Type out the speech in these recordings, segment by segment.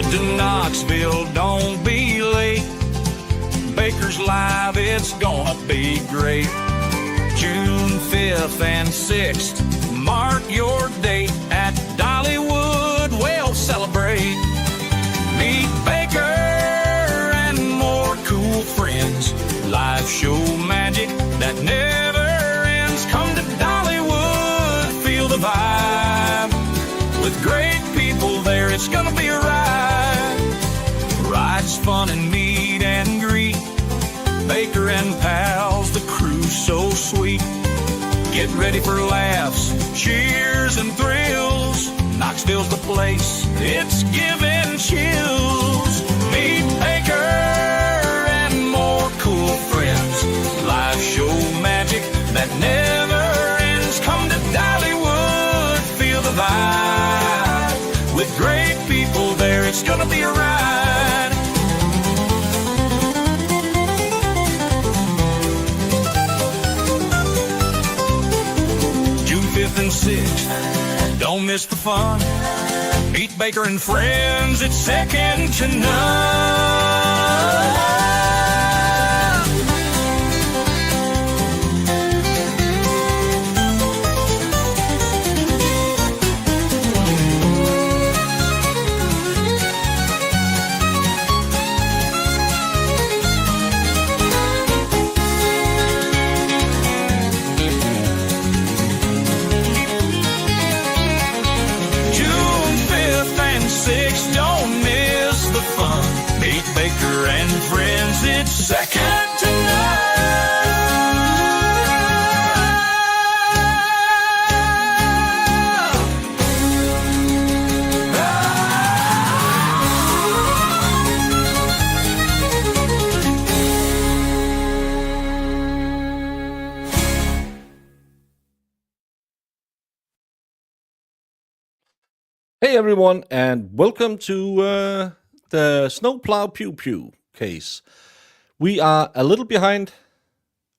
Head to Knoxville, don't be late. Baker's Live, it's gonna be great. June 5th and 6th, mark your date at Dollywood, we'll celebrate. Meet Baker and more cool friends. Live show magic that never ends. Come to Dollywood, feel the vibe. With great people there, it's gonna be a ride. Rides, fun, and meet and greet. Baker and pals, the crew's so sweet. Get ready for laughs, cheers, and thrills. Knoxville's the place, it's giving chills. Meet Baker and more cool friends. Live show magic that never ends. Come to Dollywood, feel the vibe. With great people there, it's gonna be a ride. June 5th and 6th, don't miss the fun. Meet Baker and friends, it's second to none. Baker and friends, it's second to none. Hey everyone, and welcome to the Snowplow Pew Pew case. We are a little behind.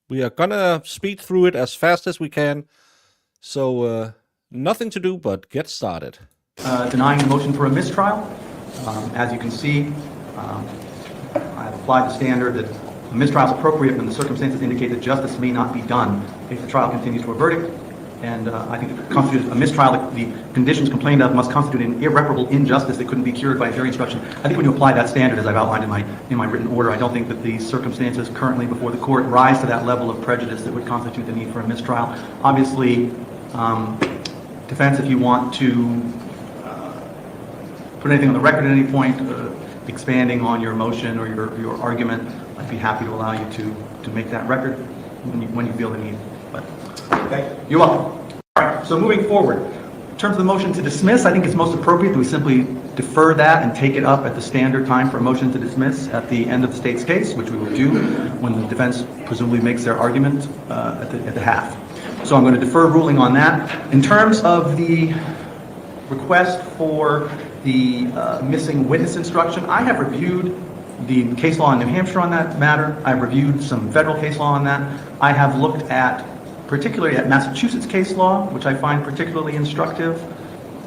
We are gonna speed through it as fast as we can. So nothing to do but get started. Denying the motion for a mistrial. As you can see, I have applied the standard that a mistrial is appropriate when the circumstances indicate that justice may not be done if the trial continues to a verdict. And I think it constitutes a mistrial. The conditions complained of must constitute an irreparable injustice that couldn't be cured by a jury instruction. I think when you apply that standard, as I've outlined in my written order, I don't think that the circumstances currently before the court rise to that level of prejudice that would constitute the need for a mistrial. Obviously, defense, if you want to put anything on the record at any point, expanding on your motion or your argument, I'd be happy to allow you to make that record when you feel the need. But okay, you're welcome. All right, so moving forward, in terms of the motion to dismiss, I think it's most appropriate that we simply defer that and take it up at the standard time for a motion to dismiss at the end of the state's case, which we will do when the defense presumably makes their argument at the half. So I'm going to defer ruling on that. In terms of the request for the missing witness instruction, I have reviewed the case law in New Hampshire on that matter. I've reviewed some federal case law on that. I have looked particularly at Massachusetts case law, which I find particularly instructive.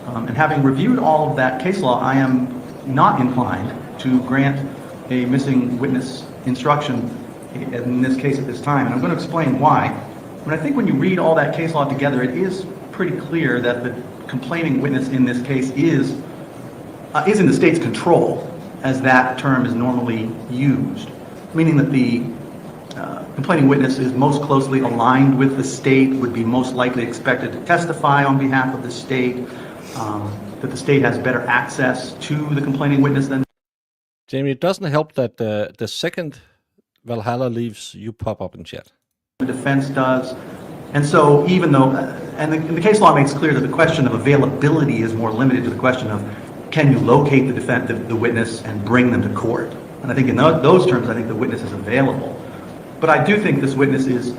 And having reviewed all of that case law, I am not inclined to grant a missing witness instruction in this case at this time. And I'm going to explain why. I think when you read all that case law together, it is pretty clear that the complaining witness in this case is in the state's control, as that term is normally used, meaning that the complaining witness is most closely aligned with the state, would be most likely expected to testify on behalf of the state, that the state has better access to the complaining witness than... Jamie, it doesn't help that the second Valhalla leaves, you pop up in chat. The defense does. And so even though, and the case law makes clear that the question of availability is more limited to the question of can you locate the witness and bring them to court. And I think in those terms, I think the witness is available. But I do think this witness is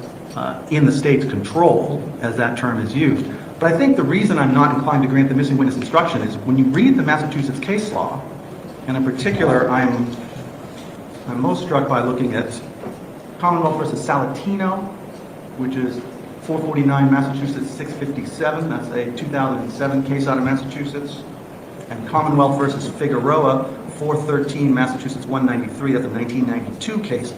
in the state's control, as that term is used. But I think the reason I'm not inclined to grant the missing witness instruction is when you read the Massachusetts case law, and in particular, I'm most struck by looking at Commonwealth versus Salatino, which is 449 Massachusetts 657. That's a 2007 case out of Massachusetts. and Commonwealth versus Figueroa, 413 Massachusetts 193, that's a 1992 case.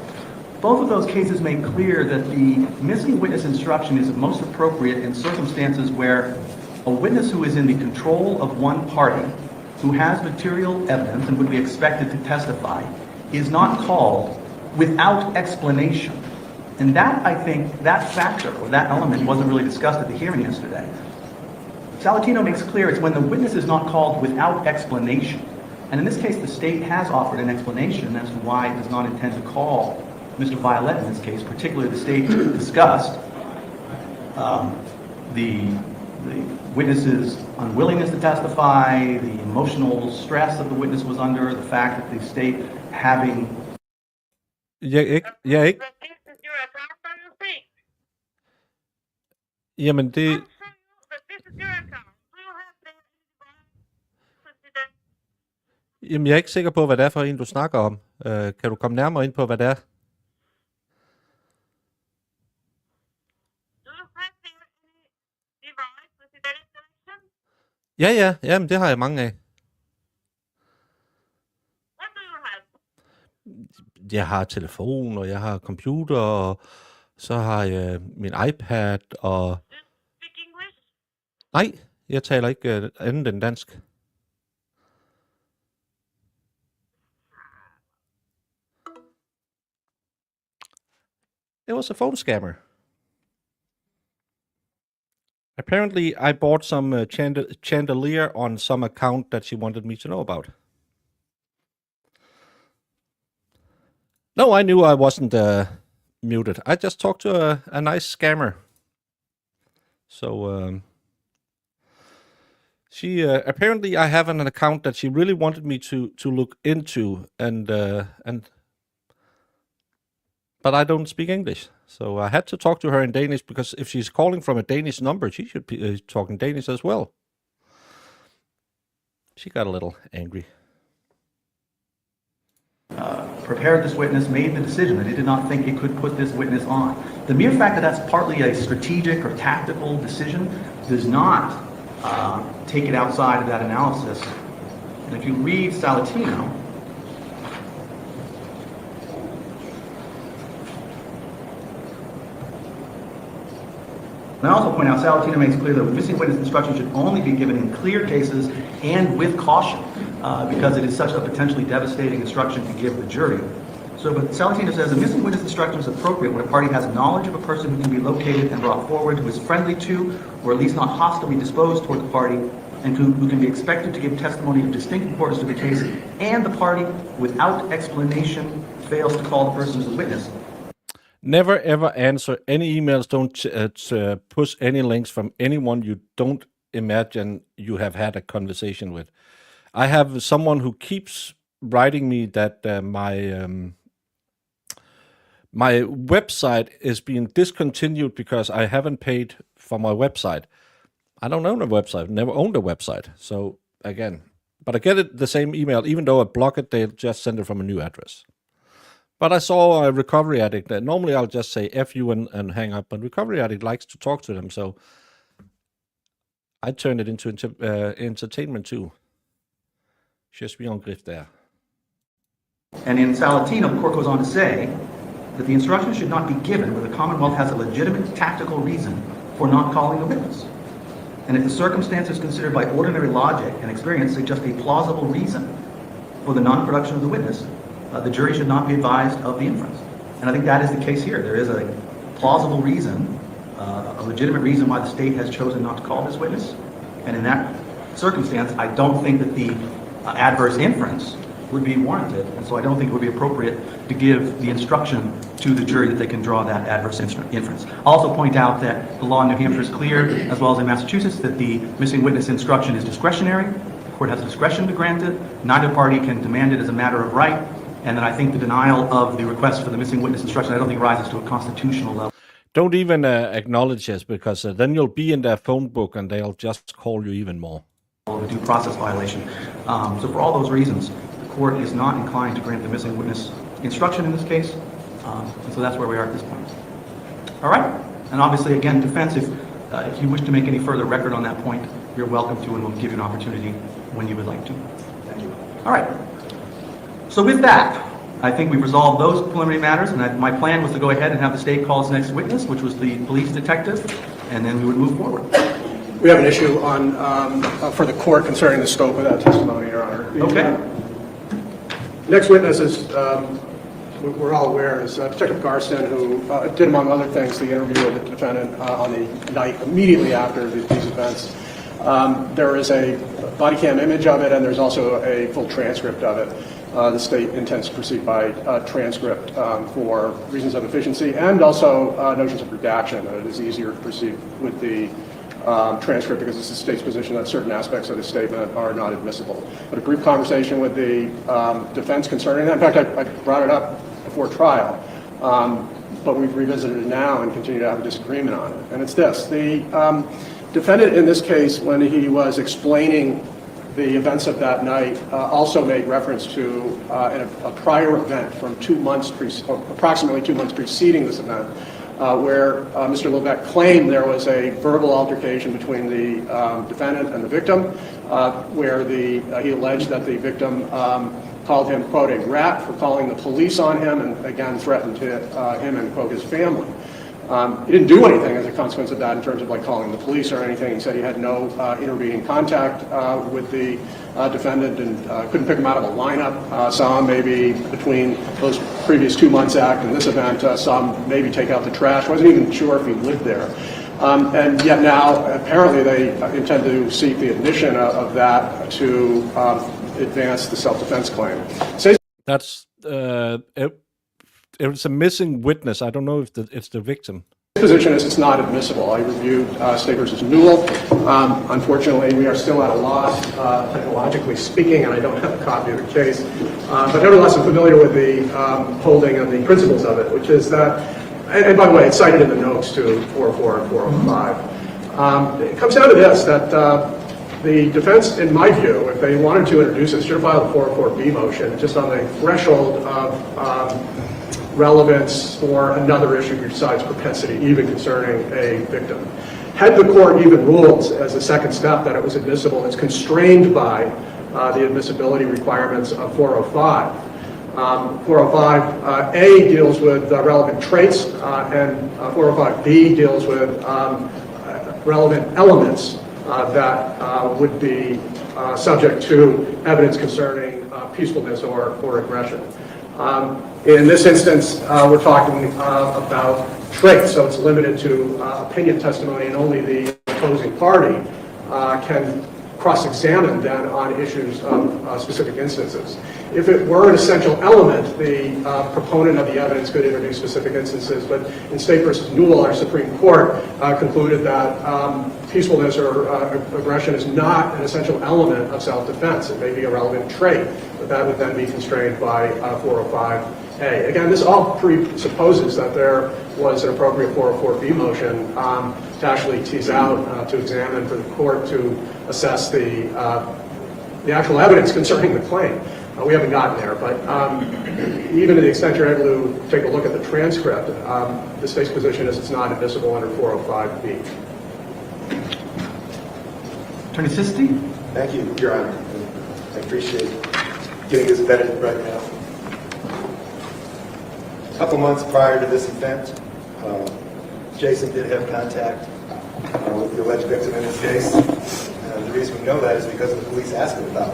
Both of those cases make clear that the missing witness instruction is most appropriate in circumstances where a witness who is in the control of one party, who has material evidence and would be expected to testify, is not called without explanation. And that, I think, that factor or that element wasn't really discussed at the hearing yesterday. Salatino makes clear it's when the witness is not called without explanation. And in this case, the state has offered an explanation as to why it does not intend to call Mr. Violette in this case. Particularly, the state discussed the witness's unwillingness to testify, the emotional stress that the witness was under, the fact that the state having... Ikke. Jamen det... Jamen jeg er ikke sikker på, hvad det er for en, du snakker om. Kan du komme nærmere ind på, hvad det er? Ja, jamen det har jeg mange af. Jeg har telefon, og jeg har computer, og så har jeg min iPad, og... Nej, jeg taler ikke andet end dansk. It was a phone scammer. Apparently, I bought some chandelier on some account that she wanted me to know about. No, I knew I wasn't muted. I just talked to a nice scammer. So, she apparently I have an account that she really wanted me to look into, and but I don't speak English, so I had to talk to her in Danish, because if she's calling from a Danish number, she should be talking Danish as well. She got a little angry. Prepared this witness, made the decision that it did not think it could put this witness on. The mere fact that that's partly a strategic or tactical decision does not take it outside of that analysis. And if you read Salatino, and I also point out, Salatino makes clear that missing witness instruction should only be given in clear cases and with caution, because it is such a potentially devastating instruction to give the jury. So, but Salatino says a missing witness instruction is appropriate when a party has knowledge of a person who can be located and brought forward, who is friendly to, or at least not hostilely disposed toward the party, and who can be expected to give testimony of distinct importance to the case, and the party, without explanation, fails to call the person as a witness. Never ever answer any emails. Don't push any links from anyone you don't imagine you have had a conversation with. I have someone who keeps writing me that my website is being discontinued because I haven't paid for my website. I don't own a website. Never owned a website. So again, but I get it the same email, even though I block it. They'll just send it from a new address. But I saw a Recovery Addict that normally I'll just say F you and hang up, but Recovery Addict likes to talk to them, so I turned it into entertainment too. Je suis en griffe there. And in Salatino, the court goes on to say that the instruction should not be given where the Commonwealth has a legitimate tactical reason for not calling the witness. And if the circumstances considered by ordinary logic and experience suggest a plausible reason for the non-production of the witness, the jury should not be advised of the inference. And I think that is the case here. There is a plausible reason, a legitimate reason why the state has chosen not to call this witness. And in that circumstance, I don't think that the adverse inference would be warranted. And so I don't think it would be appropriate to give the instruction to the jury that they can draw that adverse inference. I'll also point out that the law in New Hampshire is clear, as well as in Massachusetts, that the missing witness instruction is discretionary. The court has discretion to grant it. Neither party can demand it as a matter of right. And then I think the denial of the request for the missing witness instruction, I don't think rises to a constitutional level. Don't even acknowledge this, because then you'll be in their phone book and they'll just call you even more. Of a due process violation. So for all those reasons, the court is not inclined to grant the missing witness instruction in this case. And so that's where we are at this point. All right. And obviously, again, defense, if you wish to make any further record on that point, you're welcome to, and we'll give you an opportunity when you would like to. Thank you. All right. So with that, I think we've resolved those preliminary matters, and my plan was to go ahead and have the state call its next witness, which was the police detective, and then we would move forward. We have an issue on for the court concerning the scope of that testimony, Your Honor. Okay. Next witness is, we're all aware, is Detective Garston, who did, among other things, the interview of the defendant on the night immediately after these events. There is a body cam image of it, and there's also a full transcript of it. The state intends to proceed by transcript for reasons of efficiency and also notions of redaction. It is easier to proceed with the transcript because it's the state's position that certain aspects of the statement are not admissible. But a brief conversation with the defense concerning that. In fact, I brought it up before trial, but we've revisited it now and continue to have a disagreement on it. And it's this. The defendant in this case, when he was explaining the events of that night, also made reference to a prior event from approximately 2 months preceding this event, where Mr. Levesque claimed there was a verbal altercation between the defendant and the victim, where he alleged that the victim called him, quote, a rat for calling the police on him, and again threatened him and, quote, his family. He didn't do anything as a consequence of that in terms of like calling the police or anything. He said he had no intervening contact with the defendant and couldn't pick him out of a lineup. Saw him maybe between those previous 2 months act and this event, saw him maybe take out the trash. Wasn't even sure if he lived there. And yet now, apparently they intend to seek the admission of that to advance the self-defense claim. That's it's a missing witness. I don't know if it's the victim. His position is it's not admissible. I reviewed State versus Newell. Unfortunately, we are still at a loss, technologically speaking, and I don't have a copy of the case. But nevertheless, I'm familiar with the holding and the principles of it, which is that, and by the way, it's cited in the notes to 404 and 405. It comes down to this, that the defense, in my view, if they wanted to introduce it, should have filed a 404B motion just on the threshold of relevance for another issue besides propensity, even concerning a victim. Had the court even ruled as a second step that it was admissible, it's constrained by the admissibility requirements of 405. 405A deals with relevant traits, and 405B deals with relevant elements that would be subject to evidence concerning peacefulness or aggression. In this instance, we're talking about traits, so it's limited to opinion testimony, and only the opposing party can cross-examine then on issues of specific instances. If it were an essential element, the proponent of the evidence could introduce specific instances, but in State versus Newell, our Supreme Court concluded that peacefulness or aggression is not an essential element of self-defense. It may be a relevant trait, but that would then be constrained by 405A. Again, this all presupposes that there was an appropriate 404B motion to actually tease out, to examine for the court to assess the actual evidence concerning the claim. We haven't gotten there, but even to the extent you're able to take a look at the transcript, the state's position is it's not admissible under 405B. Attorney Sisti? Thank you, Your Honor. I appreciate getting this vetted right now. A couple months prior to this event, Jason did have contact with the alleged victim in this case. The reason we know that is because the police asked him about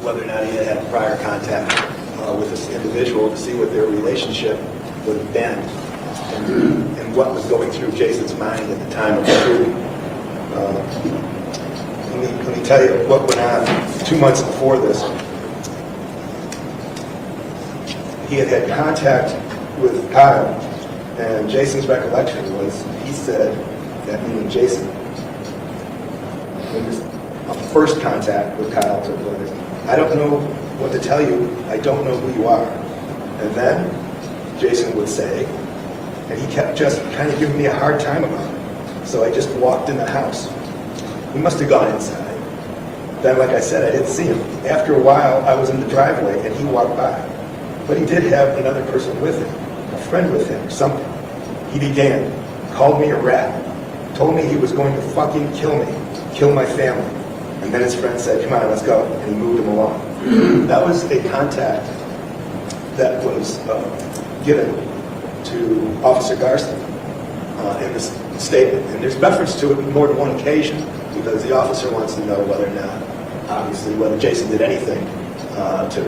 whether or not he had had prior contact with this individual to see what their relationship would have been and what was going through Jason's mind at the time of the shooting. Let me tell you what went on 2 months before this. He had had contact with Kyle, and Jason's recollection was he said that he and Jason, when his first contact with Kyle took place, I don't know what to tell you, I don't know who you are. And then Jason would say, and he kept just kind of giving me a hard time about it. So I just walked in the house. He must have gone inside. Then, like I said, I didn't see him. After a while, I was in the driveway and he walked by. But he did have another person with him, a friend with him, or something. He began, called me a rat, told me he was going to fucking kill me, kill my family. And then his friend said, come on, let's go. And he moved him along. That was a contact that was given to Officer Garson in this statement. And there's reference to it on more than one occasion because the officer wants to know whether or not, obviously, whether Jason did anything to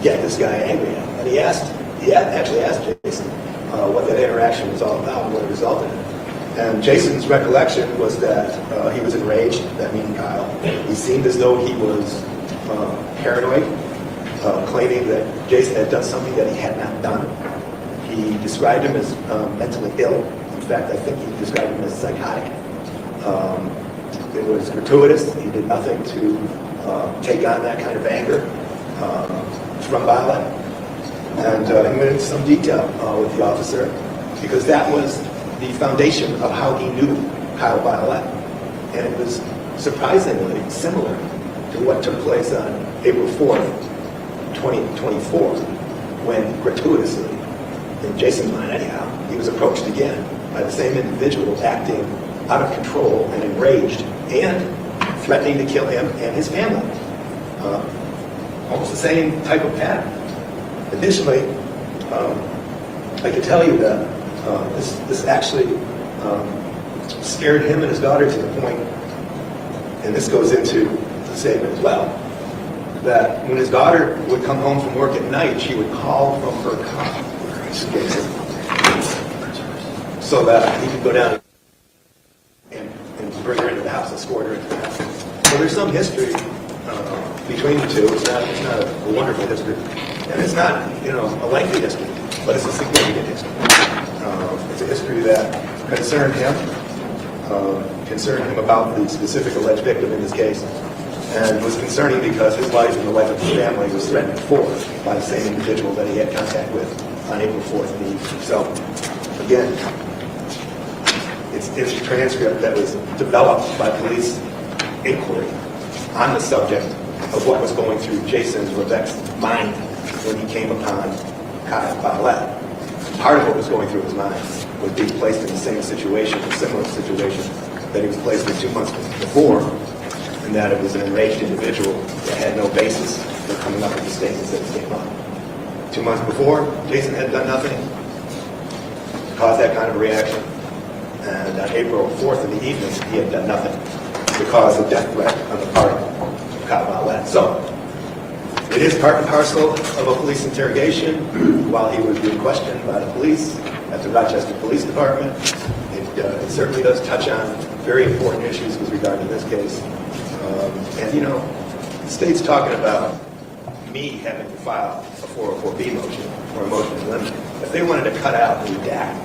get this guy angry at him. And he actually asked Jason what that interaction was all about and what it resulted in. And Jason's recollection was that he was enraged at meeting Kyle. He seemed as though he was paranoid, claiming that Jason had done something that he had not done. He described him as mentally ill. In fact, I think he described him as psychotic. It was gratuitous. He did nothing to take on that kind of anger from Violette. And he went into some detail with the officer because that was the foundation of how he knew Kyle Violette. And it was surprisingly similar to what took place on April 4th, 2024, when gratuitously, in Jason's mind anyhow, he was approached again by the same individual acting out of control and enraged and threatening to kill him and his family. Almost the same type of pattern. Additionally, I can tell you that this actually scared him and his daughter to the point, and this goes into the statement as well, that when his daughter would come home from work at night, she would call from her car so that he could go down and bring her into the house, escort her into the house. So there's some history between the two. It's not a wonderful history, and it's not a lengthy history, but it's a significant history. It's a history that concerned him about the specific alleged victim in this case, and was concerning because his life and the life of his family was threatened before by the same individual that he had contact with on April 4th in the evening. So, again, it's a transcript that was developed by police inquiry on the subject of what was going through Jason Levesque's mind when he came upon Kyle Violette. Part of what was going through his mind was being placed in the same situation, a similar situation that he was placed in 2 months before, and that it was an enraged individual that had no basis for coming up with the statements that came up. 2 months before, Jason had done nothing to cause that kind of reaction, and on April 4th in the evening, he had done nothing to cause a death threat on the part of Kyle Violette. So, it is part and parcel of a police interrogation while he was being questioned by the police at the Rochester Police Department. It certainly does touch on very important issues with regard to this case. And the state's talking about me having to file a 404B motion or a motion to limit. If they wanted to cut out and redact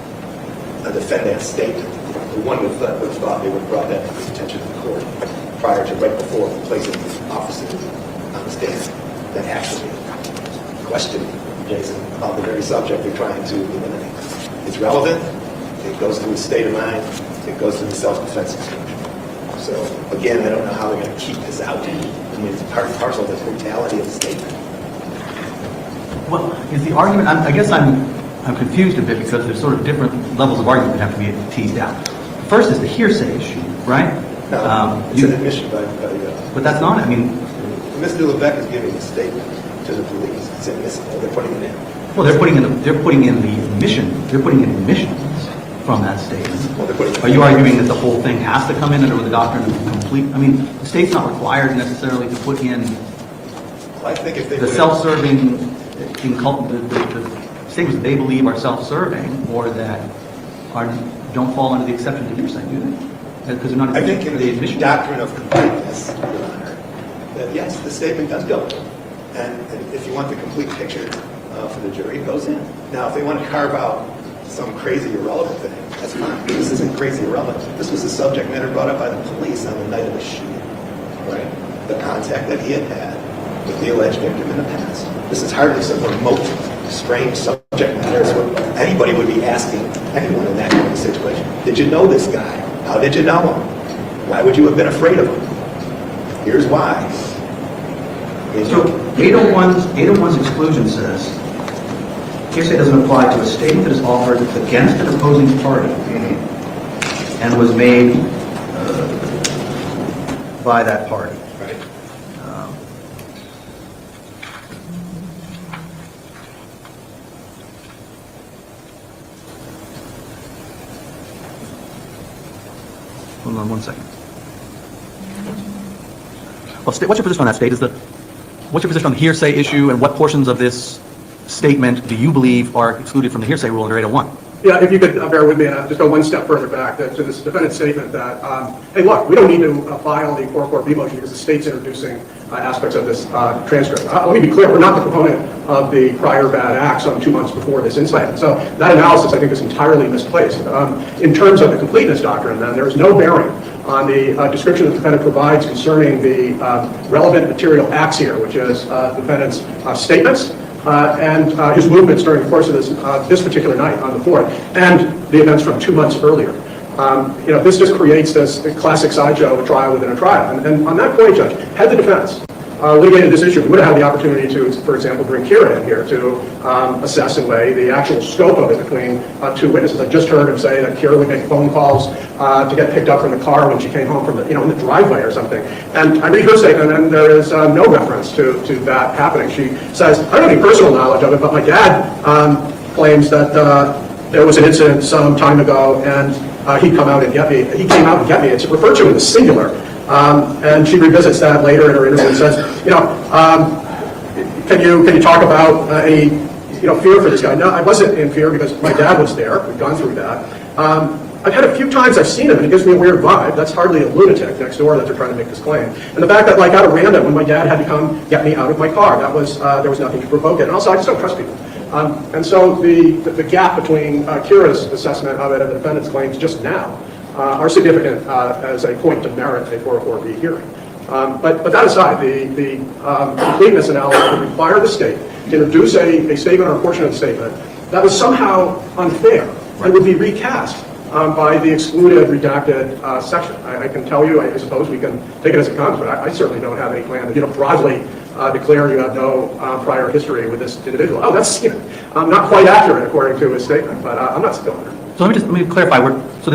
a defendant's statement, one would have thought they would have brought that to the attention of the court prior to right before placing the officer on the stand that actually questioned Jason about the very subject they're trying to eliminate. It's relevant. It goes to his state of mind. It goes to the self-defense exclusion. So, again, I don't know how they're going to keep this out. I mean, it's part and parcel of the brutality of the statement. Well, is the argument, I guess I'm confused a bit because there's sort of different levels of argument that have to be teased out. First is the hearsay issue, right? No, it's an admission by but that's not, I mean... Mr. Levesque is giving a statement to the police. It's admissible. They're putting it in. Well, they're putting in the admission. They're putting in admissions from that statement. Well, are you arguing that the whole thing has to come in under the doctrine of complete? I mean, the state's not required necessarily to put in I think if they the self-serving, the statements that they believe are self-serving or that don't fall under the exception to hearsay, do they? Because they're not. I think in the admission doctrine of completeness, Your Honor, that yes, the statement does go, and if you want the complete picture for the jury, it goes in. Now, if they want to carve out some crazy irrelevant thing, that's fine. This isn't crazy irrelevant. This was the subject matter brought up by the police on the night of the shooting, right? The contact that he had with the alleged victim in the past. This is hardly some remote, strange subject matter. It's what anybody would be asking anyone in that kind of situation. Did you know this guy? How did you know him? Why would you have been afraid of him? Here's why. So 801's exclusion says, hearsay doesn't apply to a statement that is offered against an opposing party and was made by that party. Right. Hold on one second. Well, what's your position on that, State? What's your position on the hearsay issue, and what portions of this statement do you believe are excluded from the hearsay rule under 801? Yeah, if you could bear with me and just go one step further back to this defendant's statement that, hey, look, we don't need to file the 404B motion because the state's introducing aspects of this transcript. Let me be clear, we're not the proponent of the prior bad acts on 2 months before this incident. So that analysis, I think, is entirely misplaced. In terms of the completeness doctrine, then, there is no bearing on the description the defendant provides concerning the relevant material acts here, which is the defendant's statements, and his movements during the course of this particular night on the 4th, and the events from 2 months earlier. This just creates this classic sideshow of a trial within a trial. And on that point, Judge, had the defense litigated this issue, we would have had the opportunity to, for example, bring Kira in here to assess and weigh the actual scope of it between two witnesses. I just heard him say that Kira would make phone calls to get picked up from the car when she came home from in the driveway or something. And I read her statement, and there is no reference to that happening. She says, I don't have any personal knowledge of it, but my dad claims that there was an incident some time ago, and he'd come out and get me. He came out and get me. It's referred to in the singular. And she revisits that later in her interview and says, can you talk about any fear for this guy? No, I wasn't in fear because my dad was there. We've gone through that. I've had a few times I've seen him, and it gives me a weird vibe. That's hardly a lunatic next door that they're trying to make this claim. And the fact that, out of random, when my dad had to come get me out of my car, that was there was nothing to provoke it. And also, I just don't trust people. And so the gap between Kira's assessment of it and the defendant's claims just now are significant as a point to merit a 404B hearing. But that aside, the completeness analysis would require the state to introduce a statement or a portion of the statement that was somehow unfair and would be recast by the excluded, redacted section. I can tell you, I suppose we can take it as it comes, but I certainly don't have any plan to broadly declare you have no prior history with this individual. Oh, that's not quite accurate according to his statement, but I'm not still there. So let me clarify.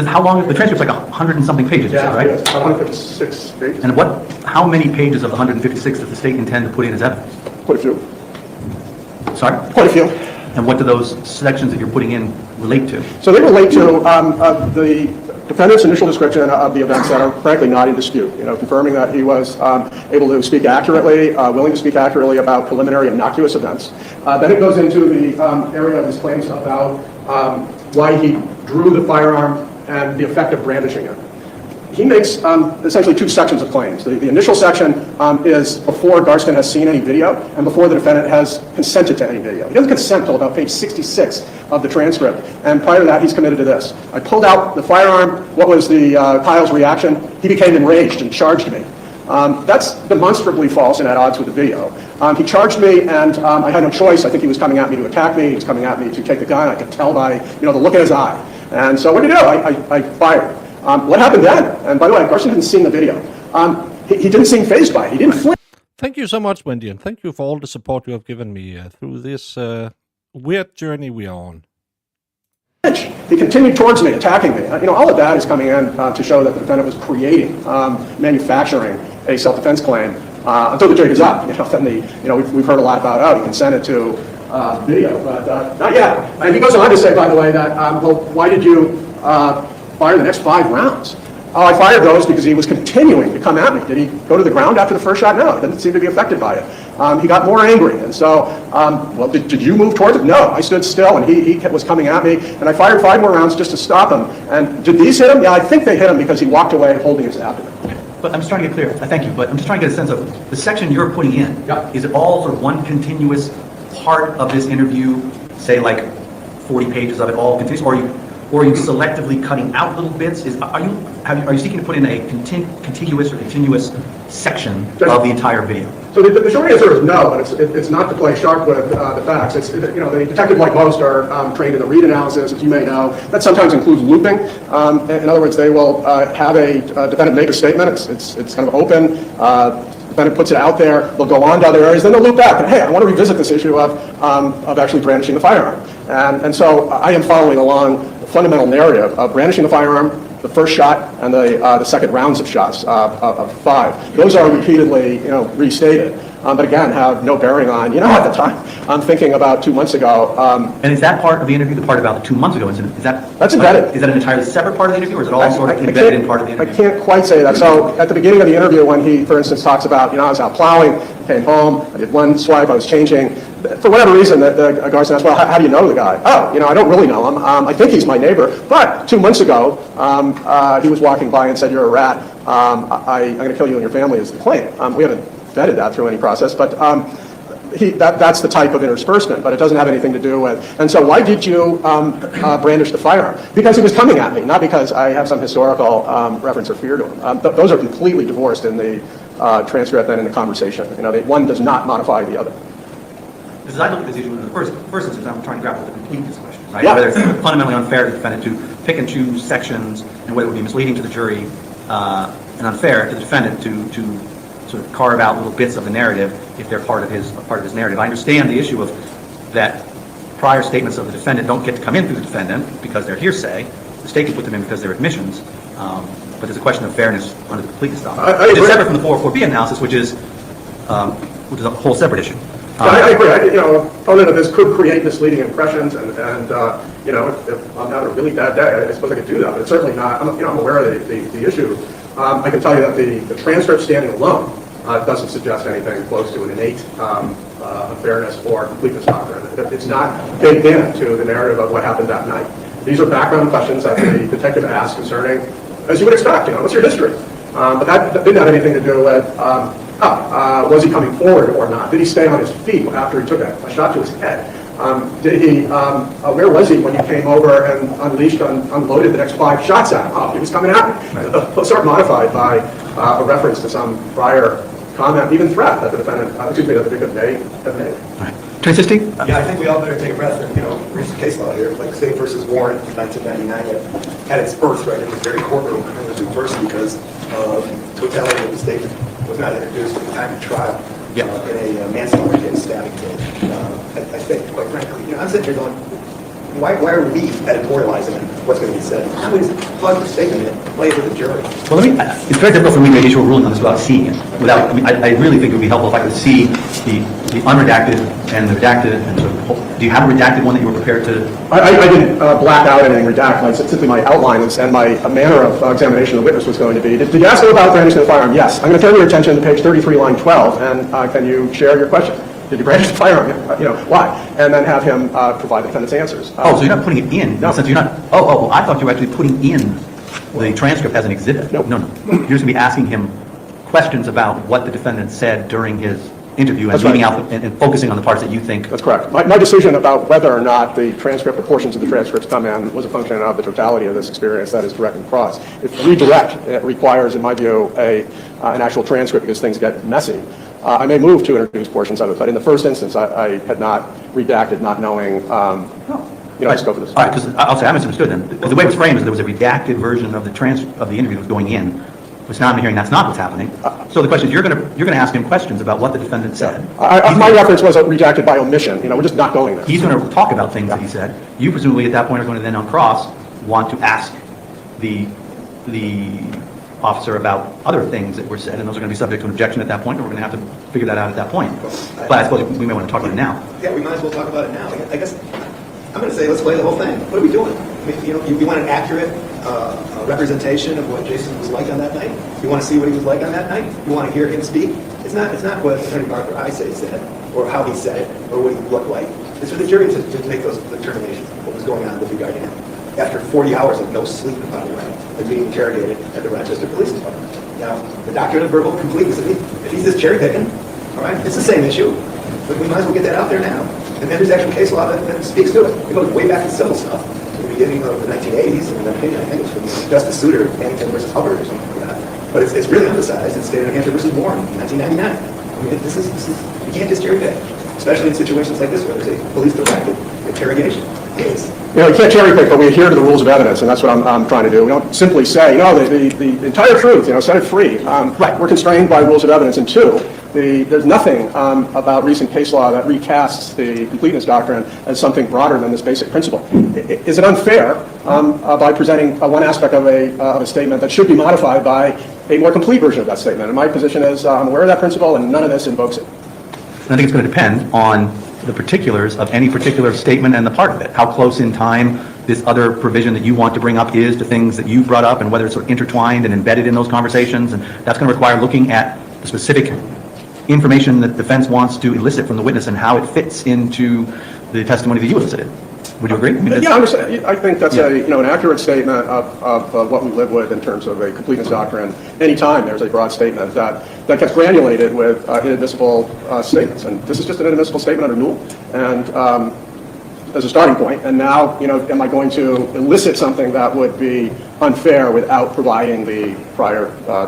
How long? The transcript's like 100 and something pages, Yeah, right? Yes, 156 pages. And how many pages of the 156 does the state intend to put in as evidence? Quite a few. Sorry? Quite a few. And what do those sections that you're putting in relate to? So they relate to the defendant's initial description of the events that are frankly not in dispute. Confirming that he was able to speak accurately, willing to speak accurately about preliminary innocuous events. Then it goes into the area of his claims about why he drew the firearm and the effect of brandishing it. He makes essentially two sections of claims. The initial section is before Garston has seen any video and before the defendant has consented to any video. He doesn't consent until about page 66 of the transcript. And prior to that, he's committed to this. I pulled out the firearm. What was Kyle's reaction? He became enraged and charged me. That's demonstrably false and at odds with the video. He charged me, and I had no choice. I think he was coming at me to attack me. He was coming at me to take the gun. I could tell by the look in his eye. And so what did I do? I fired. What happened then? And by the way, Garston didn't see the video. He didn't seem fazed by it. He didn't flinch. Thank you so much, Wendy, and thank you for all the support you have given me through this weird journey we are on. He continued towards me, attacking me. All of that is coming in to show that the defendant was creating, manufacturing a self-defense claim until the jig is up. Then we've heard a lot about, he consented to video, but not yet. And he goes on to say, by the way, that, why did you fire the next 5 rounds? Oh, I fired those because he was continuing to come at me. Did he go to the ground after the first shot? No, he didn't seem to be affected by it. He got more angry. And so, did you move towards him? No, I stood still and he was coming at me. And I fired 5 more rounds just to stop him. And did these hit him? Yeah, I think they hit him because he walked away holding his abdomen. But I'm just trying to get clear. Thank you. But I'm just trying to get a sense of the section you're putting in. Yeah. Is it all sort of one continuous part of this interview, say like 40 pages of it all continuous, or are you selectively cutting out little bits? Are you seeking to put in a contiguous or continuous section of the entire video? So the short answer is no, but it's not to play sharp with the facts. The detective, like most, are trained in the read analysis, as you may know. That sometimes includes looping. In other words, they will have a defendant make a statement. It's kind of open. Defendant puts it out there. They'll go on to other areas. Then they'll loop back and, hey, I want to revisit this issue of actually brandishing the firearm. And so I am following along the fundamental narrative of brandishing the firearm, the first shot and the second rounds of shots of 5. Those are repeatedly, restated. But again, have no bearing on, at the time, I'm thinking about 2 months ago. And is that part of the interview, the part about the 2 months ago incident, That's embedded. Is that an entirely separate part of the interview, or is it all sort of embedded in part of the interview? I can't quite say that. So at the beginning of the interview, when he, for instance, talks about, I was out plowing, came home, I did one swipe, I was changing. For whatever reason, the guardsman asked, well, how do you know the guy? Oh, I don't really know him. I think he's my neighbor. But 2 months ago, he was walking by and said, you're a rat. I'm going to kill you and your family is the claim. We haven't vetted that through any process, but that's the type of interspersement, but it doesn't have anything to do with. And so why did you brandish the firearm? Because he was coming at me, not because I have some historical reference or fear to him. Those are completely divorced in the transcript and in the conversation. One does not modify the other. Because I look at this issue in the first instance, I'm trying to grapple with the completeness question, right? Yeah. Whether it's fundamentally unfair to the defendant to pick and choose sections, and whether it would be misleading to the jury and unfair to the defendant to sort of carve out little bits of the narrative if they're part of his narrative. I understand the issue of that prior statements of the defendant don't get to come in through the defendant because they're hearsay. The state can put them in because they're admissions. But there's a question of fairness under the completeness doctrine. It's separate from the 404B analysis, which is a whole separate issue. I agree. Opponent of this could create misleading impressions, and if I'm having a really bad day, I suppose I could do that, but it's certainly not. I'm aware of the issue. I can tell you that the transcript standing alone doesn't suggest anything close to an innate fairness or completeness doctrine. It's not baked into the narrative of what happened that night. These are background questions that the detective asked concerning, as you would expect, what's your history? But that didn't have anything to do with, was he coming forward or not? Did he stay on his feet after he took a shot to his head? Where was he when you came over and unloaded the next 5 shots at him? Oh, he was coming at me. Those are modified by a reference to some prior comment, even threat that the defendant, that the victim may have made. Right. Transisting? Yeah, I think we all better take a breath. Recent case law here, like State versus Warren, 1999, had its birth right in the very courtroom. It was reversed because totality of the statement was not introduced at the time of trial. In a manslaughter case, stabbing case. I think, quite frankly, I'm sitting here going, why are we editorializing what's going to be said? How is plug the statement in, play it to the jury? Well, it's very difficult for me to issue a ruling on this without seeing it. I really think it would be helpful if I could see the unredacted and the redacted. And sort of, do you have a redacted one that you were prepared to? I didn't black out anything redacted. Simply my outline and my manner of examination of the witness was going to be. Did you ask him about brandishing the firearm? Yes. I'm going to turn your attention to page 33, line 12, and can you share your question? Did you brandish the firearm? Why? And then have him provide the defendant's answers. So you're not putting it in? No. Since you're not. Well, I thought you were actually putting in the transcript as an exhibit. No. You're just going to be asking him questions about what the defendant said during his interview and leaving out and focusing on the parts that you think. That's correct. My decision about whether or not the transcript or portions of the transcripts come in was a function of the totality of this experience, that is direct and cross. If redirect, it requires, in my view, an actual transcript because things get messy. I may move to introduce portions of it, but in the first instance, I had not redacted, not knowing, the scope of this. All right, because I'll say I misunderstood then. Because the way it was framed is there was a redacted version of the transcript of the interview that was going in, which now I'm hearing that's not what's happening. So the question is, you're going to ask him questions about what the defendant said. My reference was redacted by omission. We're just not going there. He's going to talk about things that he said. You presumably at that point are going to then on cross want to ask the officer about other things that were said, and those are going to be subject to an objection at that point, and we're going to have to figure that out at that point. But I suppose we may want to talk about it now. Yeah, we might as well talk about it now. I guess I'm going to say let's play the whole thing. What are we doing? You want an accurate representation of what Jason was like on that night? You want to see what he was like on that night? You want to hear him speak? It's not what Attorney Barker I say said, or how he said it, or what he looked like. It's for the jury to make those determinations of what was going on with regard to him. After 40 hours of no sleep, by the way, and being interrogated at the Rochester Police Department. Now, the doctrine of verbal completeness, if he's just cherry picking, all right, it's the same issue, but we might as well get that out there now. And then there's actual case law that speaks to it. It goes way back to civil stuff, at the beginning of the 1980s, and I think it's from Justice Souter, Hamilton versus Hubbard or something like that. But it's really emphasized in State of New Hampshire versus Warren in 1999. I mean, this is you can't just cherry pick. especially in situations like this where there's a police-directed interrogation case. You know, you can't cherry pick, but we adhere to the rules of evidence, and that's what I'm trying to do. We don't simply say, the entire truth, set it free. Right, we're constrained by rules of evidence, and two, there's nothing about recent case law that recasts the completeness doctrine as something broader than this basic principle. Is it unfair by presenting one aspect of a statement that should be modified by a more complete version of that statement? And my position is I'm aware of that principle, and none of this invokes it. I think it's going to depend on the particulars of any particular statement and the part of it. How close in time this other provision that you want to bring up is to things that you brought up, and whether it's sort of intertwined and embedded in those conversations. And that's going to require looking at the specific information that the defense wants to elicit from the witness and how it fits into the testimony that you elicited. Would you agree? I think that's an accurate statement of what we live with in terms of a completeness doctrine. Anytime there's a broad statement that gets granulated with inadmissible statements, and this is just an inadmissible statement under Newell, and as a starting point. And now, am I going to elicit something that would be unfair without providing the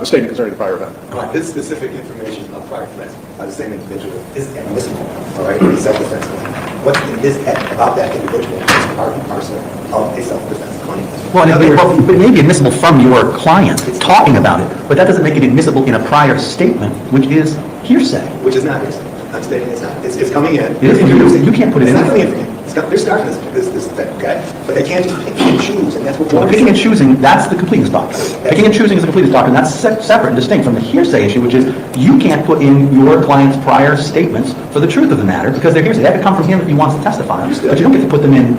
statement concerning the prior event? This specific information of prior offense by the same individual is admissible, all right, in self-defense claim. What's in this about that individual is part and parcel of a self-defense claim. Well, it may be admissible from your client talking about it, but that doesn't make it admissible in a prior statement, which is hearsay. Which is not hearsay. I'm stating it's not. It's coming in. You can't put it in. It's not coming in from you. They're starting this thing, okay? But they can't just pick and choose, and that's what Well, picking and choosing, that's the completeness doctrine. Picking and choosing is the completeness doctrine. That's separate and distinct from the hearsay issue, which is you can't put in your client's prior statements for the truth of the matter because they're hearsay. They have to come from him if he wants to testify, but you don't get to put them in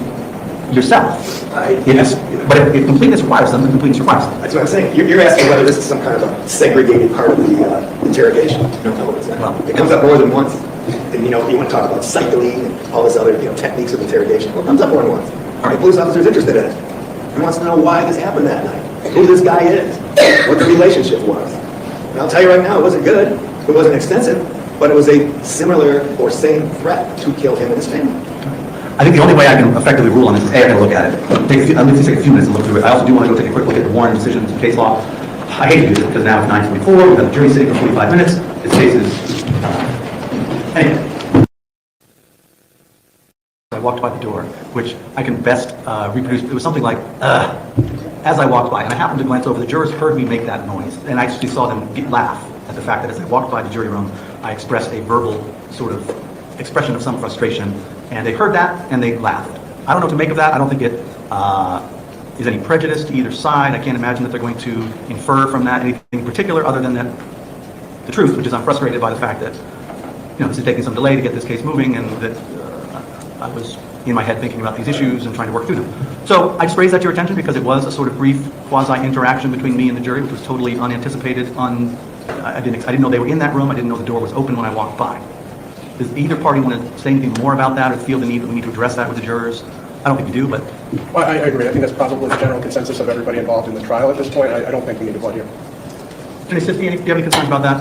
yourself. But if completeness requires them, then completeness requires them. That's what I'm saying. You're asking whether this is some kind of a segregated part of the interrogation. No, it's not. It comes up more than once. And, you want to talk about cycling and all this other, techniques of interrogation. Well, it comes up more than once. All right, police officer's interested in it. He wants to know why this happened that night, who this guy is, what the relationship was. And I'll tell you right now, it wasn't good. It wasn't extensive, but it was a similar or same threat to kill him and his family. I think the only way I can effectively rule on this is, A, I'm going to look at it. I'm going to take a few minutes and look through it. I also do want to go take a quick look at the Warren decisions and case law. I hate to do this because now it's 9:24. We've got the jury sitting for 45 minutes. This case is... Anyway. I walked by the door, which I can best reproduce. It was something like, as I walked by, and I happened to glance over. The jurors heard me make that noise, and I actually saw them laugh at the fact that as I walked by the jury room, I expressed a verbal sort of expression of some frustration, and they heard that, and they laughed. I don't know what to make of that. I don't think it is any prejudice to either side. I can't imagine that they're going to infer from that anything particular other than that the truth, which is I'm frustrated by the fact that, this is taking some delay to get this case moving, and that I was in my head thinking about these issues and trying to work through them. So I just raised that to your attention because it was a sort of brief quasi-interaction between me and the jury, which was totally unanticipated. I didn't know they were in that room. I didn't know the door was open when I walked by. Does either party want to say anything more about that or feel the need that we need to address that with the jurors? I don't think we do, but... Well, I agree. I think that's probably the general consensus of everybody involved in the trial at this point. I don't think we need to blood here. Attorney Siski, do you have any concerns about that?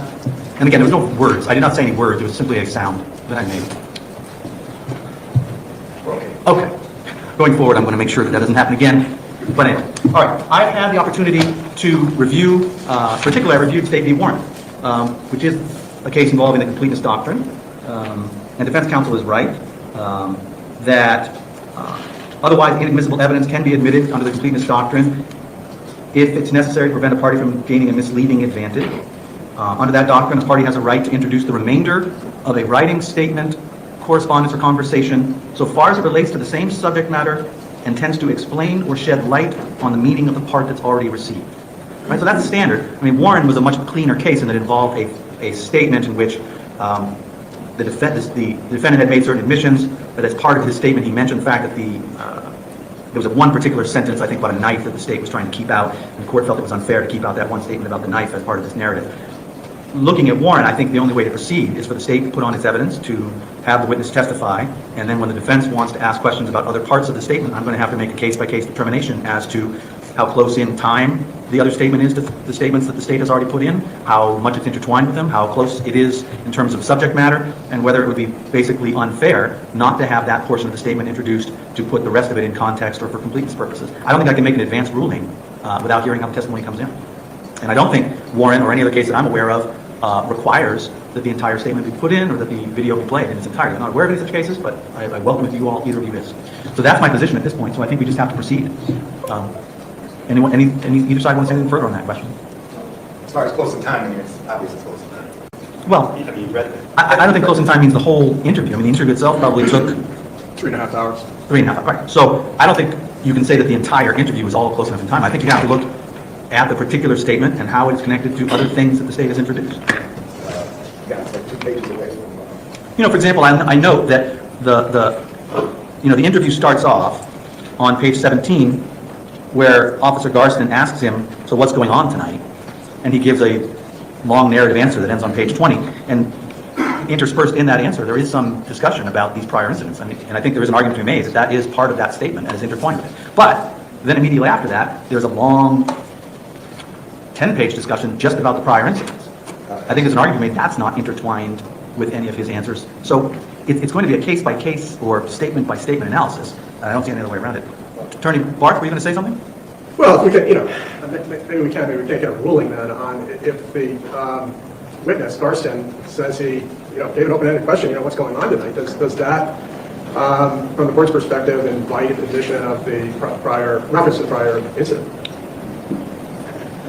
And again, there was no words. I did not say any words. It was simply a sound that I made. Okay. Going forward, I'm going to make sure that doesn't happen again. But anyway, all right. I had the opportunity to review, particularly I reviewed State v. Warren, which is a case involving the completeness doctrine. And defense counsel is right that otherwise inadmissible evidence can be admitted under the completeness doctrine if it's necessary to prevent a party from gaining a misleading advantage. Under that doctrine, a party has a right to introduce the remainder of a writing statement, correspondence, or conversation so far as it relates to the same subject matter and tends to explain or shed light on the meaning of the part that's already received. Right, so that's the standard. I mean, Warren was a much cleaner case in that it involved a statement in which the defendant had made certain admissions, but as part of his statement, he mentioned the fact that there was one particular sentence, I think, about a knife that the state was trying to keep out, and the court felt it was unfair to keep out that one statement about the knife as part of this narrative. Looking at Warren, I think the only way to proceed is for the state to put on its evidence, to have the witness testify, and then when the defense wants to ask questions about other parts of the statement, I'm going to have to make a case-by-case determination as to how close in time the other statement is to the statements that the state has already put in, how much it's intertwined with them, how close it is in terms of subject matter, and whether it would be basically unfair not to have that portion of the statement introduced to put the rest of it in context or for completeness purposes. I don't think I can make an advanced ruling without hearing how the testimony comes in. And I don't think Warren or any other case that I'm aware of requires that the entire statement be put in or that the video be played in its entirety. I'm not aware of any such cases, but I welcome if you all, either of you is. So that's my position at this point, so I think we just have to proceed. Either side wants anything further on that question? As far as close in time, I mean, it's obvious it's close in time. Well, I mean, you read it. I don't think close in time means the whole interview. I mean, the interview itself probably took 3.5 hours. 3.5 hours. Right. So I don't think you can say that the entire interview was all close enough in time. I think you have to look at the particular statement and how it's connected to other things that the state has introduced. Yeah, it's like 2 pages away from. You know, for example, I note that the interview starts off on page 17, where Officer Garston asks him, "So what's going on tonight?" And he gives a long narrative answer that ends on page 20. And interspersed in that answer, there is some discussion about these prior incidents. And I think there is an argument to be made that that is part of that statement and is intertwined with it. But then immediately after that, there's a long 10-page discussion just about the prior incidents. I think there's an argument made that's not intertwined with any of his answers. So it's going to be a case-by-case or statement-by-statement analysis. I don't see any other way around it. Attorney Barth, were you going to say something? Well, if we could, maybe we can't get a ruling then on if the witness, Garston, says he, gave an open-ended question, what's going on tonight? Does that, from the court's perspective, invite admission of the prior reference to the prior incident?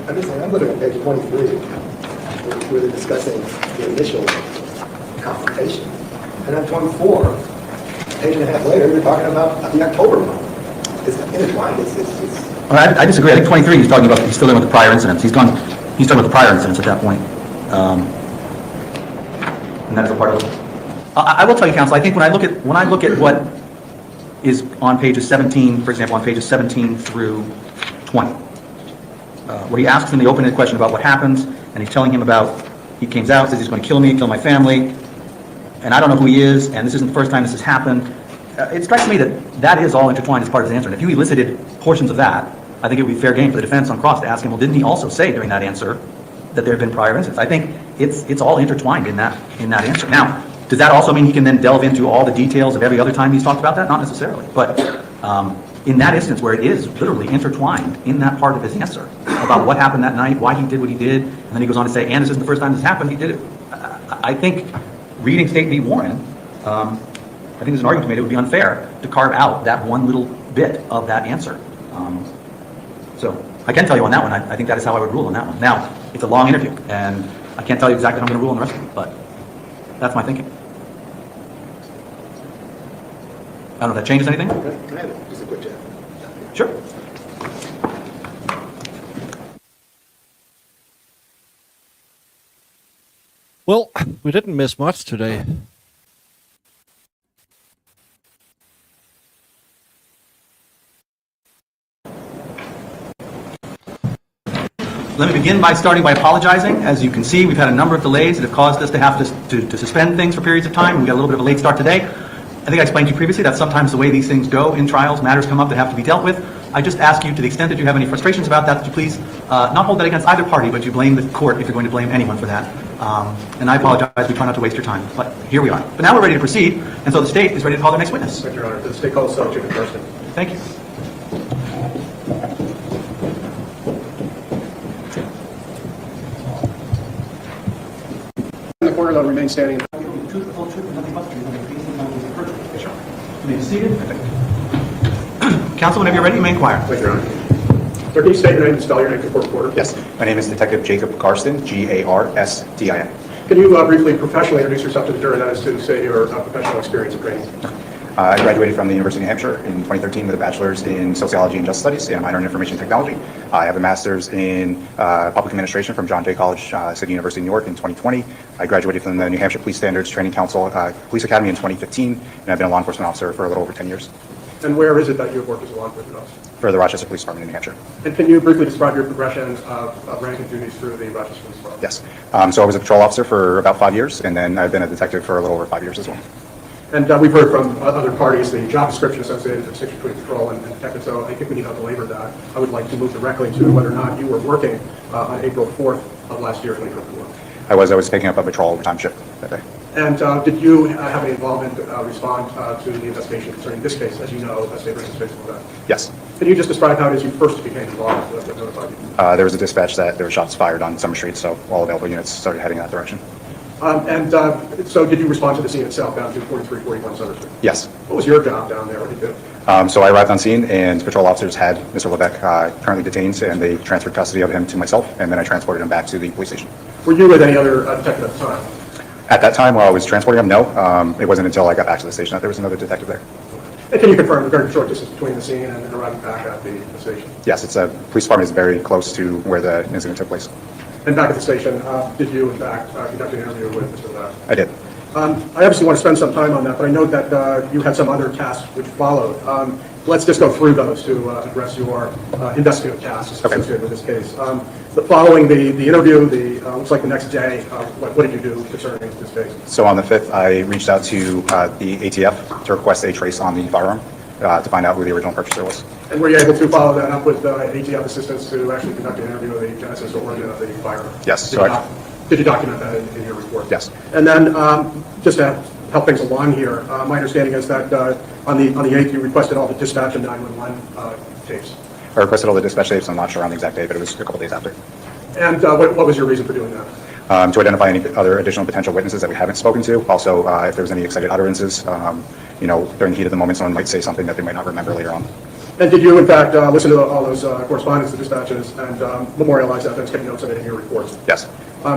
I'm looking at page 23, where they're discussing the initial confrontation. And on 24, a page and a half later, they're talking about the October month. It's intertwined. I disagree. I think 23, he's talking about, he's still dealing with the prior incidents. He's talking about the prior incidents at that point. And that's a part of it. I will tell you, counsel, I think when I look at what is on pages 17, for example, on pages 17 through 20, where he asks him the open-ended question about what happens, and he's telling him about, he comes out, says he's going to kill me, kill my family, and I don't know who he is, and this isn't the first time this has happened. It strikes me that is all intertwined as part of his answer. And if you elicited portions of that, I think it would be fair game for the defense on cross to ask him, well, didn't he also say during that answer that there have been prior incidents? I think it's all intertwined in that answer. Now, does that also mean he can then delve into all the details of every other time he's talked about that? Not necessarily. But in that instance where it is literally intertwined in that part of his answer about what happened that night, why he did what he did, and then he goes on to say, and this isn't the first time this happened, he did it. I think reading State v. Warren, I think there's an argument made it would be unfair to carve out that one little bit of that answer. So I can tell you on that one, I think that is how I would rule on that one. Now, it's a long interview, and I can't tell you exactly how I'm going to rule on the rest of it, but that's my thinking. I don't know if that changes anything. Can I have just a quick chat? Sure. Well, we didn't miss much today. Let me begin by starting by apologizing. As you can see, we've had a number of delays that have caused us to have to suspend things for periods of time. We got a little bit of a late start today. I think I explained to you previously that's sometimes the way these things go in trials. Matters come up that have to be dealt with. I just ask you, to the extent that you have any frustrations about that you please not hold that against either party, but you blame the court if you're going to blame anyone for that. And I apologize. We try not to waste your time. But here we are. But now we're ready to proceed, and so the state is ready to call their next witness. Thank you, Your Honor. The state calls Jason Levesque. Thank you. In the corner, they'll remain standing. The truth, the whole truth, and nothing but the truth. You may be seated. Counsel, whenever you're ready, you may inquire. Thank you, Your Honor. Sir, can you state your name and spell your name to the court reporter? Yes, my name is Detective Jacob Garston, Garstin. Can you briefly professionally introduce yourself to the jury, that is to say your professional experience and training? I graduated from the University of New Hampshire in 2013 with a bachelor's in sociology and justice studies and a minor in information technology. I have a master's in public administration from John Jay College, City University of New York in 2020. I graduated from the New Hampshire Police Standards Training Council Police Academy in 2015, and I've been a law enforcement officer for a little over 10 years. And where is it that you have worked as a law enforcement officer? For the Rochester Police Department in New Hampshire. And can you briefly describe your progression of rank and duties through the Rochester Police Department? Yes. So I was a patrol officer for about 5 years, and then I've been a detective for a little over 5 years as well. And we've heard from other parties the job description associated with the distinction between patrol and detective, so I think we need to belabor that. I would like to move directly to whether or not you were working on April 4th of last year, 2024. I was picking up a patrol overtime shift that day. And did you have any involvement, respond to the investigation concerning this case, as you know, a state versus physical event? Yes. Can you just describe how it is you first became involved with notified you? There was a dispatch that there were shots fired on Summer Street, so all available units started heading in that direction. So did you respond to the scene itself down to 4341 Sutter Street? Yes. What was your job down there? What did you do? So I arrived on scene, and patrol officers had Mr. Levesque currently detained, and they transferred custody of him to myself, and then I transported him back to the police station. Were you with any other detective at the time? At that time, while I was transporting him, no. It wasn't until I got back to the station that there was another detective there. And can you confirm the very short distance between the scene and arriving back at the station? Yes, it's police department is very close to where the incident took place. And back at the station, did you, in fact, conduct an interview with Mr. Levesque? I did. I obviously want to spend some time on that, but I know that you had some other tasks which followed. Let's just go through those to address your investigative tasks associated with this case. Following the interview, looks like the next day, what did you do concerning this case? So on the 5th, I reached out to the ATF to request a trace on the firearm to find out who the original purchaser was. And were you able to follow that up with ATF assistance to actually conduct an interview of the genesis or origin of the firearm? Yes. Did you document that in your report? Yes. And then just to help things along here, my understanding is that on the 8th, you requested all the dispatch and 911 tapes. I requested all the dispatch tapes. I'm not sure on the exact date, but it was a couple days after. And what was your reason for doing that? To identify any other additional potential witnesses that we haven't spoken to. Also, if there was any excited utterances, during the heat of the moment, someone might say something that they might not remember later on. And did you, in fact, listen to all those correspondence, the dispatches, and memorialize that, take notes of it in your reports? Yes.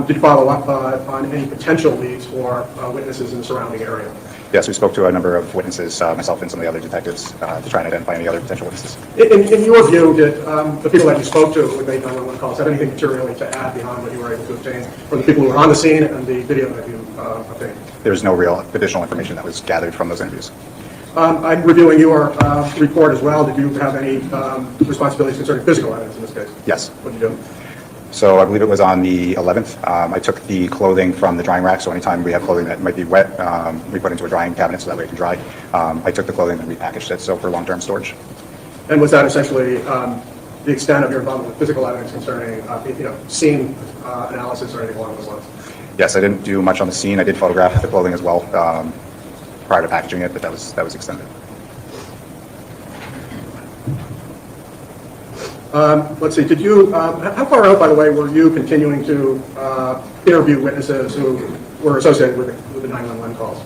Did you follow up on any potential leads for witnesses in the surrounding area? Yes, we spoke to a number of witnesses, myself and some of the other detectives, to try and identify any other potential witnesses. In your view, did the people that you spoke to who made 911 calls have anything materially to add beyond what you were able to obtain from the people who were on the scene and the video that you obtained? There's no real additional information that was gathered from those interviews. I'm reviewing your report as well. Did you have any responsibilities concerning physical evidence in this case? Yes. What did you do? So I believe it was on the 11th. I took the clothing from the drying rack, so anytime we have clothing that might be wet, we put it into a drying cabinet so that way it can dry. I took the clothing and repackaged it, so for long-term storage. And was that essentially the extent of your involvement with physical evidence concerning scene analysis or anything along those lines? Yes, I didn't do much on the scene. I did photograph the clothing as well prior to packaging it, but that was extended. Let's see, did you, how far out, by the way, were you continuing to interview witnesses who were associated with the 911 calls?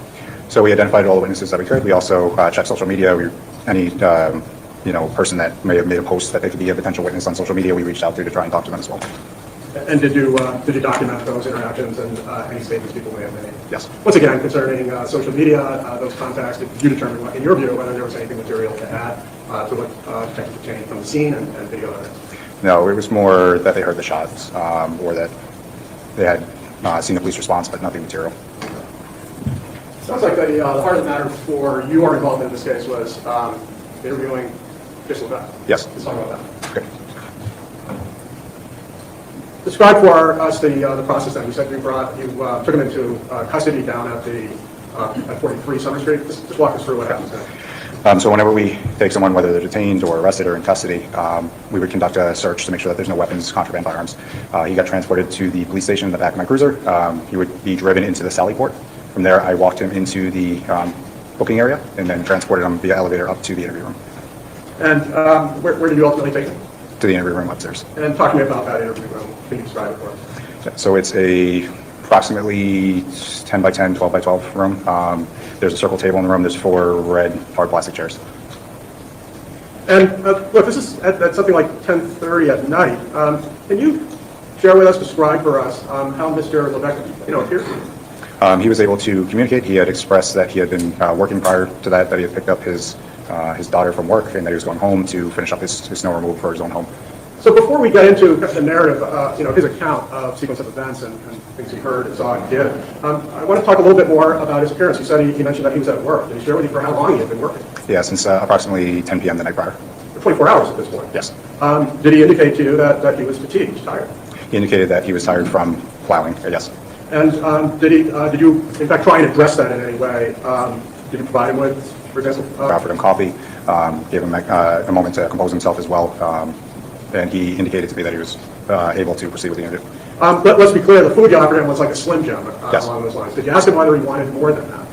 So we identified all the witnesses that we could. We also checked social media. Any person that may have made a post that they could be a potential witness on social media, we reached out to try and talk to them as well. And did you document those interactions and any statements people may have made? Yes. Once again, concerning social media, those contacts, did you determine, in your view, whether there was anything material to add to what detectives obtained from the scene and video evidence? No, it was more that they heard the shots or that they had seen the police response, but nothing material. Sounds like the heart of the matter for your involvement in this case was interviewing Jason Levesque. Yes. Let's talk about that. Okay. Describe for us the process that you said you took him into custody down at 43 Summer Street. Just walk us through what happens next. So whenever we take someone, whether they're detained or arrested or in custody, we would conduct a search to make sure that there's no weapons, contraband firearms. He got transported to the police station in the back of my cruiser. He would be driven into the Sally Port. From there, I walked him into the booking area and then transported him via elevator up to the interview room. And where did you ultimately take him? To the interview room upstairs. And talk to me about that interview room. Can you describe it for us? So it's approximately 10 by 10, 12 by 12 room. There's a circle table in the room. There's 4 red hard plastic chairs. And look, this is at something like 10:30 at night. Can you share with us, describe for us how Mr. Levesque, appeared? He was able to communicate. He had expressed that he had been working prior to that he had picked up his daughter from work and that he was going home to finish up his snow removal for his own home. So before we get into the narrative, his account of sequence of events and things he heard and saw and did, I want to talk a little bit more about his appearance. You said he mentioned that he was at work. Did he share with you for how long he had been working? Yeah, since approximately 10 p.m. the night prior. For 24 hours at this point? Yes. Did he indicate to you that he was fatigued, tired? He indicated that he was tired from plowing, yes. And did you, in fact, try and address that in any way? Did you provide him with, for example? I offered him coffee, gave him a moment to compose himself as well, and he indicated to me that he was able to proceed with the interview. Let's be clear, the food you offered him was like a Slim Jim Yes. along those lines. Did you ask him whether he wanted more than that?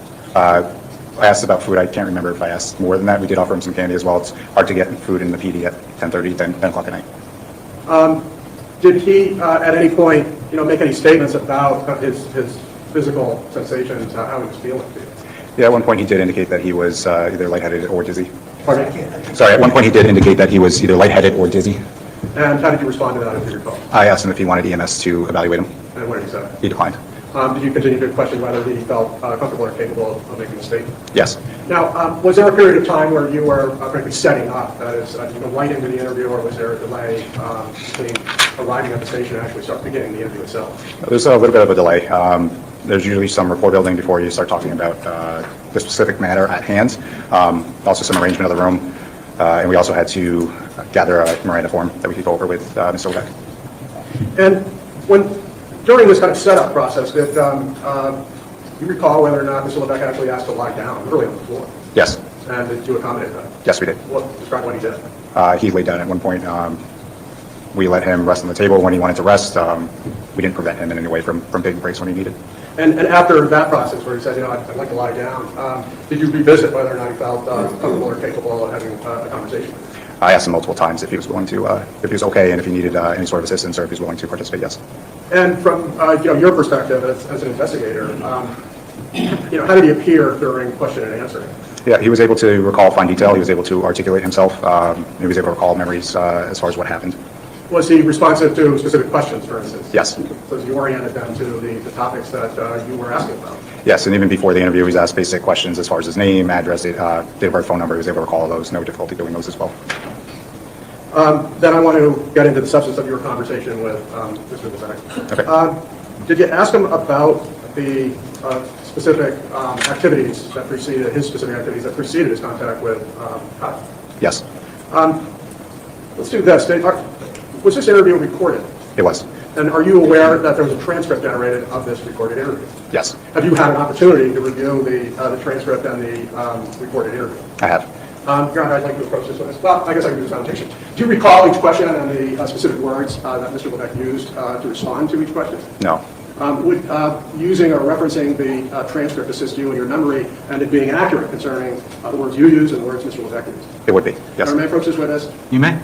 I asked about food. I can't remember if I asked more than that. We did offer him some candy as well. It's hard to get food in the PD at 10:30, 10 o'clock at night. Did he, at any point, make any statements about his physical sensations, how he was feeling. Yeah, at one point he did indicate that he was either lightheaded or dizzy. Pardon me? Sorry, at one point he did indicate that he was either lightheaded or dizzy. And how did you respond to that, if you recall? I asked him if he wanted EMS to evaluate him. And what did he say? He declined. Did you continue to question whether he felt comfortable or capable of making a statement? Yes. Now, was there a period of time where you were frankly setting up, that is, you go right into the interview, or was there a delay between arriving at the station and actually start beginning the interview itself? There's a little bit of a delay. There's usually some rapport building before you start talking about the specific matter at hand. Also some arrangement of the room. And we also had to gather a Miranda form that we could go over with Mr. Levesque. And during this kind of setup process, did you recall whether or not Mr. Levesque actually asked to lie down, literally on the floor? Yes. And did you accommodate that? Yes, we did. Describe what he did. He laid down at one point. We let him rest on the table when he wanted to rest. We didn't prevent him in any way from taking breaks when he needed. And after that process where he said, I'd like to lie down, did you revisit whether or not he felt comfortable or capable of having a conversation? I asked him multiple times if he was willing to, if he was okay, and if he needed any sort of assistance, or if he was willing to participate. Yes. And from your perspective as an investigator, how did he appear during question and answering? Yeah, he was able to recall fine detail. He was able to articulate himself. He was able to recall memories as far as what happened. Was he responsive to specific questions, for instance? Yes. So you oriented them to the topics that you were asking about? Yes, and even before the interview, he was asked basic questions as far as his name, address, date of birth, phone number. He was able to recall those. No difficulty doing those as well. Then I want to get into the substance of your conversation with Mr. Levesque. Okay. Did you ask him about the specific activities that preceded his contact with Kyle? Yes, Let's do this. Was this interview recorded? it was. And are you aware that there was a transcript generated of this recorded interview? Yes, Have you had an opportunity to review the transcript and the recorded interview? I have. Your Honor, I'd like to approach this witness. Well, I guess I can do this annotation. Do you recall each question and the specific words that Mr. Levesque used to respond to each question? No. Would using or referencing the transcript assist you in your memory and it being accurate concerning the words you use and the words Mr. Levesque used? It would be. Yes. Your Honor, may I approach this witness? You may.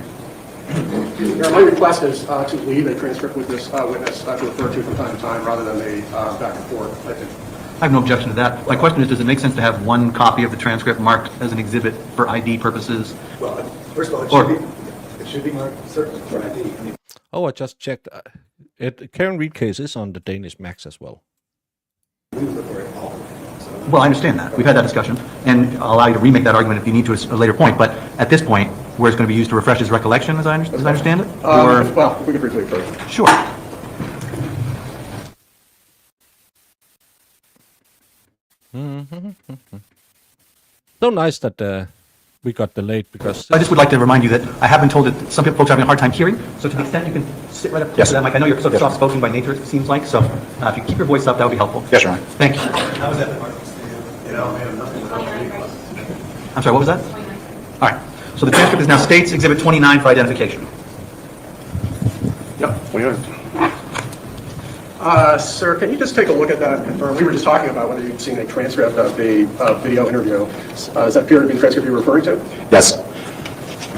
Your Honor, my request is to leave a transcript with this witness to refer to from time to time rather than the back and forth. I have no objection to that. My question is, does it make sense to have one copy of the transcript marked as an exhibit for ID purposes? Well, first of all, it should be marked certainly for ID. Oh, I just checked. Karen Reed case is on the Danish Max as well. Well, I understand that. We've had that discussion, and I'll allow you to remake that argument if you need to at a later point. But at this point, where it's going to be used to refresh his recollection, as I understand it? Well, we could briefly approach it. Sure. So nice that we got delayed because I just would like to remind you that I have been told that some folks are having a hard time hearing, so to the extent you can sit right up close to that mic. I know you're sort of soft-spoken by nature, it seems like, so if you keep your voice up, that would be helpful. Yes, Your Honor. Thank you. I'm sorry, what was that? All right. So the transcript is now States Exhibit 29 for identification. Yep. Sir, can you just take a look at that and confirm? We were just talking about whether you'd seen a transcript of the video interview. Does that appear to be the transcript you're referring to? Yes.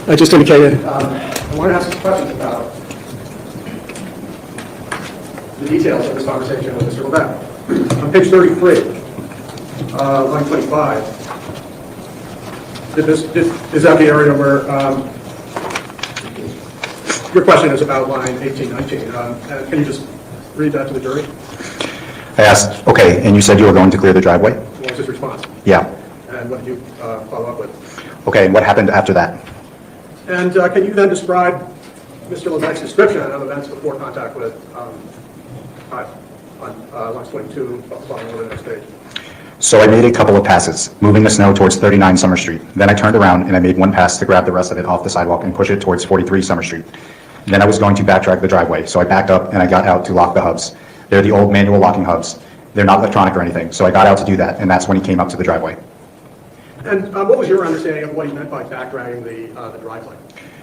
I just indicated, I want to ask some questions about the details of this conversation with Mr. Levesque. On page 33, line 25, is that the area where your question is about line 18, 19? Can you just read that to the jury? I asked, okay, and you said you were going to clear the driveway? What was his response? Yeah. And what did you follow up with? Okay, and what happened after that? And can you then describe Mr. Levesque's description of events before contact with on lines 22, following over the next page? So I made a couple of passes, moving the snow towards 39 Summer Street. Then I turned around and I made one pass to grab the rest of it off the sidewalk and push it towards 43 Summer Street. Then I was going to backtrack the driveway, so I backed up and I got out to lock the hubs. They're the old manual locking hubs. They're not electronic or anything, so I got out to do that, and that's when he came up to the driveway. And what was your understanding of what he meant by backdragging the driveway?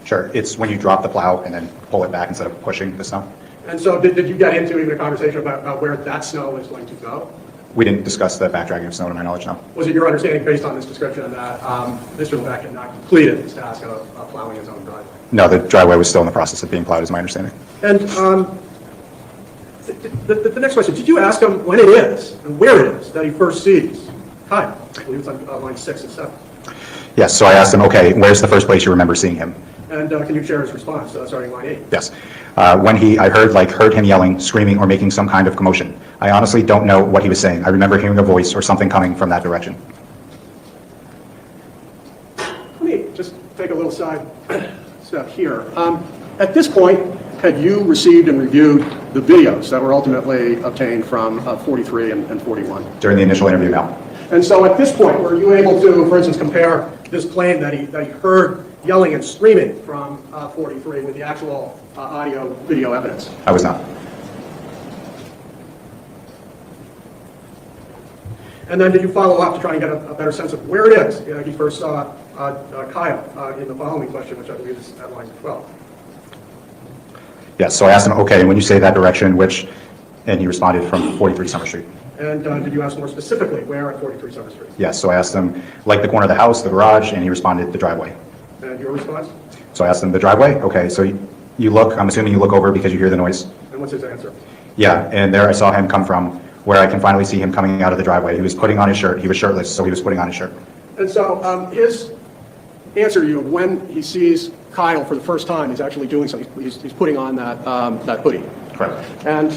Sure, it's when you drop the plow and then pull it back instead of pushing the snow. And so did you get into even a conversation about where that snow is going to go? We didn't discuss the backdragging of snow to my knowledge, no. Was it your understanding based on this description that Mr. Levesque had not completed his task of plowing his own driveway? No, the driveway was still in the process of being plowed, is my understanding. And The next question, did you ask him when it is and where it is that he first sees Kyle? I believe it's on line 6 and 7. Yes, so I asked him, okay, where's the first place you remember seeing him? And can you share his response, starting line 8? Yes. When I heard him yelling, screaming, or making some kind of commotion. I honestly don't know what he was saying. I remember hearing a voice or something coming from that direction. Let me just take a little side step here. At this point, had you received and reviewed the videos that were ultimately obtained from 43 and 41? During the initial interview, no. And so at this point, were you able to, for instance, compare this claim that he heard yelling and screaming from 43 with the actual audio video evidence? I was not. And then did you follow up to try and get a better sense of where it is he first saw Kyle in the following question, which I believe is at line 12? Yes, so I asked him, okay, when you say that direction, which, and he responded from 43 Summer Street. And did you ask more specifically where at 43 Summer Street? Yes, so I asked him, like the corner of the house, the garage, and he responded, the driveway. And your response? So I asked him, the driveway? Okay, so you look, I'm assuming you look over because you hear the noise? And what's his answer? Yeah, and there I saw him come from, where I can finally see him coming out of the driveway. He was putting on his shirt. He was shirtless, so he was putting on his shirt. And so his answer to you, when he sees Kyle for the first time, he's actually doing something. He's putting on that hoodie. Correct. And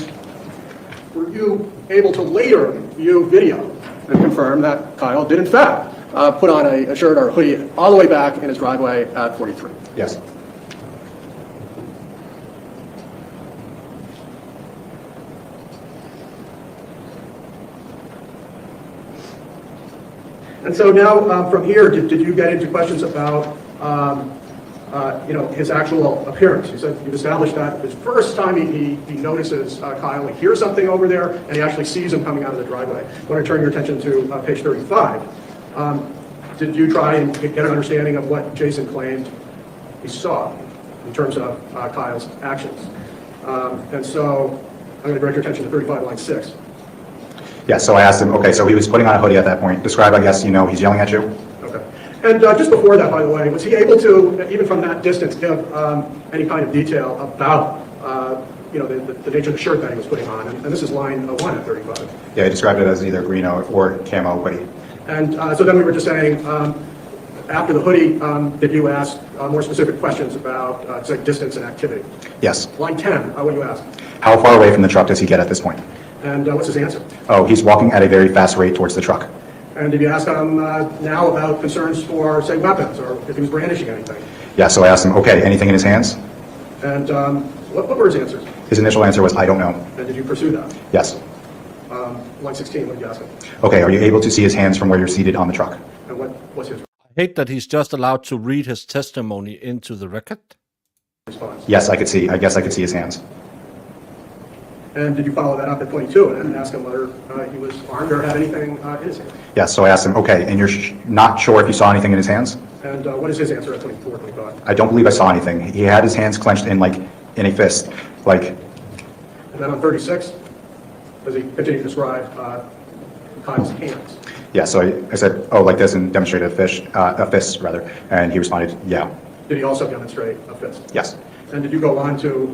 were you able to later view video and confirm that Kyle did in fact put on a shirt or a hoodie all the way back in his driveway at 43? Yes. And so now from here, did you get into questions about his actual appearance? You said you've established that the first time he notices Kyle, he hears something over there, and he actually sees him coming out of the driveway. I want to turn your attention to page 35. Did you try and get an understanding of what Jason claimed he saw in terms of Kyle's actions? And so I'm going to direct your attention to 35, line 6. Yeah, so I asked him, okay, so he was putting on a hoodie at that point. Describe, I guess, he's yelling at you. Okay. And just before that, by the way, was he able to, even from that distance, give any kind of detail about, the nature of the shirt that he was putting on? And this is line 1 at 35. Yeah, he described it as either green or camo hoodie. And so then we were just saying, after the hoodie, did you ask more specific questions about, say, distance and activity? Yes. Line 10, what do you ask? How far away from the truck does he get at this point? And what's his answer? Oh, he's walking at a very fast rate towards the truck. And did you ask him now about concerns for, say, weapons, or if he was brandishing anything? Yeah, so I asked him, okay, anything in his hands? And what were his answers? His initial answer was, I don't know. And did you pursue that? Yes. Line 16, what did you ask him? Okay, are you able to see his hands from where you're seated on the truck? And what was his I hate that he's just allowed to read his testimony into the record. response? Yes, I guess I could see his hands. And did you follow that up at 22 and ask him whether he was armed or had anything in his hand? Yes, so I asked him, okay, and you're not sure if you saw anything in his hands? And what is his answer at 24, 25? I don't believe I saw anything. He had his hands clenched in a fist, And then on 36, does he continue to describe Kyle's hands? yeah, so I said, oh, like this, and demonstrated a fist, rather, and he responded, yeah. Did he also demonstrate a fist? Yes. And did you go on to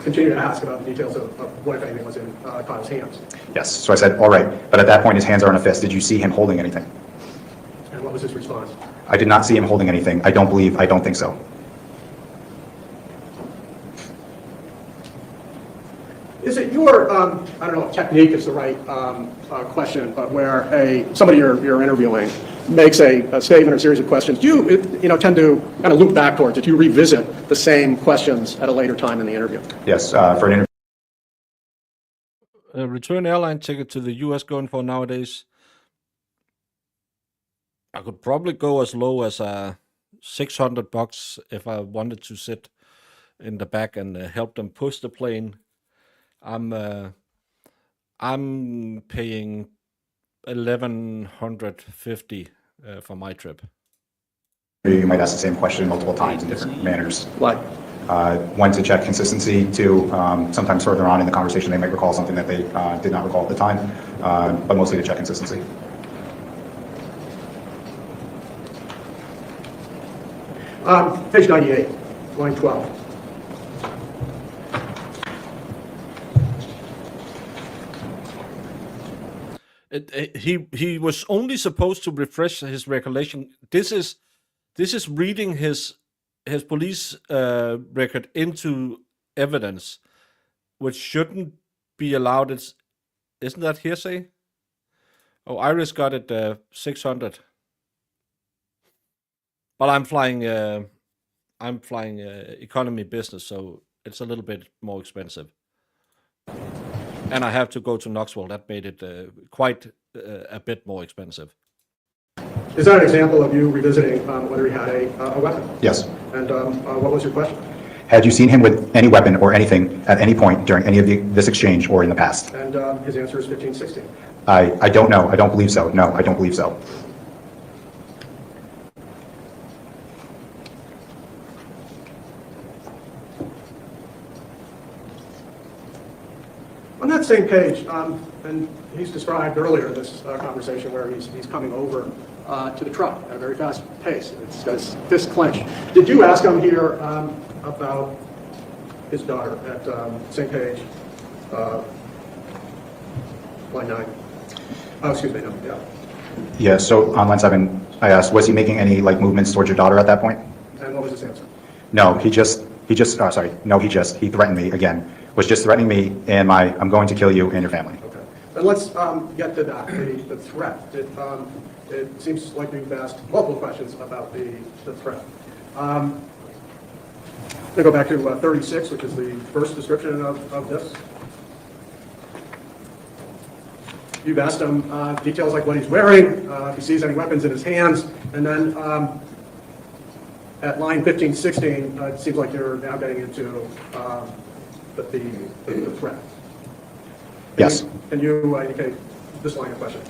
continue to ask about the details of what, if anything, was in Kyle's hands? Yes, so I said, all right, but at that point his hands are in a fist. Did you see him holding anything? And what was his response? I did not see him holding anything. I don't think so. Is it your, I don't know if technique is the right question, but where somebody you're interviewing makes a statement or series of questions, do you tend to kind of loop back towards it? Do you revisit the same questions at a later time in the interview? Yes, for an interview. Return airline ticket to the US going for nowadays. I could probably go as low as $600 if I wanted to sit in the back and help them push the plane. I'm paying $1,150 for my trip. You might ask the same question multiple times in different manners. Like? One, to check consistency. Two, sometimes further on in the conversation they might recall something that they did not recall at the time, but mostly to check consistency. Page 98, line 12. He was only supposed to refresh his recollection. This is reading his police record into evidence, which shouldn't be allowed. Isn't that hearsay? Oh, Iris got it 600, but I'm flying economy business, so it's a little bit more expensive. And I have to go to Knoxville. That made it quite a bit more expensive. Is that an example of you revisiting whether he had a weapon? Yes. And what was your question? Had you seen him with any weapon or anything at any point during any of this exchange or in the past? And his answer is 1516. I don't know. I don't believe so. No, I don't believe so. On that same page, and he's described earlier in this conversation where he's coming over to the truck at a very fast pace. It's got his fist clenched. Did you ask him here about his daughter at same page, line 9? Oh, excuse me, no, yeah. Yeah, so on line 7, I asked, was he making any like movements towards your daughter at that point? And what was his answer? No, he threatened me again. Was just threatening me and I'm going to kill you and your family. Okay. And let's get to that, the threat. It seems like we've asked multiple questions about the threat. I'm going to go back to 36, which is the first description of this. You've asked him details like what he's wearing, if he sees any weapons in his hands, and then at line 1516, it seems like you're now getting into the threat. Yes. Can you indicate this line of question?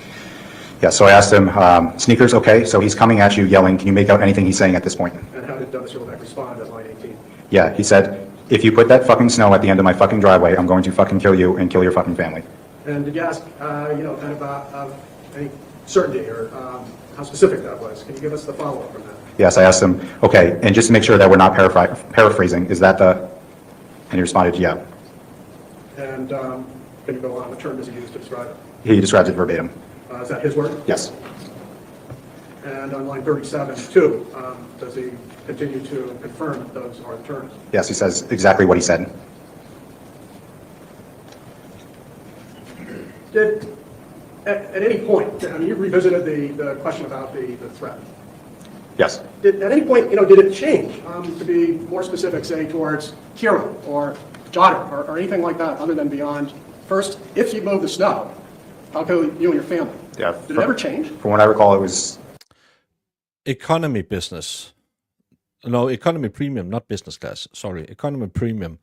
Yeah, so I asked him, sneakers, okay, so he's coming at you yelling, can you make out anything he's saying at this point? And how did Mr. Levesque respond at line 18? Yeah, he said, if you put that fucking snow at the end of my fucking driveway, I'm going to fucking kill you and kill your fucking family. And did you ask, kind of any certainty or how specific that was? Can you give us the follow-up from that? Yes, I asked him, okay, and just to make sure that we're not paraphrasing, is that the, and he responded, yeah. And can you go on, what term does he use to describe it? He describes it verbatim. Is that his word? Yes. And on line 37, too, does he continue to confirm that those are the terms? Yes, he says exactly what he said. Did, at any point, I mean, you revisited the question about the threat. Yes. At any point, did it change to be more specific, say, towards Kira or daughter or anything like that, other than beyond, first, if you move the snow, I'll kill you and your family? Yeah. Did it ever change? From what I recall, it was... Economy business. No, economy premium, not business class. Sorry, economy premium.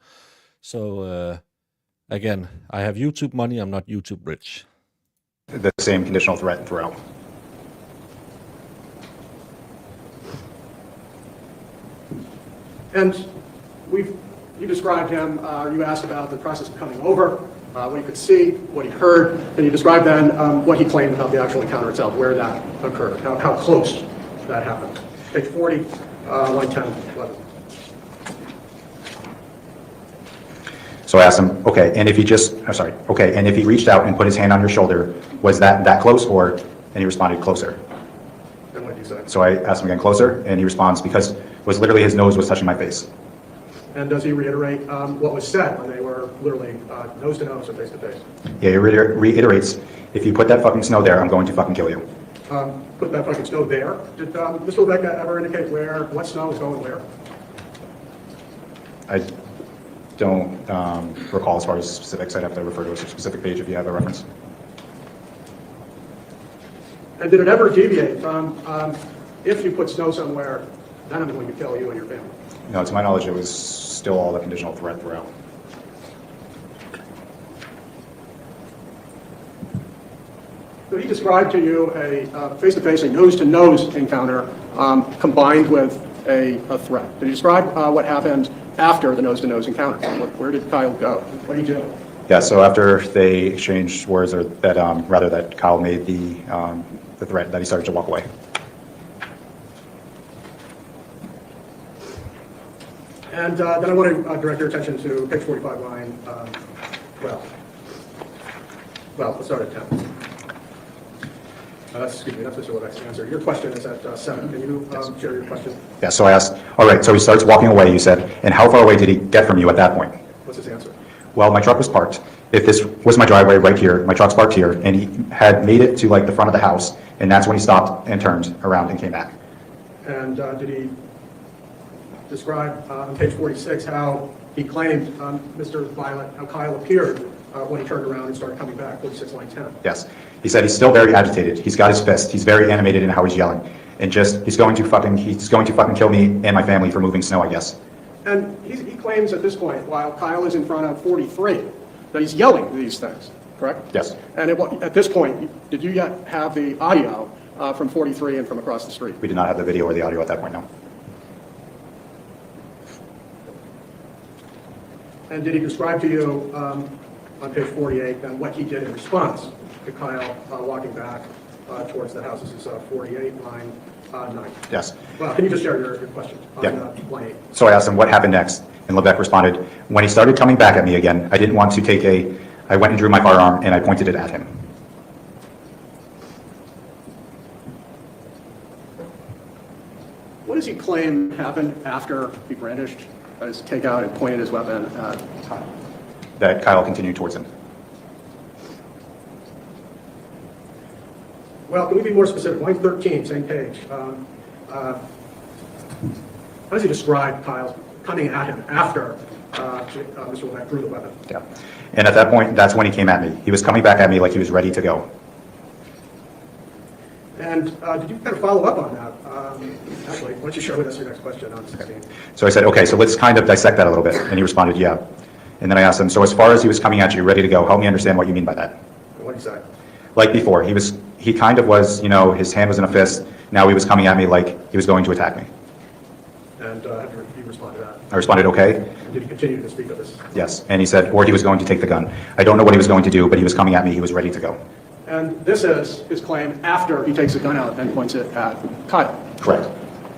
So, again, I have YouTube money, I'm not YouTube rich. the same conditional threat throughout. And you described him, you asked about the process of coming over, what he could see, what he heard, and you described then what he claimed about the actual encounter itself, where that occurred, how close that happened. Page 40, line 10, 11. So I asked him, okay, and if he and if he reached out and put his hand on your shoulder, was that close, or, and he responded, closer. And what did you say? So I asked him again, closer, and he responds, because was literally his nose was touching my face. And does he reiterate what was said when they were literally nose to nose or face to face? Yeah, he reiterates, if you put that fucking snow there, I'm going to fucking kill you. Put that fucking snow there. Did Mr. Levesque ever indicate what snow was going where? I don't recall as far as specifics. I'd have to refer to a specific page if you have a reference. And did it ever deviate from, if you put snow somewhere, then I'm going to kill you and your family? No, to my knowledge, it was still all a conditional threat throughout. So he described to you a face-to-face, a nose-to-nose encounter combined with a threat. Did he describe what happened after the nose-to-nose encounter? Where did Kyle go? What did he do? Yeah, so after they exchanged words, or that that Kyle made the threat, that he started to walk away. And then I want to direct your attention to page 45, line 12. Well, let's start at 10. Excuse me, that's Mr. Levesque's answer. Your question is at 7. Can you share your question? Yeah, so I asked, all right, so he starts walking away, you said, and how far away did he get from you at that point? What's his answer? Well, my truck was parked. If this was my driveway right here, my truck's parked here, and he had made it to like the front of the house, and that's when he stopped and turned around and came back. And did he describe on page 46 how he claimed Mr. Violette, how Kyle appeared when he turned around and started coming back, 46 line 10? Yes. He said he's still very agitated. He's got his fist. He's very animated in how he's yelling. And just, he's going to fucking kill me and my family for moving snow, I guess. And he claims at this point, while Kyle is in front of 43, that he's yelling these things, correct? Yes. And at this point, did you yet have the audio from 43 and from across the street? We did not have the video or the audio at that point, no. And did he describe to you on page 48 and what he did in response to Kyle walking back towards the house? This is 48, line 9. Yes. Well, can you just share your question on Yeah. line 8? So I asked him what happened next, and Levesque responded, when he started coming back at me again, I didn't want to I went and drew my firearm and I pointed it at him. What does he claim happened after he brandished his takeout and pointed his weapon at Kyle? That Kyle continued towards him. Well, can we be more specific? Line 13, same page. How does he describe Kyle coming at him after Mr. Levesque drew the weapon? Yeah. And at that point, that's when he came at me. He was coming back at me like he was ready to go. And did you kind of follow up on that? Actually, why don't you share with us your next question on 16? So I said, okay, so let's kind of dissect that a little bit. And he responded, yeah. And then I asked him, so as far as he was coming at you, ready to go, help me understand what you mean by that. What did he say? Like before, he kind of was, his hand was in a fist. Now he was coming at me like he was going to attack me. And how did he respond to that? I responded, okay. And did he continue to speak of this? Yes. And he said, or he was going to take the gun. I don't know what he was going to do, but he was coming at me. He was ready to go. And this is his claim after he takes the gun out and points it at Kyle. Correct.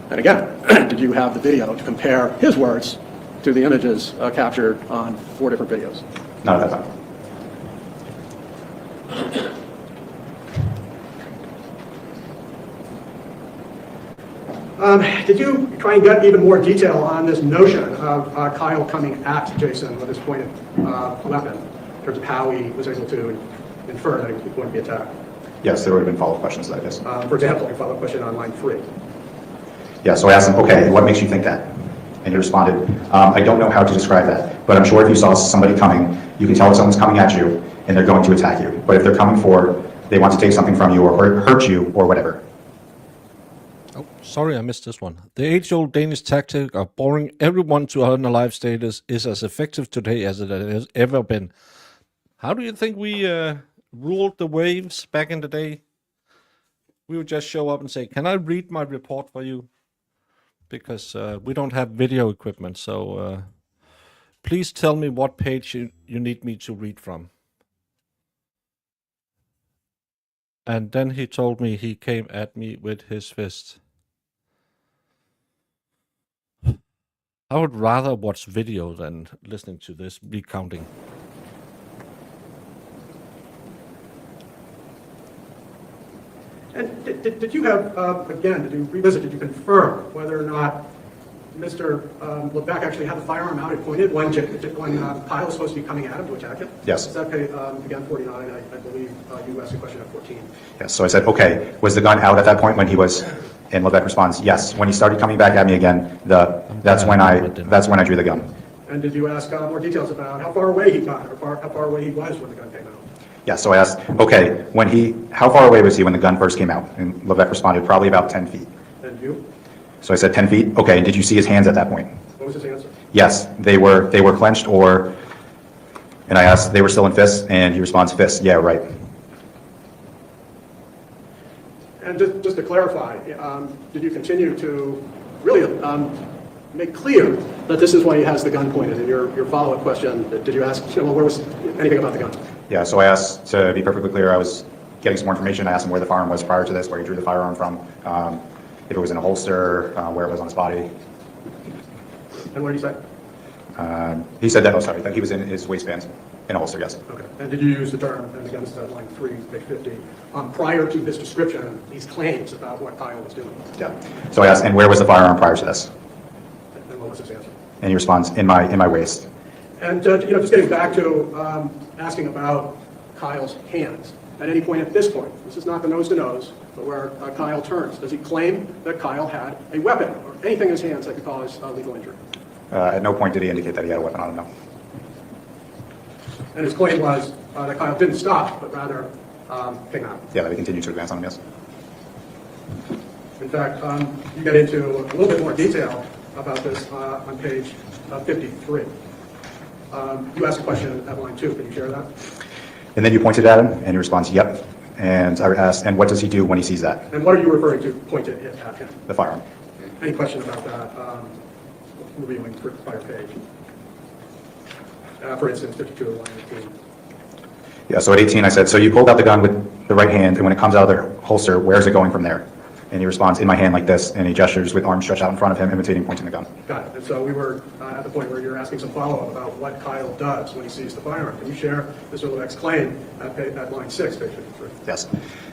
And again, did you have the video to compare his words to the images captured on 4 different videos? Not at that time. Did you try and get even more detail on this notion of Kyle coming at Jason with his pointed weapon in terms of how he was able to infer that he was going to be attacked? Yes, there would have been follow-up questions to that, yes. For example, a follow-up question on line 3. Yeah, so I asked him, okay, what makes you think that? And he responded, I don't know how to describe that, but I'm sure if you saw somebody coming, you can tell if someone's coming at you and they're going to attack you. But if they're coming they want to take something from you or hurt you or whatever. Oh, sorry, I missed this one. The age-old Danish tactic of boring everyone to unalive status is as effective today as it has ever been. How do you think we ruled the waves back in the day? We would just show up and say, can I read my report for you? Because we don't have video equipment, so please tell me what page you need me to read from. And then he told me he came at me with his fist. I would rather watch video than listening to this recounting. And did you have, again, did you revisit, did you confirm whether or not Mr. Levesque actually had the firearm out and pointed when Kyle was supposed to be coming at him to attack him? Yes. Is that again 49? I believe you asked a question at 14. Yes, so I said, okay, was the gun out at that point when he was, and Levesque responds, yes. When he started coming back at me again, that's when I drew the gun. And did you ask more details about how far away he got, or how far away he was when the gun came out? Yeah, so I asked, okay, how far away was he when the gun first came out? And Levesque responded, probably about 10 feet. And you? So I said 10 feet? Okay, and did you see his hands at that point? What was his answer? Yes, they were clenched and I asked, they were still in fists? And he responds, fists, yeah, right. And just to clarify, did you continue to really make clear that this is why he has the gun pointed? In your follow-up question, did you ask, where was anything about the gun? Yeah, so I asked, to be perfectly clear, I was getting some more information. I asked him where the firearm was prior to this, where he drew the firearm from, if it was in a holster, where it was on his body. And what did he say? He said that, that he was in his waistband. In a holster, yes. Okay. And did you use the term, and again, this is line 3, page 50, prior to this description, these claims about what Kyle was doing? Yeah. So I asked, and where was the firearm prior to this? And what was his answer? And he responds, in my waist. And just getting back to asking about Kyle's hands. At any point at this point, this is not the nose-to-nose, but where Kyle turns, does he claim that Kyle had a weapon or anything in his hands that could cause legal injury? At no point did he indicate that he had a weapon on him, no. And his claim was that Kyle didn't stop, but rather came out. Yeah, that he continued to advance on him, yes. In fact, you get into a little bit more detail about this on page 53. You asked a question at line 2. Can you share that? And then you pointed at him, and he responds, yep. And I asked, and what does he do when he sees that? And what are you referring to pointed at him? The firearm. Any question about that? Reviewing the prior page. For instance, 52 line 18. Yeah, so at 18 I said, so you pulled out the gun with the right hand, and when it comes out of the holster, where's it going from there? And he responds, in my hand like this, and he gestures with arms stretched out in front of him, imitating pointing the gun. Got it. And so we were at the point where you're asking some follow-up about what Kyle does when he sees the firearm. Can you share Mr. Levesque's claim at line 6, page 53? Yes.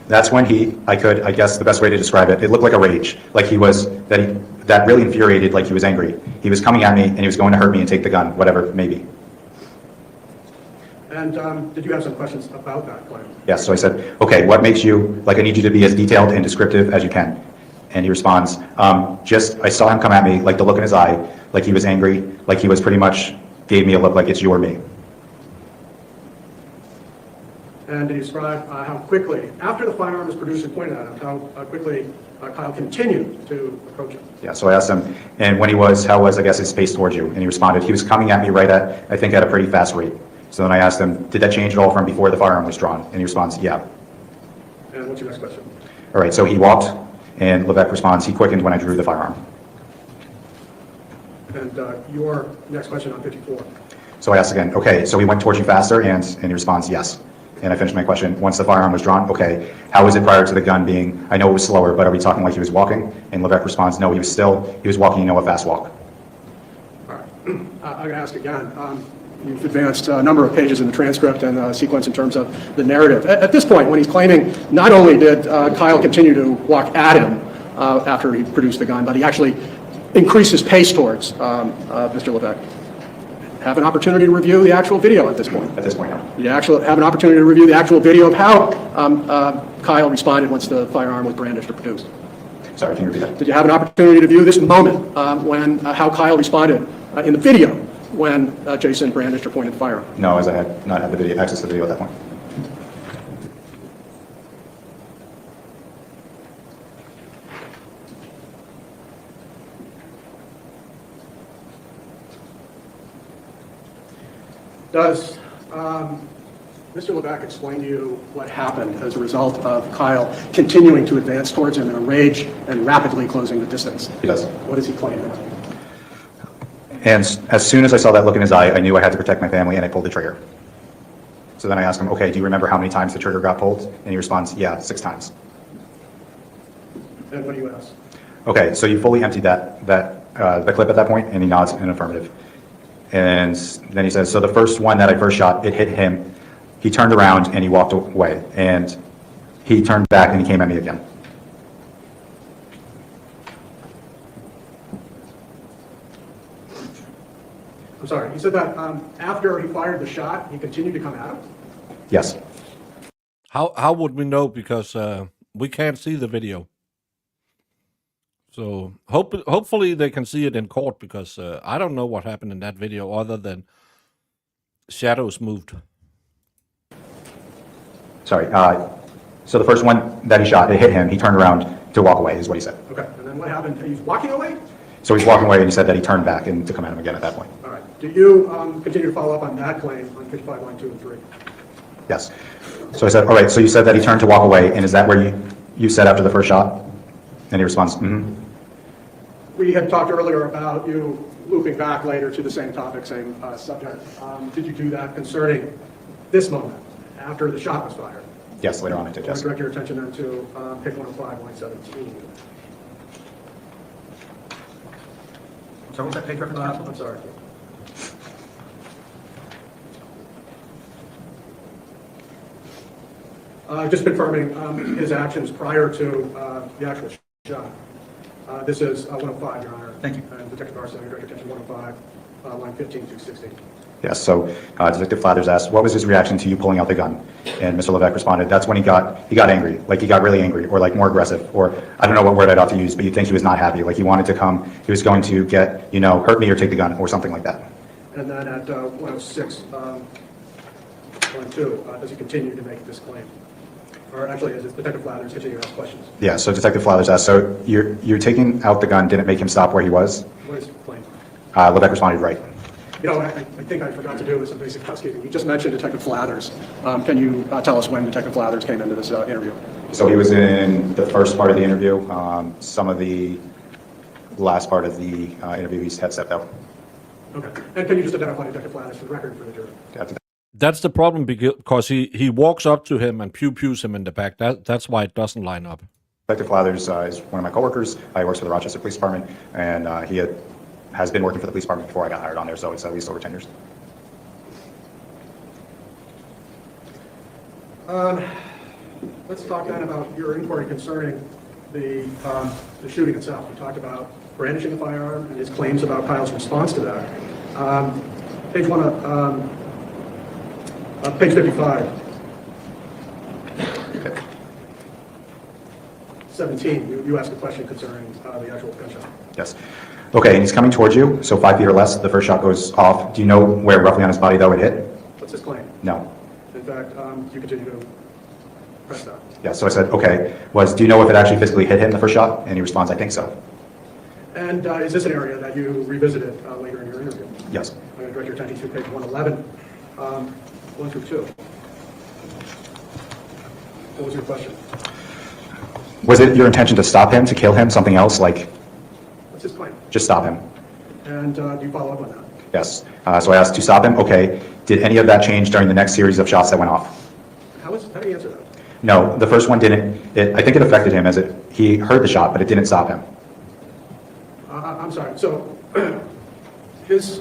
That's when I guess the best way to describe it, it looked like a rage, like that really infuriated, like he was angry. He was coming at me, and he was going to hurt me and take the gun, whatever, maybe. And did you have some questions about that claim? Yes, so I said, okay, what makes you, I need you to be as detailed and descriptive as you can. And he responds, I saw him come at me, like the look in his eye, like he was angry, like he was pretty much, gave me a look like it's you or me. And did he describe how quickly, after the firearm was produced and pointed at him, how quickly Kyle continued to approach him? Yeah, so I asked him, and when how was, his pace towards you? And he responded, he was coming at me right at, I think, at a pretty fast rate. So then I asked him, did that change at all from before the firearm was drawn? And he responds, yeah. And what's your next question? All right, so he walked, and Levesque responds, he quickened when I drew the firearm. And your next question on 54. So I asked again, okay, so he went towards you faster, and he responds, yes. And I finished my question, once the firearm was drawn, okay, how was it prior to the gun being, I know it was slower, but are we talking like he was walking? And Levesque responds, no, he was walking, a fast walk. All right, I'm going to ask again. You've advanced a number of pages in the transcript and sequence in terms of the narrative. At this point, when he's claiming not only did Kyle continue to walk at him after he produced the gun, but he actually increased his pace towards Mr. Levesque. Have an opportunity to review the actual video at this point. At this point, no. You actually have an opportunity to review the actual video of how Kyle responded once the firearm was brandished or produced. Sorry, can you repeat that? Did you have an opportunity to view this moment when how Kyle responded in the video when Jason brandished or pointed the firearm? No, as I had not had the video, access to the video at that point. Does Mr. Levesque explain to you what happened as a result of Kyle continuing to advance towards him in a rage and rapidly closing the distance? He does. What does he claim? And as soon as I saw that look in his eye, I knew I had to protect my family, and I pulled the trigger. So then I asked him, okay, do you remember how many times the trigger got pulled? And he responds, yeah, 6 times. And what do you ask? Okay, so you fully emptied the clip at that point? And he nods in affirmative. And then he says, so the first one that I first shot, it hit him. He turned around and he walked away. And he turned back and he came at me again. I'm sorry, you said that after he fired the shot, he continued to come at him? Yes. How would we know? Because we can't see the video. So hopefully they can see it in court, because I don't know what happened in that video other than shadows moved. Sorry. So the first one that he shot, it hit him. He turned around to walk away, is what he said. Okay, and then what happened? He's walking away? So he's walking away, and he said that he turned back and to come at him again at that point. All right. Do you continue to follow up on that claim on 55, line 2 and 3? Yes. So I said, all right, so you said that he turned to walk away, and is that where you said after the first shot? And he responds, mm-hmm. We had talked earlier about you looping back later to the same topic, same subject. Did you do that concerning this moment, after the shot was fired? Yes, later on I did, I yes. direct your attention then to page 105, line 17. So what's that page reference? I'm sorry. Just confirming his actions prior to the actual shot. This is 105, Your Honor. Thank you. And Detective Garson, Director Attention 105, line 15 to 16. Yes, so Detective Flathers asked, what was his reaction to you pulling out the gun? And Mr. Levesque responded, that's when he got angry, like he got really angry, or like more aggressive, or I don't know what word I'd have to use, but you'd think he was not happy, like he wanted to come, he was going to get, hurt me or take the gun, or something like that. And then at 106, line 2, does he continue to make this claim? Or actually, is Detective Flathers continue to ask questions? Yeah, so Detective Flathers asked, so you're taking out the gun didn't make him stop where he was? What is the claim? Levesque responded, right. I think I forgot to do some basic housekeeping. You just mentioned Detective Flathers. Can you tell us when Detective Flathers came into this interview? So he was in the first part of the interview. Some of the last part of the interview, he had stepped out. Okay. And can you just identify Detective Flathers for the record for the jury? That's the problem because he walks up to him and pews him in the back. That's why it doesn't line up. Detective Flathers is one of my coworkers. He works for the Rochester Police Department, and he has been working for the police department before I got hired on there, so it's at least over 10 years. Let's talk then about your inquiry concerning the shooting itself. We talked about brandishing a firearm and his claims about Kyle's response to that. Page 55. 17, you asked a question concerning the actual gunshot. Yes. Okay, and he's coming towards you, so 5 feet or less, the first shot goes off. Do you know where roughly on his body, though, it hit? What's his claim? No. In fact, you continue to press that. Yeah, so I said, okay, do you know if it actually physically hit him, the first shot? And he responds, I think so. And is this an area that you revisited later in your interview? Yes. I'm going to direct your attention to page 111, 1 through 2. What was your question? Was it your intention to stop him, to kill him, something else, like What's his claim? just stop him? And do you follow up on that? Yes. So I asked to stop him. Okay. Did any of that change during the next series of shots that went off? How do you answer that? No, the first one didn't. I think it affected him as he heard the shot, but it didn't stop him. I'm sorry. So his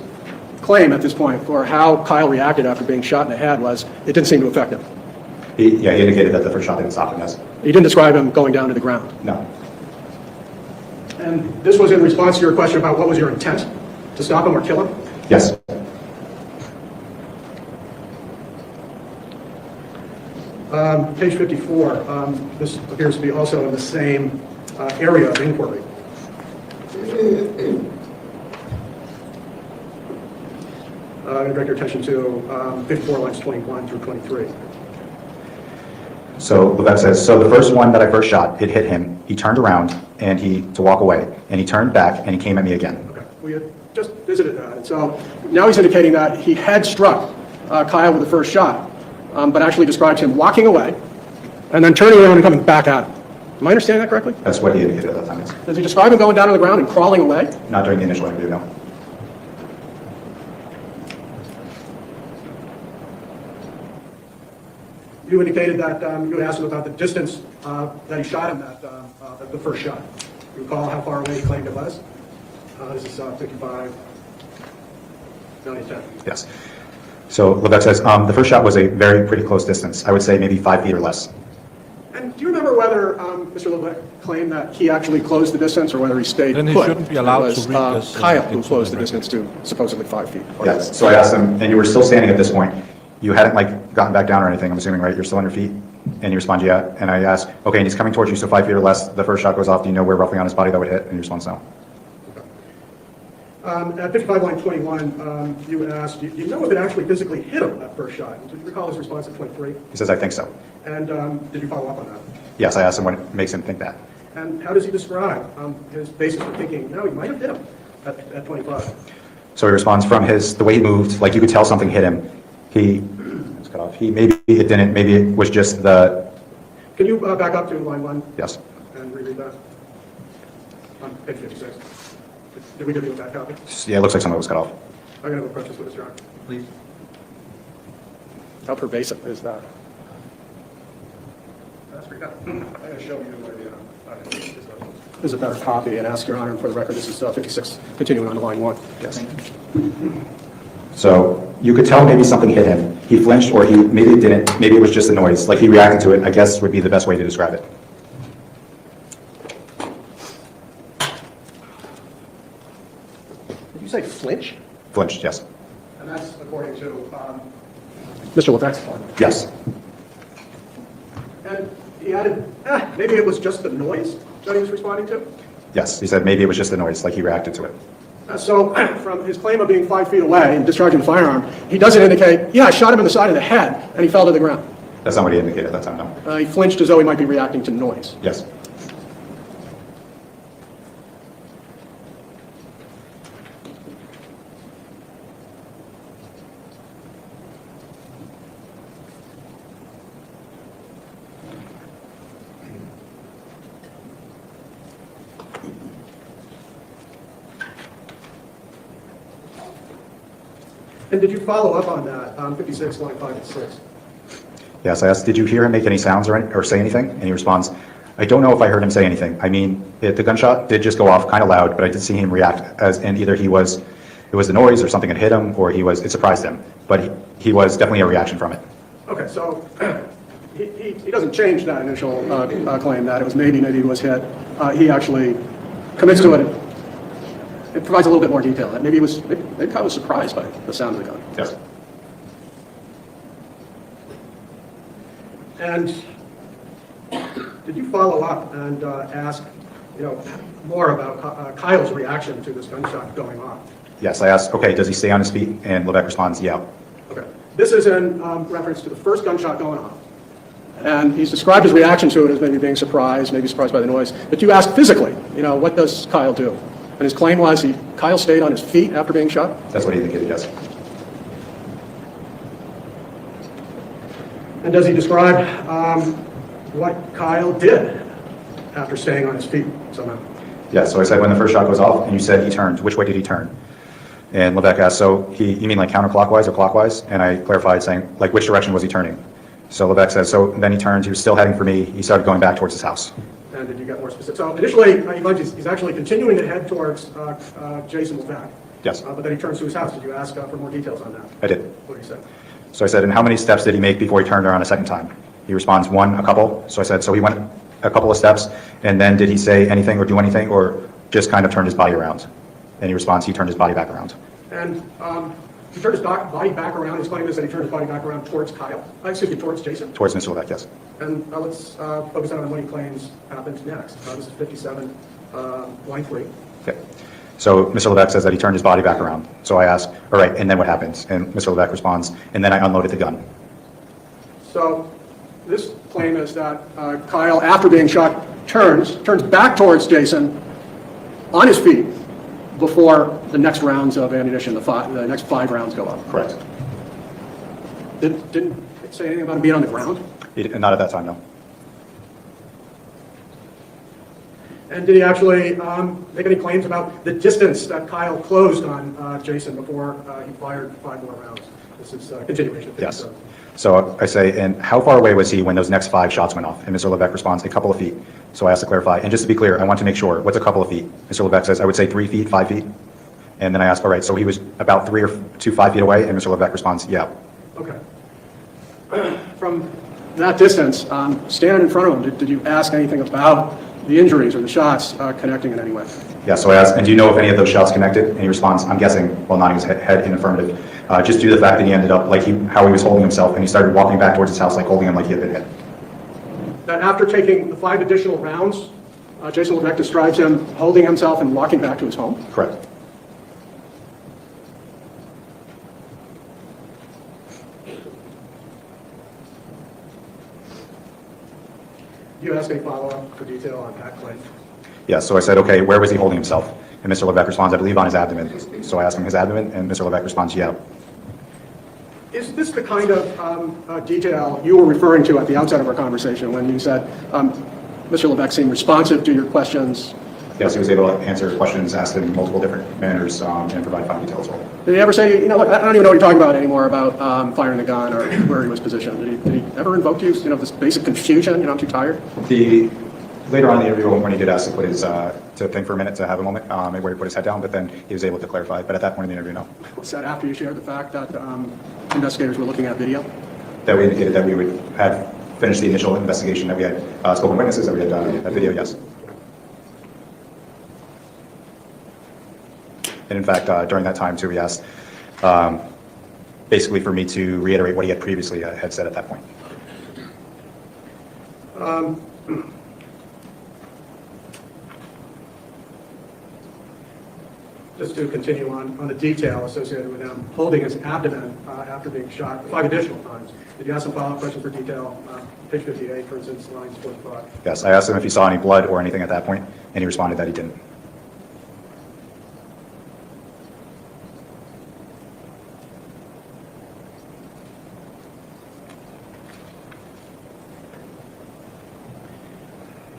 claim at this point for how Kyle reacted after being shot in the head was it didn't seem to affect him. He indicated that the first shot didn't stop him, yes. He didn't describe him going down to the ground. No. And this was in response to your question about what was your intent? To stop him or kill him? Yes. Page 54. This appears to be also in the same area of inquiry. I'm going to direct your attention to 54 lines 21 through 23. So Levesque says, so the first one that I first shot, it hit him. He turned around to walk away, and he turned back and he came at me again. Okay. We had just visited that. And so now he's indicating that he had struck Kyle with the first shot, but actually described him walking away and then turning around and coming back at him. Am I understanding that correctly? That's what he indicated at that time, yes. Does he describe him going down on the ground and crawling away? Not during the initial interview, no. You indicated that you had asked him about the distance that he shot him at the first shot. You recall how far away he claimed it was? This is 55, 90, Yes. So Levesque says, the first shot was a pretty close distance. I would say maybe 5 feet or less. And do you remember whether Mr. Levesque claimed that he actually closed the distance or whether he stayed Then he put? shouldn't be allowed It was, to read this, Kyle who into closed the the distance to supposedly 5 feet. Yes. So I asked him, and you were still standing at this point. You hadn't gotten back down or anything, I'm assuming, right? You're still on your feet? And you respond, yeah. And I asked, okay, and he's coming towards you, so 5 feet or less, the first shot goes off. Do you know where roughly on his body that would hit? And he responds, no. At 55 line 21, you asked, do you know if it actually physically hit him, that first shot? Did you recall his response at 23? He says, I think so. And did you follow up on that? Yes, I asked him what makes him think that. And how does he describe his basis for thinking, no, he might have hit him at 25? So he responds from the way he moved, like you could tell something hit him. It's cut off. Maybe it didn't, maybe it was just the... Can you back up to line 1? Yes. And reread that? On page 56. Did we give you a back copy? Yeah, it looks like something was cut off. I'm going to approach this with a strong. Please. How pervasive is that? That's pretty good. I'm going to show you where the is a better copy and ask Your Honor, for the record, this is 56, continuing on to line 1. Yes. So you could tell maybe something hit him. He flinched, or maybe it didn't. Maybe it was just a noise. Like he reacted to it, I guess would be the best way to describe it. Did you say flinch? Flinched, yes. And that's according to Mr. Levesque's part. Yes. And he added, maybe it was just the noise that he was responding to? Yes. He said maybe it was just a noise, like he reacted to it. So from his claim of being 5 feet away and discharging the firearm, he doesn't indicate, yeah, I shot him in the side of the head, and he fell to the ground. That's not what he indicated. That's not no. He flinched as though he might be reacting to noise. Yes. And did you follow up on that, 56, line 5 and 6? Yes, I asked, did you hear him make any sounds or say anything? And he responds, I don't know if I heard him say anything. I mean, the gunshot did just go off kind of loud, but I did see him react and either it was the noise or something had hit him or it surprised him. But he was definitely a reaction from it. Okay, so he doesn't change that initial claim that it was maybe he was hit. He actually commits to it. It provides a little bit more detail. That maybe maybe Kyle was surprised by the sound of the gun. Yes. And did you follow up and ask, more about Kyle's reaction to this gunshot going off? Yes, I asked, okay, does he stay on his feet? And Levesque responds, yeah. Okay. This is in reference to the first gunshot going off. And he's described his reaction to it as maybe being surprised, maybe surprised by the noise. But you asked physically, what does Kyle do? And his claim was Kyle stayed on his feet after being shot? That's what he indicated, yes. And does he describe what Kyle did after staying on his feet somehow? Yes, so I said when the first shot goes off, and you said he turned. Which way did he turn? And Levesque asked, so you mean like counterclockwise or clockwise? And I clarified saying, like which direction was he turning? So Levesque says, so then he turned, he was still heading for me, he started going back towards his house. And did you get more specific? So initially, he's actually continuing to head towards Jason Levesque. Yes. But then he turns to his house. Did you ask for more details on that? I did. What did he say? So I said, and how many steps did he make before he turned around a second time? He responds, a couple. So I said, so he went a couple of steps, and then did he say anything or do anything, or just kind of turned his body around? And he responds, he turned his body back around. And he turned his body back around. His claim is that he turned his body back around towards towards Jason? Towards Mr. Levesque, yes. And let's focus on what he claims happened next. This is 57, line 3. Okay. So Mr. Levesque says that he turned his body back around. So I ask, all right, and then what happens? And Mr. Levesque responds, and then I unloaded the gun. So this claim is that Kyle, after being shot, turns back towards Jason on his feet before the next rounds of ammunition, the next 5 rounds go off. Correct. Didn't it say anything about him being on the ground? Not at that time, no. And did he actually make any claims about the distance that Kyle closed on Jason before he fired 5 more rounds? This is continuation. Yes. So I say, and how far away was he when those next 5 shots went off? And Mr. Levesque responds, a couple of feet. So I asked to clarify. And just to be clear, I want to make sure, what's a couple of feet? Mr. Levesque says, I would say 3 feet, 5 feet. And then I ask, all right, so he was about 3 to 5 feet away? And Mr. Levesque responds, yeah. Okay. From that distance, standing in front of him, did you ask anything about the injuries or the shots connecting in any way? Yeah, so I asked, and do you know if any of those shots connected? And he responds, I'm guessing, while nodding his head in affirmative, just due to the fact that he ended up like how he was holding himself, and he started walking back towards his house, like holding him like he had been hit. That after taking the 5 additional rounds, Jason Levesque describes him holding himself and walking back to his home? Correct. Do you ask any follow-up for detail on that claim? Yeah, so I said, okay, where was he holding himself? And Mr. Levesque responds, I believe on his abdomen. So I asked him his abdomen, and Mr. Levesque responds, yeah. Is this the kind of detail you were referring to at the outset of our conversation when you said Mr. Levesque seemed responsive to your questions? Yes, he was able to answer questions asked in multiple different manners and provide fine detail as well. Did he ever say, look, I don't even know what you're talking about anymore about firing the gun or where he was positioned? Did he ever invoke you, this basic confusion, I'm too tired? He Later on in the interview, when he did ask to put his, to think for a minute, to have a moment, where he put his head down, but then he was able to clarify. But at that point in the interview, no. Was that after you shared the fact that investigators were looking at video? That we indicated that we would have finished the initial investigation, that we had spoken witnesses, that we had done a video, yes. And in fact, during that time too, he asked basically for me to reiterate what he had previously had said at that point. Just to continue on the detail associated with him holding his abdomen after being shot 5 additional times. Did you ask some follow-up questions for detail? Page 58, for instance, lines 45. Yes, I asked him if he saw any blood or anything at that point, and he responded that he didn't.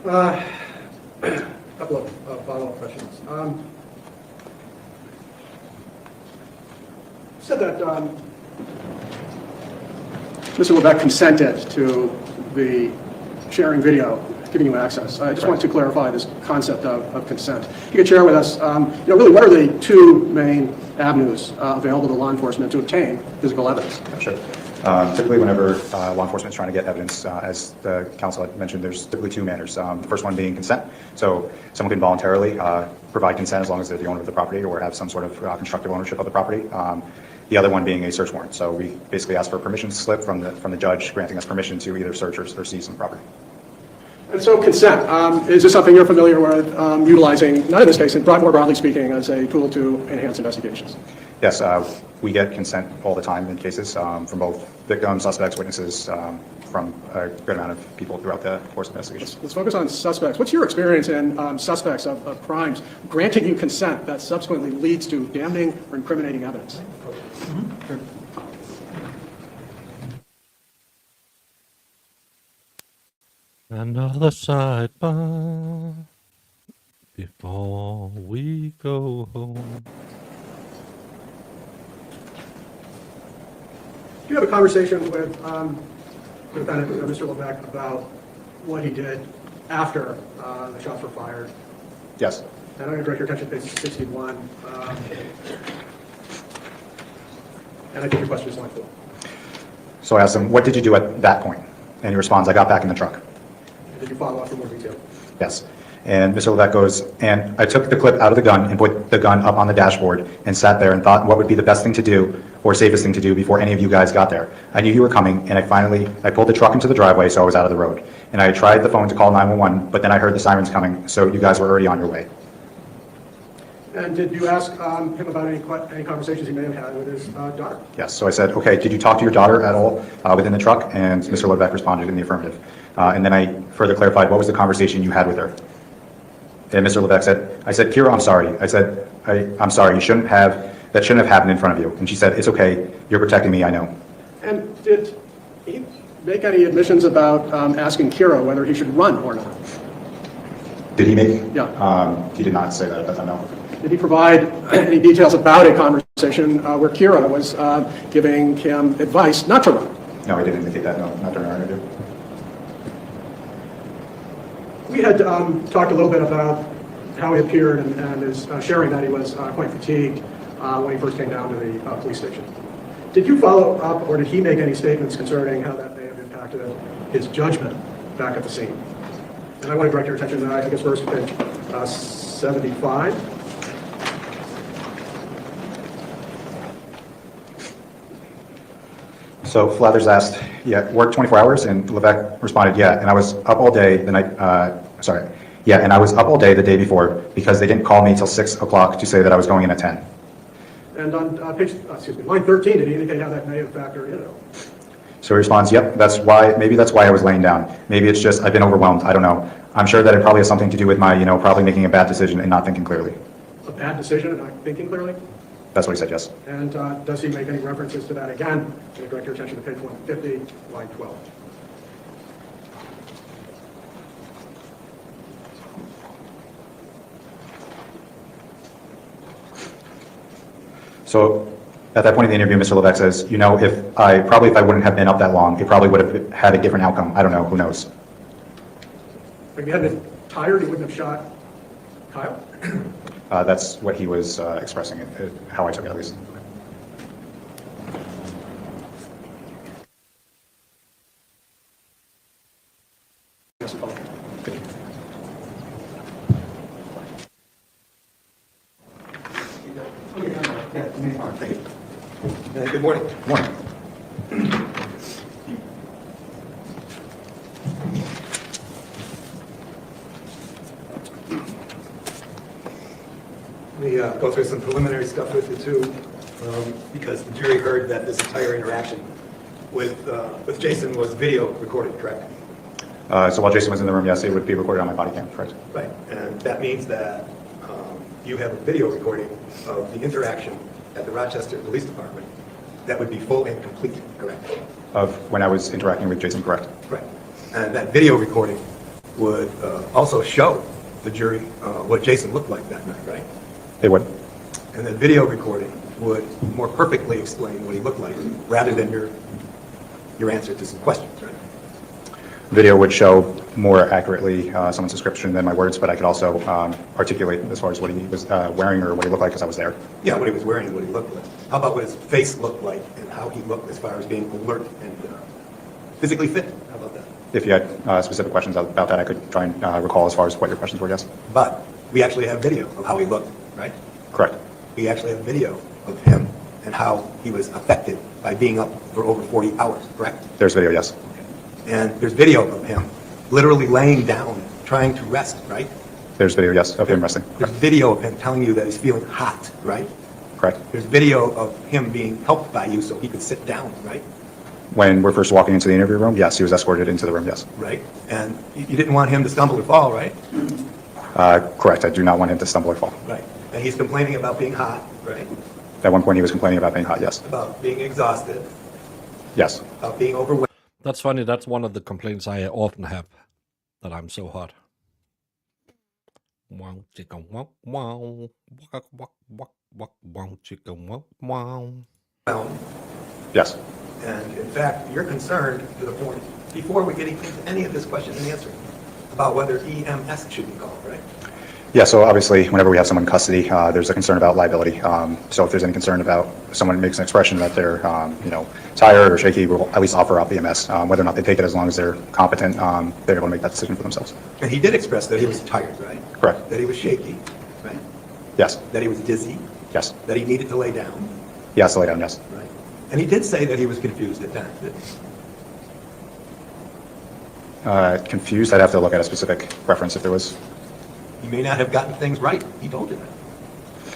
A couple of follow-up questions. Said that Mr. Levesque consented to the sharing video, giving you access. I just want to clarify this concept of consent. You could share with us, really what are the 2 main avenues available to law enforcement to obtain physical evidence? Sure. Typically, whenever law enforcement is trying to get evidence, as the counsel had mentioned, there's typically 2 manners. The first one being consent. So someone can voluntarily provide consent as long as they're the owner of the property or have some sort of constructive ownership of the property. The other one being a search warrant. So we basically ask for a permission slip from the judge granting us permission to either search or seize some property. And so consent, is this something you're familiar with utilizing, not in this case, but more broadly speaking, as a tool to enhance investigations? Yes, we get consent all the time in cases from both victims, suspects, witnesses, from a good amount of people throughout the course of investigations. Let's focus on suspects. What's your experience in suspects of crimes granting you consent that subsequently leads to damning or incriminating evidence? Sure. Another sidebar before we go home. Do you have a conversation with Mr. Levesque about what he did after the shots were fired? Yes. And I'm going to direct your attention to page 61. And I think your question is line 4. So I asked him, what did you do at that point? And he responds, I got back in the truck. Did you follow up for more detail? Yes. And Mr. Levesque goes, and I took the clip out of the gun and put the gun up on the dashboard and sat there and thought what would be the best thing to do or safest thing to do before any of you guys got there. I knew you were coming, and I pulled the truck into the driveway so I was out of the road. And I tried the phone to call 911, but then I heard the sirens coming, so you guys were already on your way. And did you ask him about any conversations he may have had with his daughter? Yes. So I said, okay, did you talk to your daughter at all within the truck? And Mr. Levesque responded in the affirmative. And then I further clarified, what was the conversation you had with her? And Mr. Levesque said, I said, Kira, I'm sorry. I said, I'm sorry, that shouldn't have happened in front of you. And she said, it's okay, you're protecting me, I know. And did he make any admissions about asking Kira whether he should run or not? Did he make? Yeah. He did not say that, but I know. Did he provide any details about a conversation where Kira was giving him advice not to run? No, he didn't indicate that, no, not during our interview. We had talked a little bit about how he appeared and his sharing that he was quite fatigued when he first came down to the police station. Did you follow up, or did he make any statements concerning how that may have impacted his judgment back at the scene? And I want to direct your attention to, I guess, first page 75. So Flathers asked, yeah, work 24 hours? And Levesque responded, yeah, and I was up all day the night, and I was up all day the day before because they didn't call me till 6 o'clock to say that I was going in at 10. And on line 13, did he indicate how that may have factored in? So he responds, yep, maybe that's why I was laying down. Maybe it's just I've been overwhelmed, I don't know. I'm sure that it probably has something to do with my, probably making a bad decision and not thinking clearly. A bad decision and not thinking clearly? That's what he said, yes. And does he make any references to that again? Can you direct your attention to page 150, line 12? So at that point in the interview, Mr. Levesque says, if I wouldn't have been up that long, it probably would have had a different outcome. I don't know, who knows? Have you had tired, he wouldn't have shot Kyle? That's what he was expressing, how I took it at least. Yes, Paul. Good morning. Morning. Let me go through some preliminary stuff with you too, because the jury heard that this entire interaction with Jason was video recorded, correct? So while Jason was in the room, yes, it would be recorded on my body cam, correct? Right, and that means that you have a video recording of the interaction at the Rochester Police Department that would be full and complete, correct? Of when I was interacting with Jason, correct? Right, and that video recording would also show the jury what Jason looked like that night, right? It would. And that video recording would more perfectly explain what he looked like, rather than your answer to some questions, right? Video would show more accurately someone's description than my words, but I could also articulate as far as what he was wearing or what he looked like because I was there. Yeah, what he was wearing and what he looked like. How about what his face looked like and how he looked as far as being alert and physically fit? How about that? If you had specific questions about that, I could try and recall as far as what your questions were, yes? But we actually have video of how he looked, right? Correct. We actually have video of him and how he was affected by being up for over 40 hours, correct? There's video, yes. And there's video of him literally laying down, trying to rest, right? There's video, yes, of him resting. There's video of him telling you that he's feeling hot, right? Correct. There's video of him being helped by you so he could sit down, right? When we're first walking into the interview room, yes, he was escorted into the room, yes. Right? And you didn't want him to stumble or fall, right? Correct. I do not want him to stumble or fall. Right. And he's complaining about being hot, right? At one point, he was complaining about being hot, yes. About being exhausted, Yes. about being overweight. That's funny. That's one of the complaints I often have, that I'm so hot. Wow, chicken, wow, wow, waka, wak, wak, wak, wow, chicken, wow, wow. Yes. And in fact, you're concerned to the point, before we get into any of this question and answer, about whether EMS should be called, right? Yeah, so obviously, whenever we have someone in custody, there's a concern about liability. So if there's any concern about someone makes an expression that they're, tired or shaky, we'll at least offer up EMS. Whether or not they take it, as long as they're competent, they're able to make that decision for themselves. And he did express that he was tired, right? Correct. That he was shaky, right? Yes. That he was dizzy, Yes. that he needed to lay down, Yes, lay down, yes. right? And he did say that he was confused at times, didn't he? Confused, I'd have to look at a specific reference if there was. He may not have gotten things right. He told you that.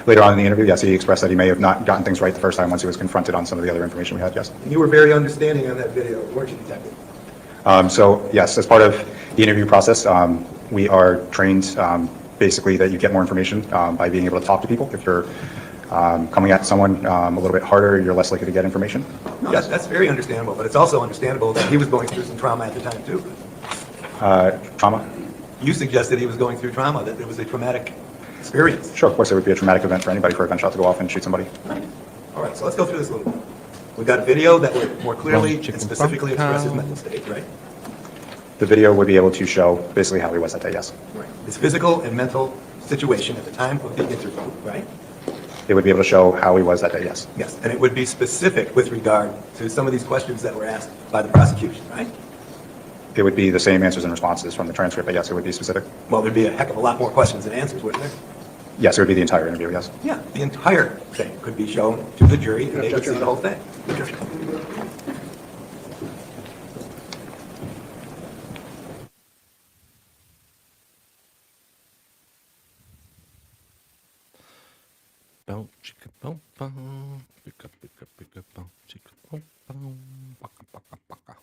Later on in the interview, yes, he expressed that he may have not gotten things right the first time once he was confronted on some of the other information we had, yes. And you were very understanding on that video, weren't you, Detective? So, yes, as part of the interview process, we are trained basically that you get more information by being able to talk to people. If you're coming at someone a little bit harder, you're less likely to get information. No, that's very understandable, but it's also understandable that he was going through some trauma at the time, too. Trauma? You suggested he was going through trauma, that it was a traumatic experience. Sure, of course, it would be a traumatic event for anybody for a gunshot to go off and shoot somebody. Right. All right, so let's go through this a little bit. We've got video that would more clearly and specifically express his mental state, right? The video would be able to show basically how he was that day, yes. Right. His physical and mental situation at the time of the interview, right? It would be able to show how he was that day, yes. Yes, and it would be specific with regard to some of these questions that were asked by the prosecution, right? It would be the same answers and responses from the transcript, but yes, it would be specific. Well, there'd be a heck of a lot more questions than answers, wouldn't there? Yes, it would be the entire interview, yes. Yeah, the entire thing could be shown to the jury, and they could see the whole thing. Bow, chicka, bow, bow, picka, picka, picka, bow, chicka, bow, bow, baka, baka, baka.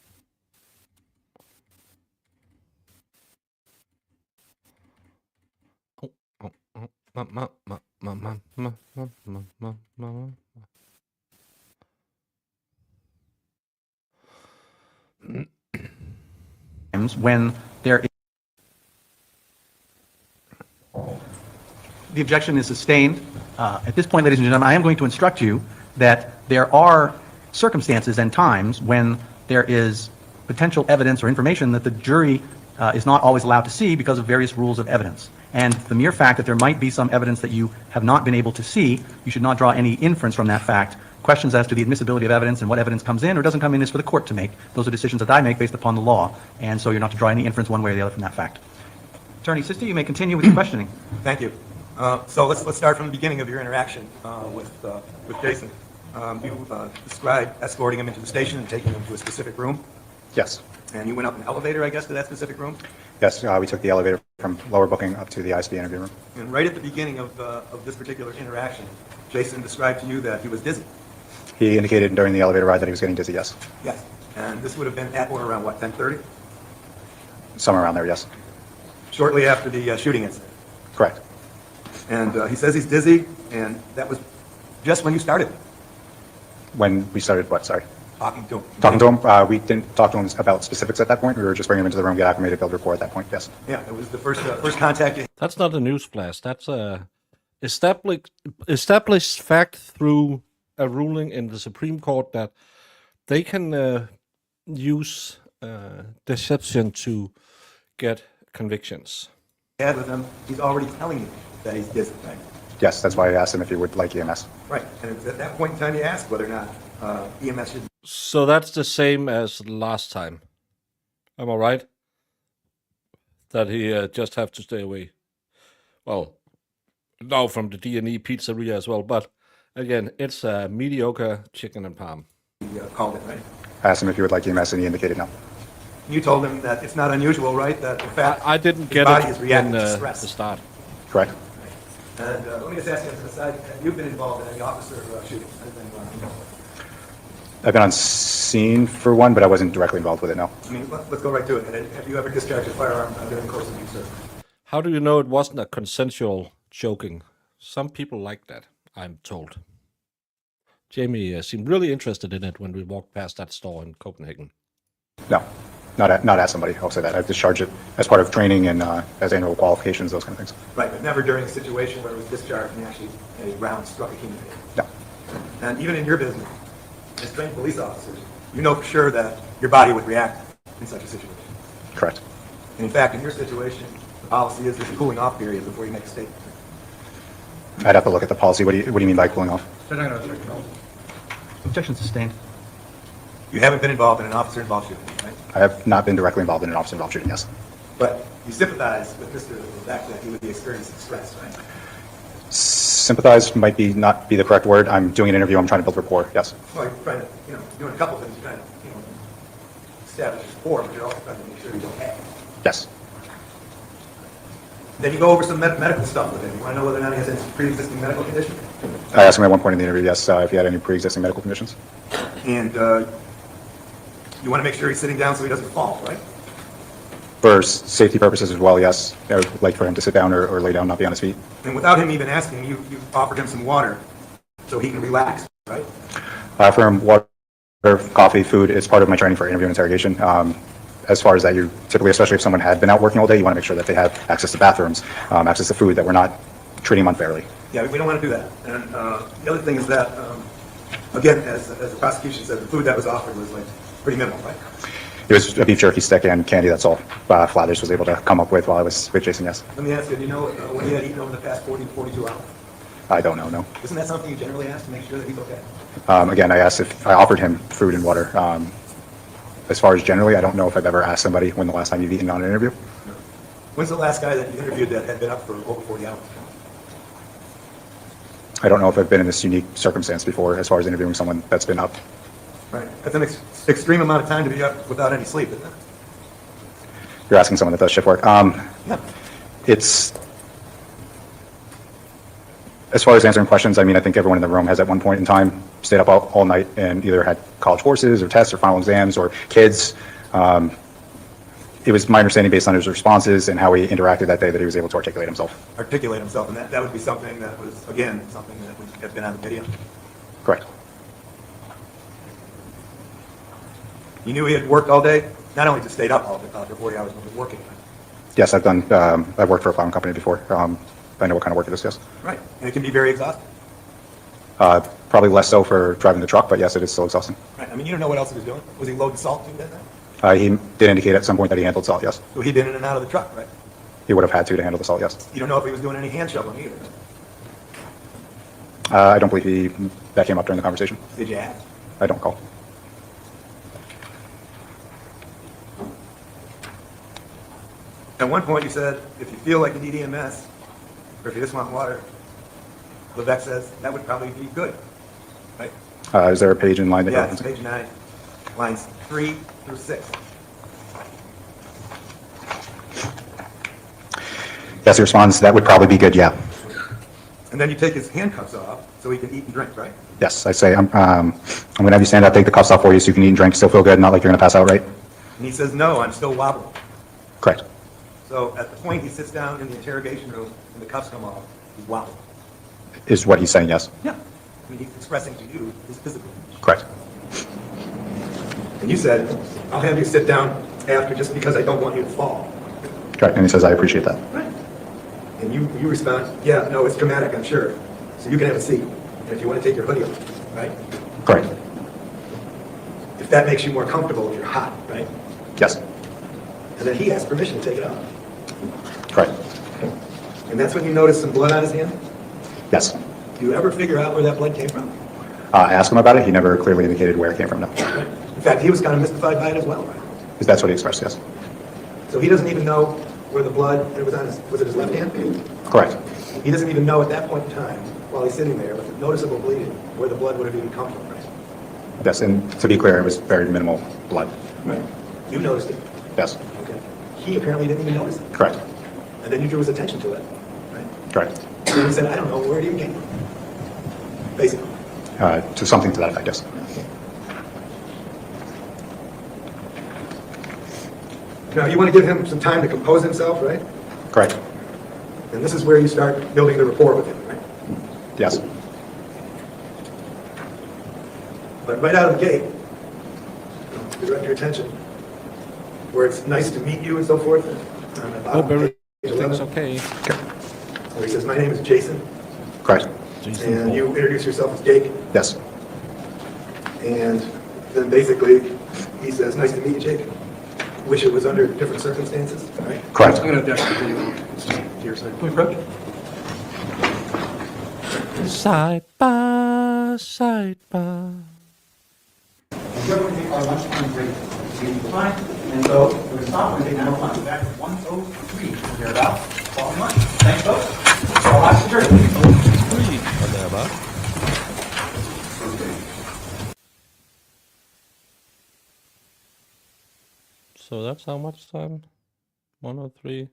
Oh, oh, oh, ma, ma, ma, ma, ma, ma, ma, ma, ma, ma. When there is the objection is sustained. At this point, ladies and gentlemen, I am going to instruct you that there are circumstances and times when there is potential evidence or information that the jury is not always allowed to see because of various rules of evidence. And the mere fact that there might be some evidence that you have not been able to see, you should not draw any inference from that fact. Questions as to the admissibility of evidence and what evidence comes in or doesn't come in is for the court to make. Those are decisions that I make based upon the law, and so you're not to draw any inference one way or the other from that fact. Attorney Sisti, you may continue with your questioning. Thank you. So let's start from the beginning of your interaction with Jason. You described escorting him into the station and taking him to a specific room, Yes. and you went up an elevator, I guess, to that specific room. Yes, we took the elevator from lower booking up to the ISB interview room. And right at the beginning of this particular interaction, Jason described to you that he was dizzy. He indicated during the elevator ride that he was getting dizzy, yes. Yes. And this would have been at or around what, 10:30? Somewhere around there, yes. Shortly after the shooting incident. Correct. And he says he's dizzy, and that was just when you started When we started, what, sorry? talking to him. Talking to him, we didn't talk to him about specifics at that point. We were just bringing him into the room, get acclimated, build rapport at that point, yes. Yeah, it was the first contact you That's not a news flash. That's a established fact through a ruling in the Supreme Court that they can use deception to get convictions. had with him. He's already telling you that he's dizzy, right? Yes, that's why I asked him if he would like EMS. Right. And it was at that point in time you asked whether or not EMS should. So that's the same as last time. Am I right? That he just have to stay away. Well, now from the D&E pizzeria as well. But again, it's a mediocre chicken and palm. Called it, right? I asked him if he would like EMS, and he indicated no. You told him that it's not unusual, right? That in fact I didn't his get body it is reacting in to the stress. start. Correct. And let me just ask you on the side: have you been involved in any officer shootings? I've been on scene for one, but I wasn't directly involved with it, no. I mean, let's go right to it. Have you ever discharged a firearm during the course of your service? How do you know it wasn't a consensual choking? Some people like that, I'm told. Jamie seemed really interested in it when we walked past that store in Copenhagen. No, not at somebody, I'll say that. I've discharged it as part of training and as annual qualifications, those kind of things. Right, but never during a situation where it was discharged and actually a round struck a human being. No. And even in your business, as trained police officers, you know for sure that your body would react in such a situation. Correct. And in fact, in your situation, the policy is there's a cooling off period before you make a statement. I'd have to look at the policy. What do you mean by cooling off? Objection sustained. You haven't been involved in an officer-involved shooting, right? I have not been directly involved in an officer-involved shooting, yes. But you sympathize with Mr. Levesque that he would be experiencing stress, right? Sympathize might not be the correct word. I'm doing an interview. I'm trying to build rapport, yes. Well, you're trying to, doing a couple things. You're trying to, establish rapport, but you're also trying to make sure he's okay. Yes. Then you go over some medical stuff with him. You want to know whether or not he has any pre-existing medical condition? I asked him at one point in the interview, yes, if he had any pre-existing medical conditions. And you want to make sure he's sitting down so he doesn't fall, right? For safety purposes as well, yes. I would like for him to sit down or lay down, not be on his feet. And without him even asking, you offered him some water so he can relax, right? I offer him water, coffee, food. It's part of my training for interview and interrogation. As far as that, you typically, especially if someone had been out working all day, you want to make sure that they have access to bathrooms, access to food, that we're not treating them unfairly. Yeah, we don't want to do that. And the other thing is that, again, as the prosecution said, the food that was offered was like pretty minimal, right? It was a beef jerky stick and candy, that's all. Flathers was able to come up with while I was with Jason, yes. Let me ask you, do you know what he had eaten over the past 40 to 42 hours? I don't know, no. Isn't that something you generally ask to make sure that he's okay? Again, I asked if I offered him food and water. As far as generally, I don't know if I've ever asked somebody when the last time you've eaten on an interview. When's the last guy that you interviewed that had been up for over 40 hours? I don't know if I've been in this unique circumstance before as far as interviewing someone that's been up. Right. That's an extreme amount of time to be up without any sleep, isn't it? You're asking someone that does shift work. Yeah. It's, as far as answering questions, I mean, I think everyone in the room has at one point in time stayed up all night and either had college courses or tests or final exams or kids. It was my understanding based on his responses and how he interacted that day that he was able to articulate himself. Articulate himself, and that would be something that was, again, something that would have been on the video. Correct. You knew he had worked all day? Not only just stayed up all day, for 40 hours, but was working. Yes, I've worked for a plowing company before. I know what kind of work it is, yes. Right. And it can be very exhausting. Probably less so for driving the truck, but yes, it is still exhausting. Right. I mean, you don't know what else he was doing. Was he loading salt too that night? He did indicate at some point that he handled salt, yes. So he'd been in and out of the truck, right? He would have had to handle the salt, yes. You don't know if he was doing any hand shoveling either. I don't believe that came up during the conversation. Did you ask? I don't recall. At one point you said, if you feel like you need EMS, or if you just want water, Levesque says that would probably be good, right? Is there a page in line that Yeah, you're it's referencing? page 9, lines 3 through 6. Yes, he responds, that would probably be good, yeah. And then you take his handcuffs off so he can eat and drink, right? Yes, I say, I'm going to have you stand up, take the cuffs off for you so you can eat and drink, still feel good, not like you're going to pass out, right? And he says, no, I'm still wobbling. Correct. So at the point he sits down in the interrogation room and the cuffs come off, he's wobbling. Is what he's saying, yes. Yeah. I mean, he's expressing to you his physical condition. Correct. And you said, I'll have you sit down after just because I don't want you to fall. Correct, and he says, I appreciate that. Right. And you respond, yeah, no, it's dramatic, I'm sure. So you can have a seat. And if you want to take your hoodie off, right? Correct. If that makes you more comfortable if you're hot, right? Yes. And then he has permission to take it off. Correct. And that's when you notice some blood on his hand? Yes. Do you ever figure out where that blood came from? I asked him about it, he never clearly indicated where it came from, no. Right. In fact, he was kind of mystified by it as well, right? That's what he expressed, yes. So he doesn't even know where the blood, it was on his, was it his left hand? Correct. He doesn't even know at that point in time, while he's sitting there with noticeable bleeding, where the blood would have even come from, right? Yes, and to be clear, it was very minimal blood. Right. You noticed it. Yes. Okay. He apparently didn't even notice it. Correct. And then you drew his attention to it, right? Correct. And he said, I don't know where it even came from. Basically. To something to that effect, yes. Now, you want to give him some time to compose himself, right? Correct. And this is where you start building the rapport with him, right? Yes. But right out of the gate, to direct your attention, where it's nice to meet you and so forth. On the bottom Hope of page everything's 11, okay. where he says, my name is Jason, Correct. Jason and Paul. you introduce yourself as Jake, Yes. and then basically he says, nice to meet you, Jake. Wish it was under different circumstances, right? Correct. I'm going to object to you. Your side. Can we approach? Side by side by. We're going to take our lunchtime break. Fine. And so we're going to stop. We're going to take more lunch back at 1:03. Thereabouts. Fall lunch. Thanks, folks. All lots of jerky. So that's how much time? 103.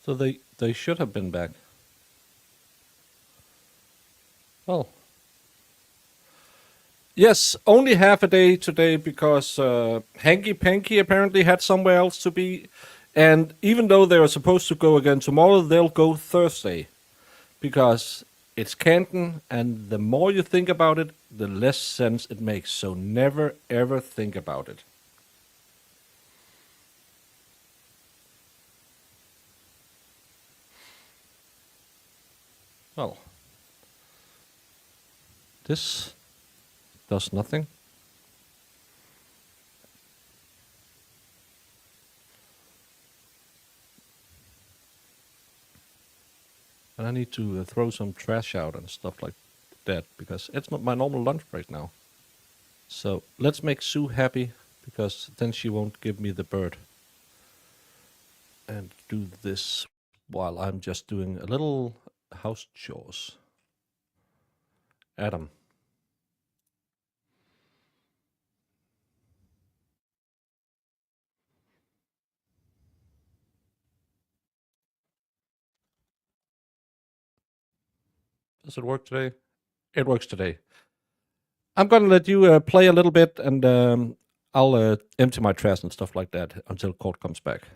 So they should have been back. Well. Yes, only half a day today because Hanky Panky apparently had somewhere else to be. And even though they were supposed to go again tomorrow, they'll go Thursday. Because it's Canton, and the more you think about it, the less sense it makes. So never ever think about it. Well, this does nothing. And I need to throw some trash out and stuff like that because it's not my normal lunch break now. So let's make Sue happy because then she won't give me the bird. And do this while I'm just doing a little house chores. Adam. Does it work today? It works today. I'm gonna let you play a little bit, and I'll empty my trash and stuff like that until Court comes back.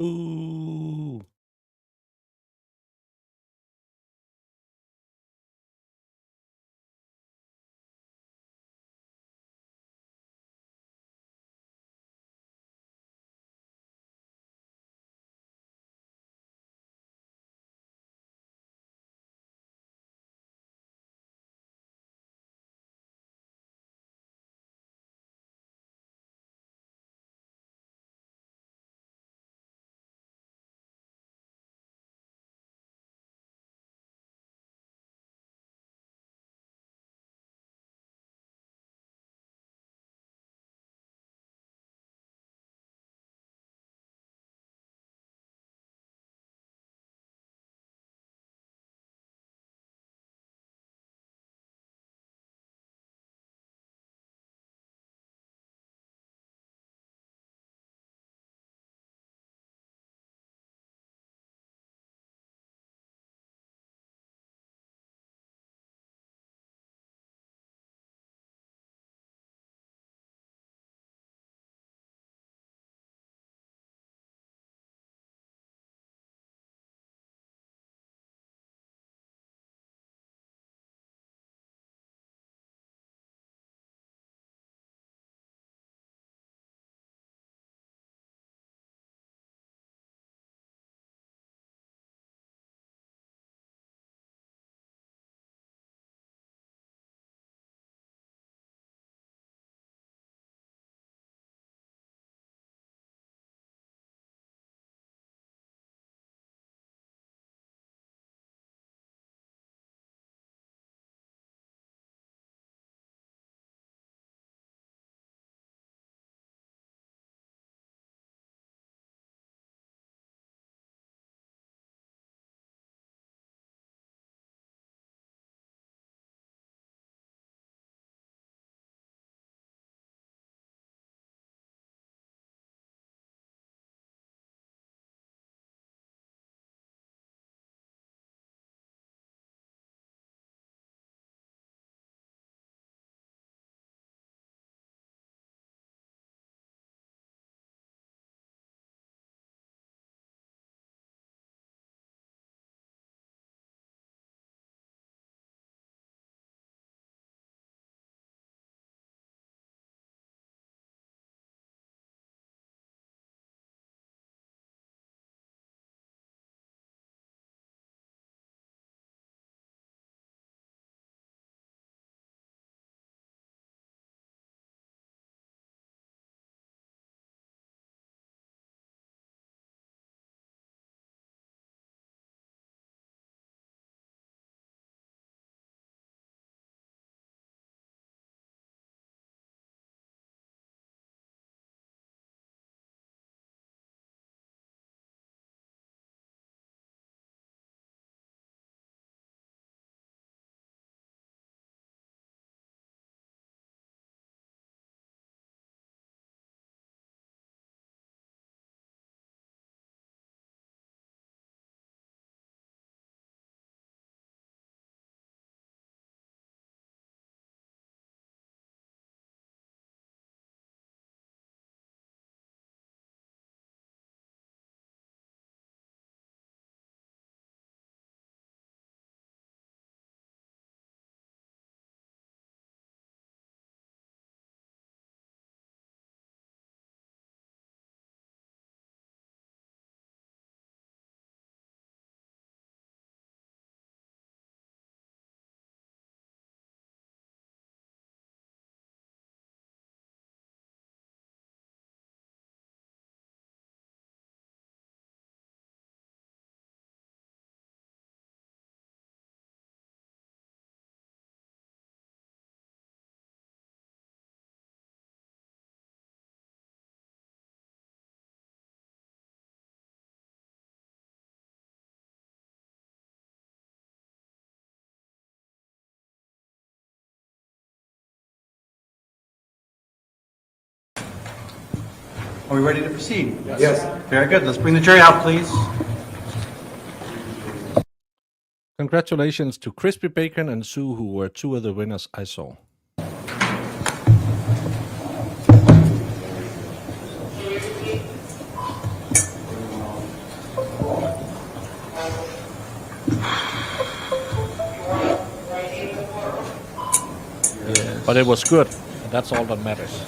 Ooh. Are we ready to proceed? Yes. Very good. Let's bring the jury out, please. Congratulations to Crispy Bacon and Sue, who were two of the winners I saw. But it was good, and that's all that matters.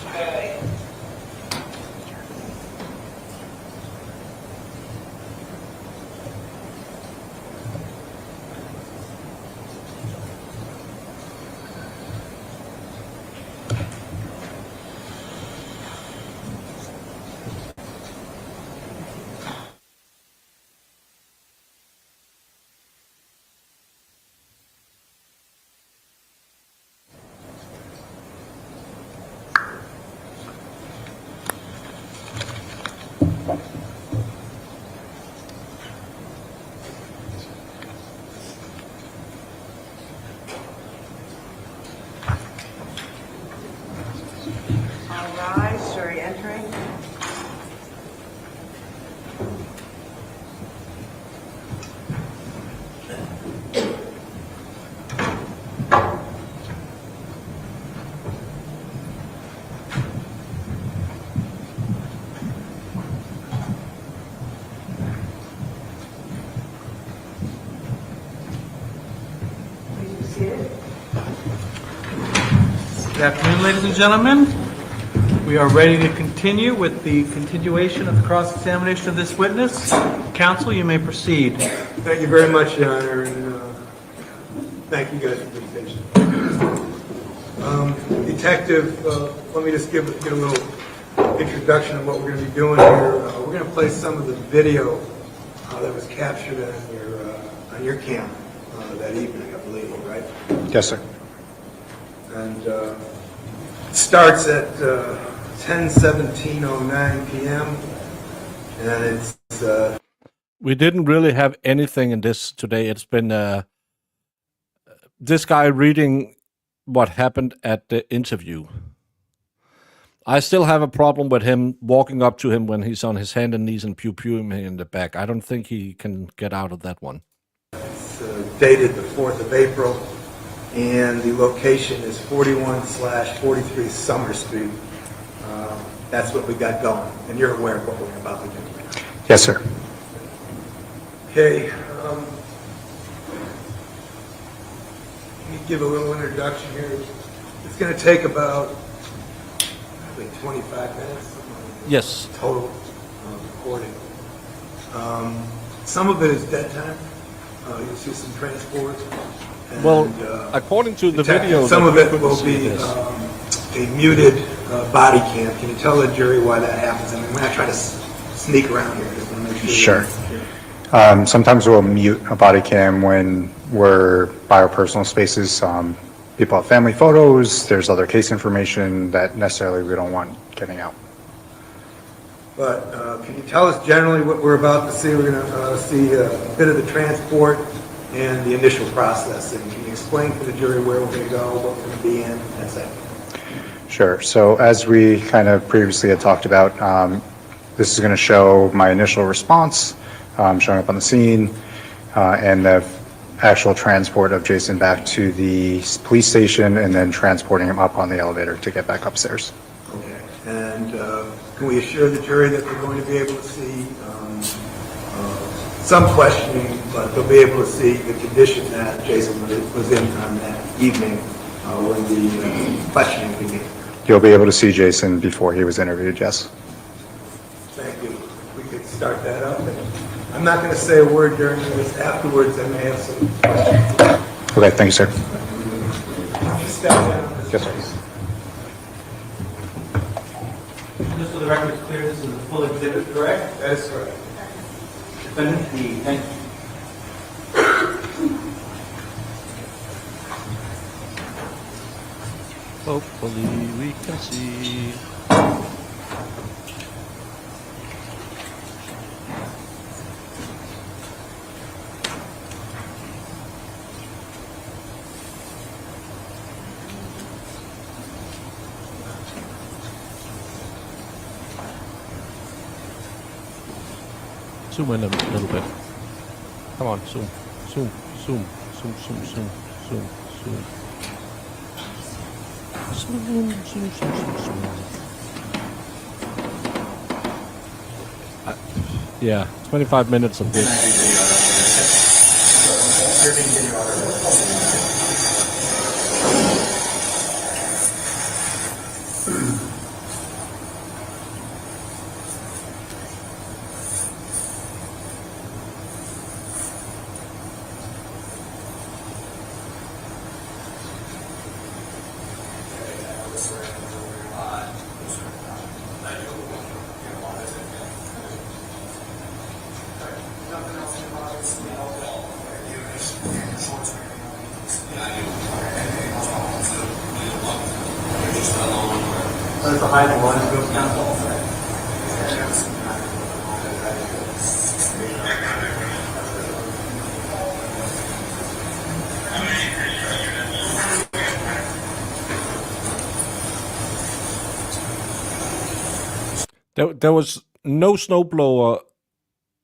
All rise, jury entering. Please be seated. Good afternoon, ladies and gentlemen. We are ready to continue with the continuation of the cross-examination of this witness. Counsel, you may proceed. Thank you very much, Your Honor, and thank you guys for being patient. Detective, let me just get a little introduction of what we're going to be doing here. We're going to play some of the video that was captured on your camera that evening, I believe, right? Yes, sir. And it starts at 10:17:09 p.m. and it's We didn't really have anything in this today. It's been this guy reading what happened at the interview. I still have a problem with him walking up to him when he's on his hand and knees and pew-pewing him in the back. I don't think he can get out of that one. It's dated the 4th of April, and the location is 41/43 Summer Street. That's what we got going, and you're aware of what we're about to do. Yes, sir. Okay, let me give a little introduction here. It's going to take about, I think, 25 minutes. Yes. Total recording. Some of it is dead time. You'll see some transport. And, Well, according to the video, some that of we it couldn't will see be this. a muted body cam. Can you tell the jury why that happens? I mean, we're not trying to sneak around here. Just want to make sure. Sure. Sometimes we'll mute a body cam when we're by our personal spaces. People have family photos. There's other case information that necessarily we don't want getting out. But can you tell us generally what we're about to see? We're going to see a bit of the transport and the initial processing. Can you explain to the jury where we're going to go, what we're going to be in, etc.? Sure. So as we kind of previously had talked about, this is going to show my initial response, showing up on the scene, and the actual transport of Jason back to the police station and then transporting him up on the elevator to get back upstairs. Okay. And can we assure the jury that they're going to be able to see some questioning, but they'll be able to see the condition that Jason was in on that evening when the questioning began? You'll be able to see Jason before he was interviewed, yes. Thank you. We could start that up. I'm not going to say a word during this. Afterwards, I may have some questions. Okay, thank you, sir. Step down. Yes, sir. Just so the record is clear, this is a full exhibit, correct? That is correct. Defendant, thank you. Hopefully we can see. Zoom in a little bit. Come on, zoom, zoom, zoom, zoom, zoom, zoom, zoom, zoom. Zoom, zoom, zoom, zoom, zoom. Yeah, 25 minutes of this. That's the high one that goes down. There was no snowblower.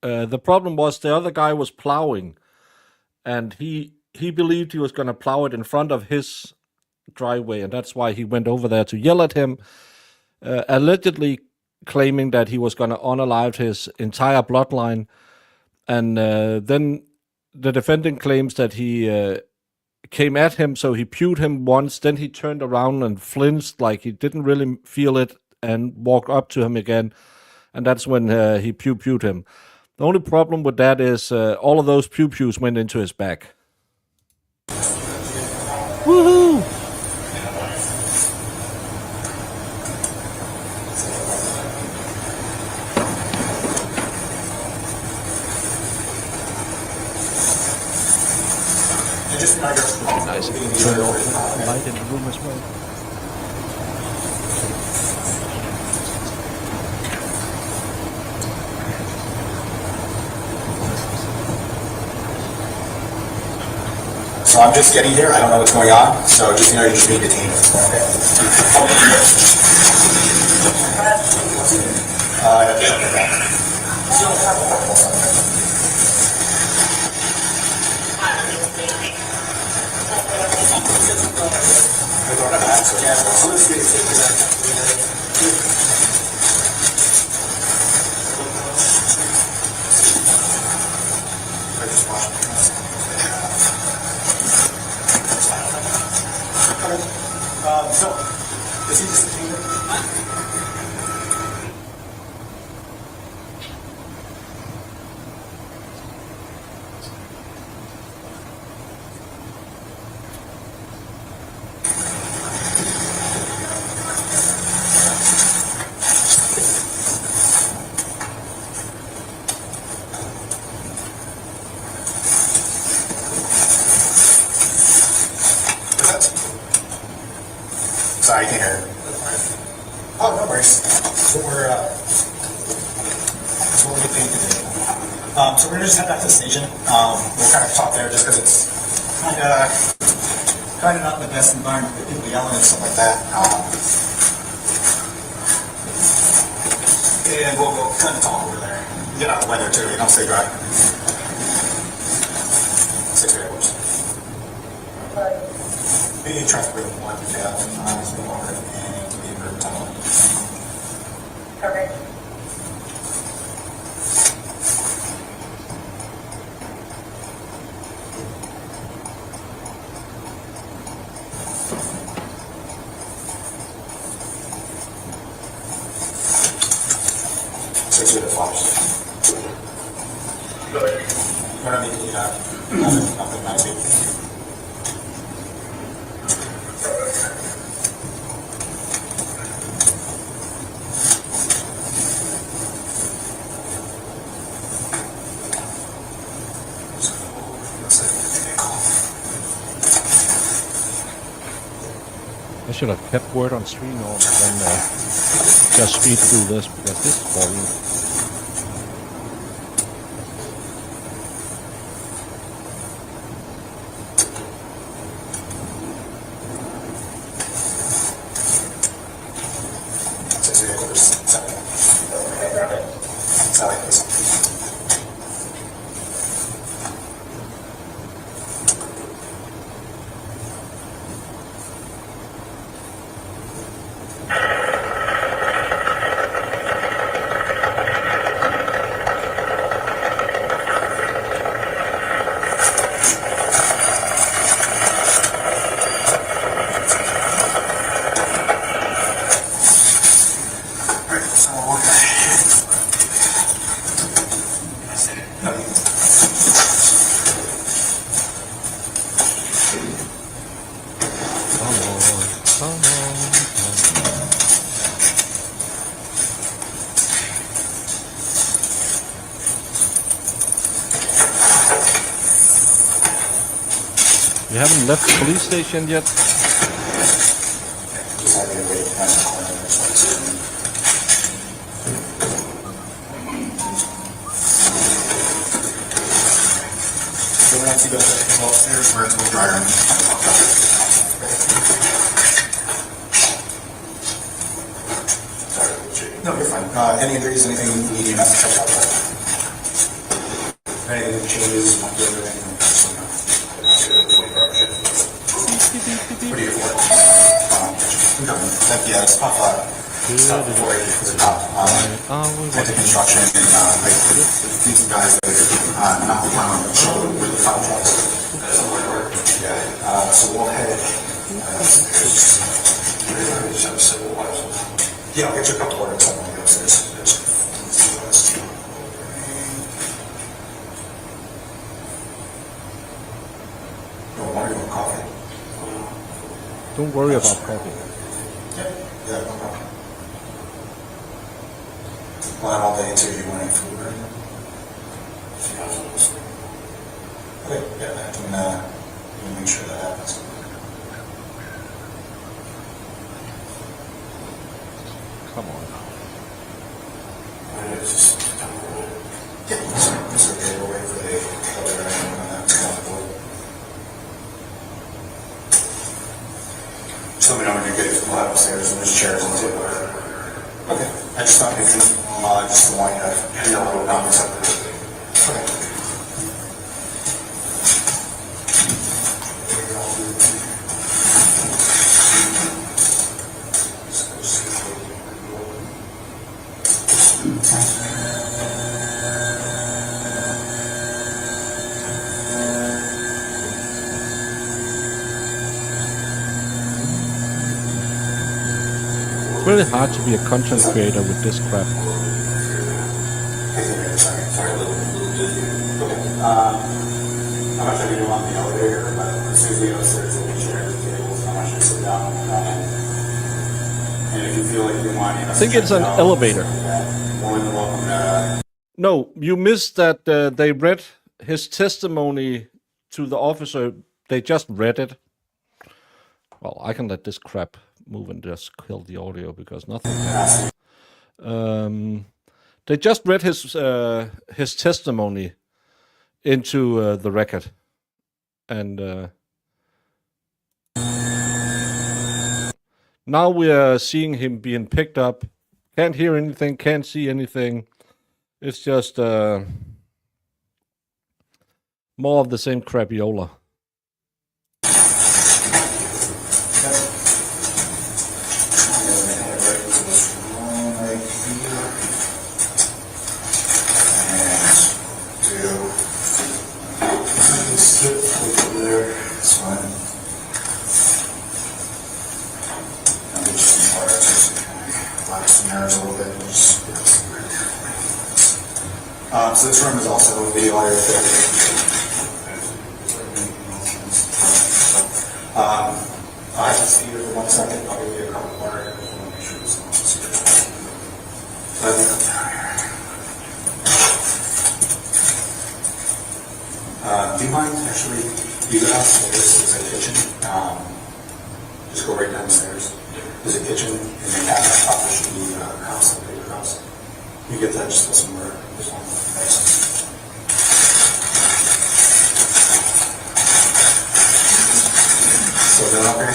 The problem was the other guy was plowing, and he believed he was going to plow it in front of his driveway, and that's why he went over there to yell at him, allegedly claiming that he was going to unalive his entire bloodline. And then the defendant claims that he came at him, so he pewed him once, then he turned around and flinched like he didn't really feel it and walked up to him again, and that's when he pewed him. The only problem with that is all of those pews went into his back. Woohoo! Nice. Turn off the light in the room as well. So I'm just getting here. I don't know what's going on. So just you're just being detained. Is he just Sorry, I can't hear. Oh, no worries. So we're getting paid today. So we're gonna just head back to the station. We'll kind of talk there just because it's kind of not the best environment for people yelling and stuff like that. And we'll kind of talk over there. Get out of the weather too, stay dry. 6 hours. Being traffic with one death is no longer and to be a tunnel. Okay. Six with the flash. We're gonna need nothing nice. I should have kept word on stream or then just speed through this because this is boring. You haven't left the police station yet? So we're not too bad to go upstairs where it's a little drier. Sorry. No, you're fine. Any injuries, anything you need to check out? Anything changes, want to do anything? What do you for? Yeah, it's top stuff before it to the top. Into construction and these guys that are not plowing, but show where the top trucks. So we'll head. Yeah, I'll get you a couple orders on the upstairs. Don't worry about coffee. Don't worry about coffee. Yeah, no problem. Plan all day too. You want any food or anything? Okay, yeah, I can make sure that happens. Come on. Yeah, it's okay. We'll wait for the other item on that board. So we know when you get to the lab upstairs and there's chairs and table. Okay. I just thought if you just want you to know what I'm accepting. Okay. It's really hard to be a content creator with this crap. How much are you on the elevator? As soon as we go upstairs, we'll be sharing the tables. How much you sit down and if you feel like you want, I think it's an elevator. More than welcome. No, you missed that they read his testimony to the officer. They just read it. Well, I can let this crap move and just kill the audio because nothing happens. They just read his testimony into the record, and now we are seeing him being picked up. Can't hear anything, can't see anything. It's just more of the same crapiola. So this room is also a video audio therapy. I have to see you for 1 second. I'll give you a couple more. I want to make sure this is do you mind actually, you go downstairs, there's a kitchen. Just go right downstairs. There's a kitchen and then back up there should be a house, a paper house. You get that, just go somewhere. So is that okay?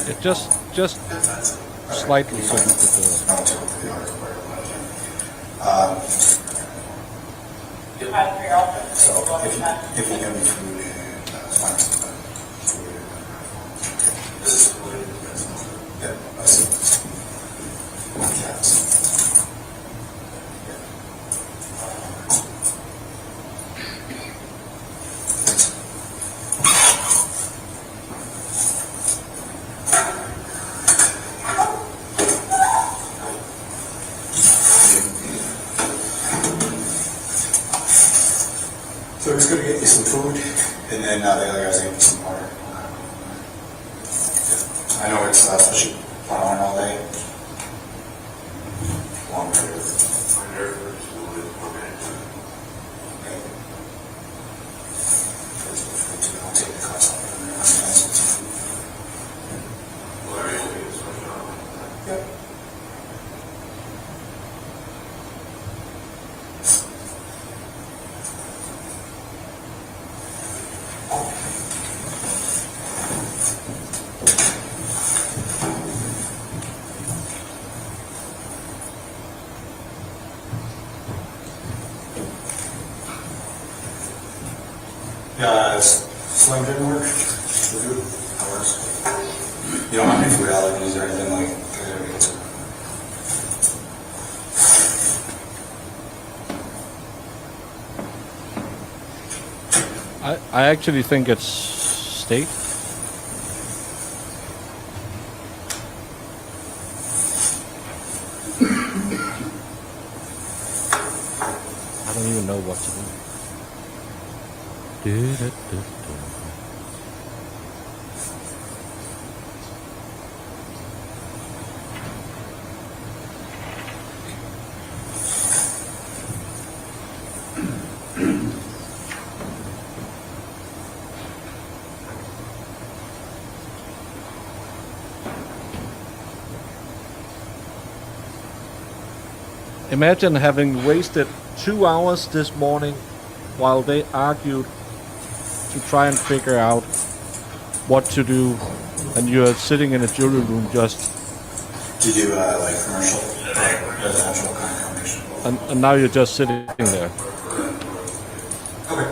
It just slightly so you could So if you give me food, that's fine. This is yeah, I see. Yes. So we're just going to get you some food, and then the other guys get you some water. I know it's especially plowing all day. Long day. Slim didn't work. The food? That works. You don't have any food allergies or anything like that? I actually think it's steak. I don't even know what to do. Imagine having wasted 2 hours this morning while they argued to try and figure out what to do, and you're sitting in a jury room just... To do like commercial, residential kind of combination. And now you're just sitting there. Okay.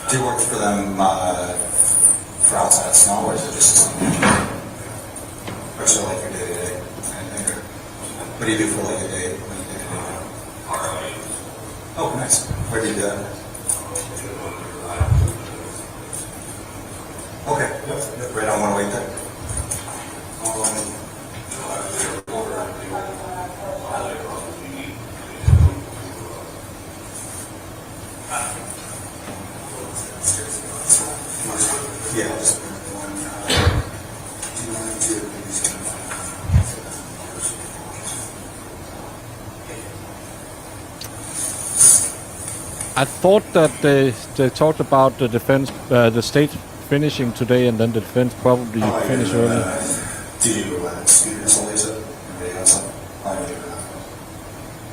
Do you work for them for outside snow, or is it just or so like your day-to-day? What do you do for like a day? Oh, nice. Where do you do that? Okay. Right on 108 there. Yeah. I thought that they talked about the defense, the state finishing today, and then the defense probably finish early. Do you speakers only, is it?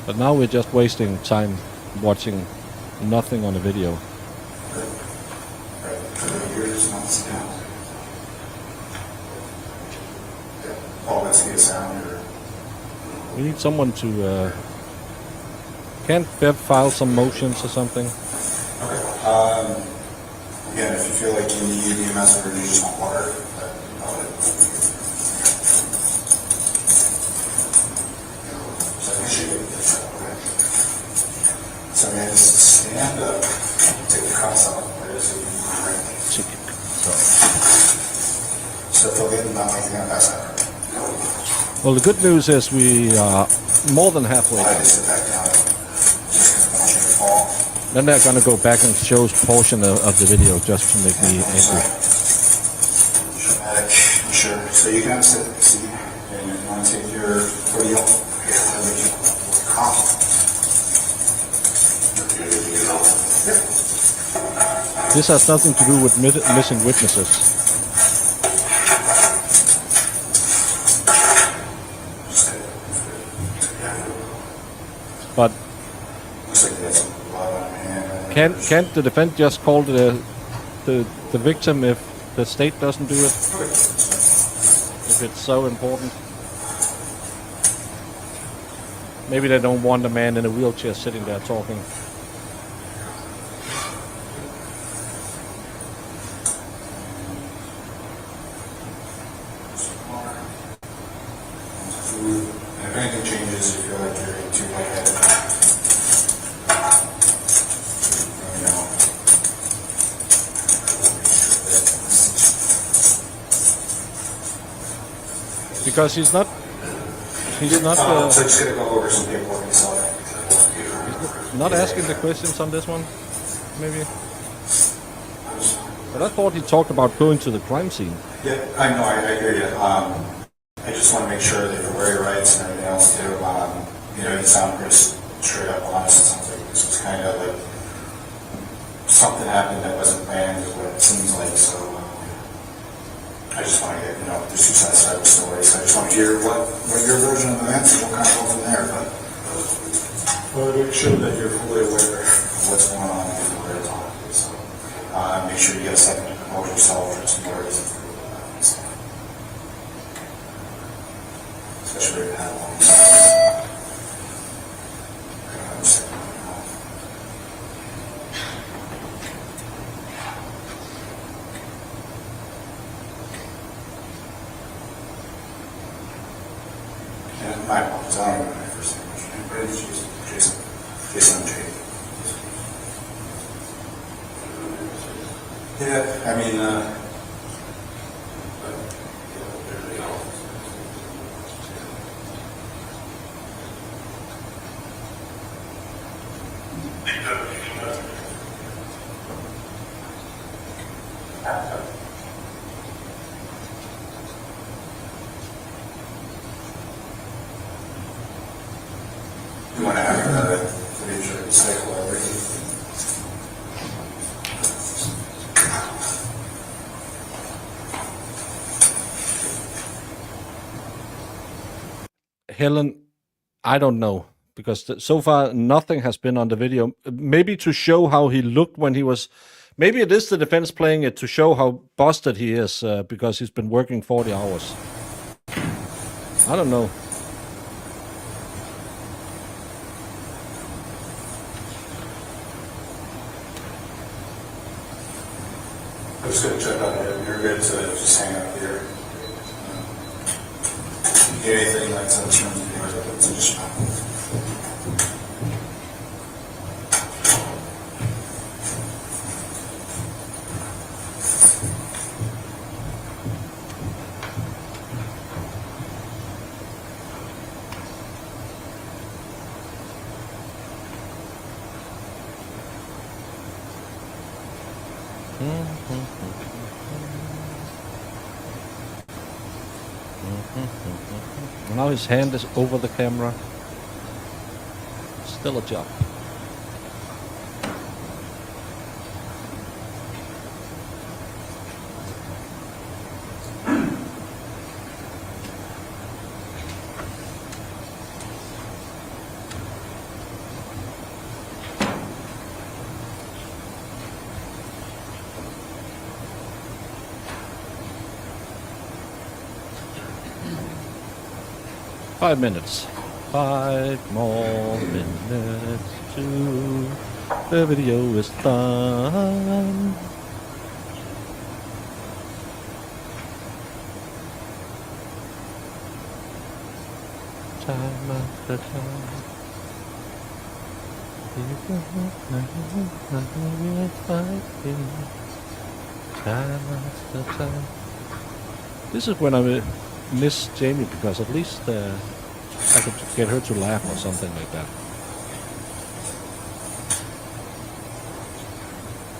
But now we're just wasting time watching nothing on the video. We need someone to... Can't Bev file some motions or something? Okay. Again, if you feel like you need EMS or you just want water, so man, just stand up, take the cross out. So feel good about making that pass out. Well, the good news is we are more than halfway. I just sit back down. Then they're gonna go back and show a portion of the video just to make me angry. Sure. So you can sit, see, and you want to take your video. This has nothing to do with missing witnesses. But can't the defense just call the victim if the state doesn't do it? If it's so important? Maybe they don't want a man in a wheelchair sitting there talking. If anything changes, you feel like you're too lightheaded, let me know. Because he's not. So just gonna go over some paperwork and stuff. Not asking the questions on this one, maybe. But I thought he talked about going to the crime scene. Yeah, I know. I hear you. I just want to make sure that you're aware of your rights and everything else too. You sound pretty straight up honest. It sounds like this was kind of like something happened that wasn't planned, is what it seems like. So I just want to get the two sides of the story. So I just want to hear what your version of events, and we'll kind of go from there. But well, make sure that you're fully aware of what's going on before it's on. So make sure you get a second to compose yourself or some words. Especially if you have one. based on training. Yeah, I mean, you want to have the footage cycle everything. Helen, I don't know, because so far nothing has been on the video. Maybe to show how he looked when he was. Maybe it is the defense playing it to show how busted he is because he's been working 40 hours. I don't know. I'm just going to check on you. You're good to just hang out here. Anything like that, to just Now his hand is over the camera. Still a job. Five minutes. 5 more minutes to the video is done. Time after time. Time after time. This is when I miss Jamie, because at least I could get her to laugh or something like that.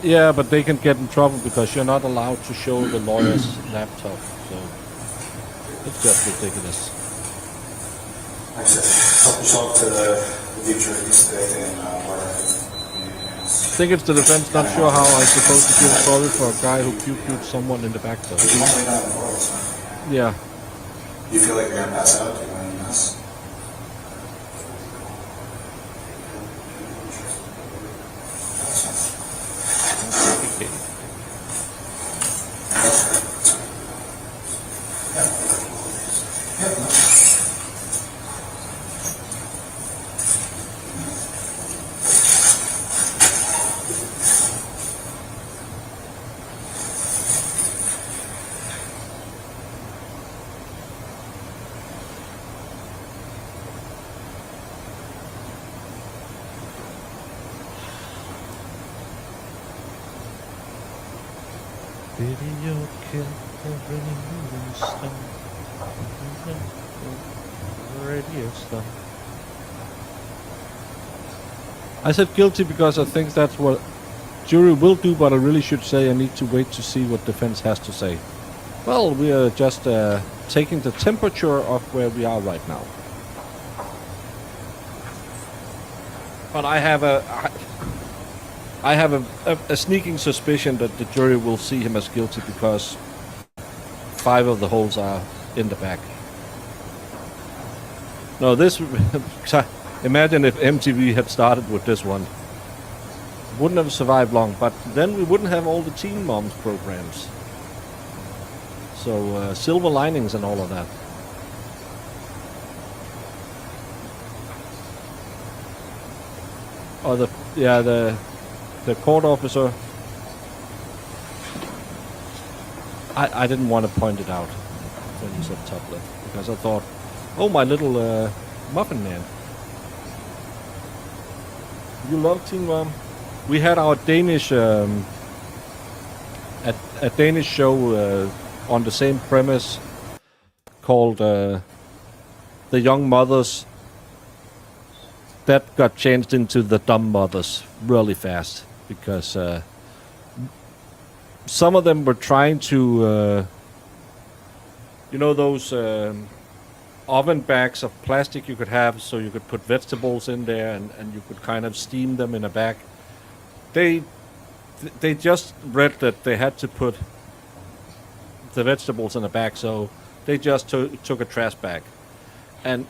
Yeah, but they can get in trouble because you're not allowed to show the lawyer's laptop, so it's just ridiculous. Like I said, help yourself to the future of these today and I think it's the defense not sure how I'm supposed to feel sorry for a guy who puked someone in the back though. Yeah. You feel like you're going to pass out? Do you want to mess? Video kill every star. Radio star. I said guilty because I think that's what jury will do, but I really should say I need to wait to see what defense has to say. Well, we are just taking the temperature of where we are right now. But I have a sneaking suspicion that the jury will see him as guilty because 5 of the holes are in the back. No, this... Imagine if MTV had started with this one. Wouldn't have survived long, but then we wouldn't have all the Teen Moms programs. So, silver linings and all of that. Or the court officer. I didn't want to point it out when he said top left, because I thought, oh, my little muffin man. You love Teen Mom? We had our Danish, a Danish show on the same premise called The Young Mothers. That got changed into The Dumb Mothers really fast because some of them were trying to, those oven bags of plastic you could have so you could put vegetables in there and you could kind of steam them in a bag. They just read that they had to put the vegetables in a bag, so they just took a trash bag. And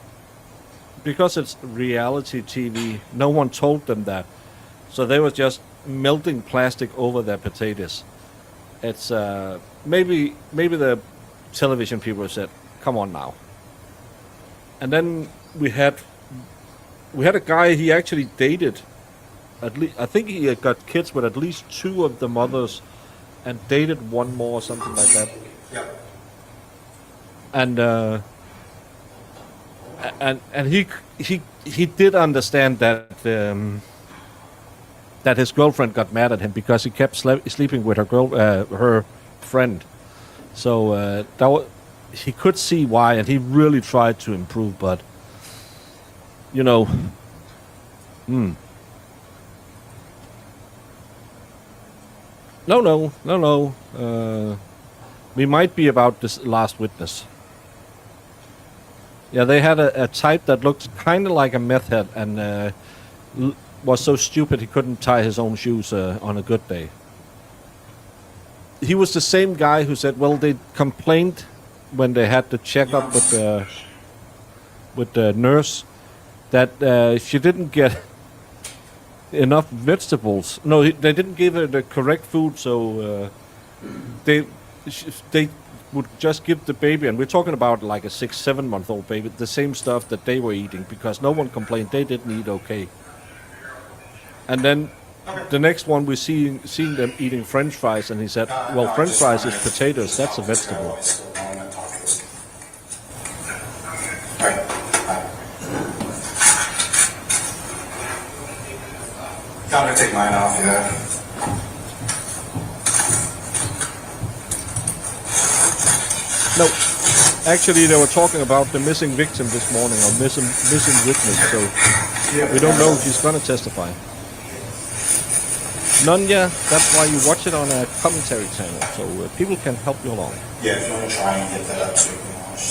because it's reality TV, no one told them that. So they were just melting plastic over their potatoes. It's maybe the television people said, "Come on now." And then we had a guy. He actually dated. I think he had got kids with at least 2 of the mothers, and dated one more, or something like that. Yep. And he did understand that that his girlfriend got mad at him because he kept sleeping with her friend. So he could see why, and he really tried to improve. But No. We might be about this Last Witness. Yeah, they had a type that looked kind of like a meth head and was so stupid he couldn't tie his own shoes on a good day. He was the same guy who said, well, they complained when they had the checkup with the nurse that she didn't get enough vegetables. No, they didn't give her the correct food, so they would just give the baby, and we're talking about like a 6-7 month old baby, the same stuff that they were eating because no one complained they didn't eat okay. And then the next one we're seeing them eating French fries, and he said, well, French fries is potatoes, that's a vegetable. I'm gonna take mine off, yeah. No, actually they were talking about the missing victim this morning, or missing witness, so we don't know if she's gonna testify. Nunya, that's why you watch it on a commentary channel, so people can help you along. Yeah, if you want to try and get that up so you can watch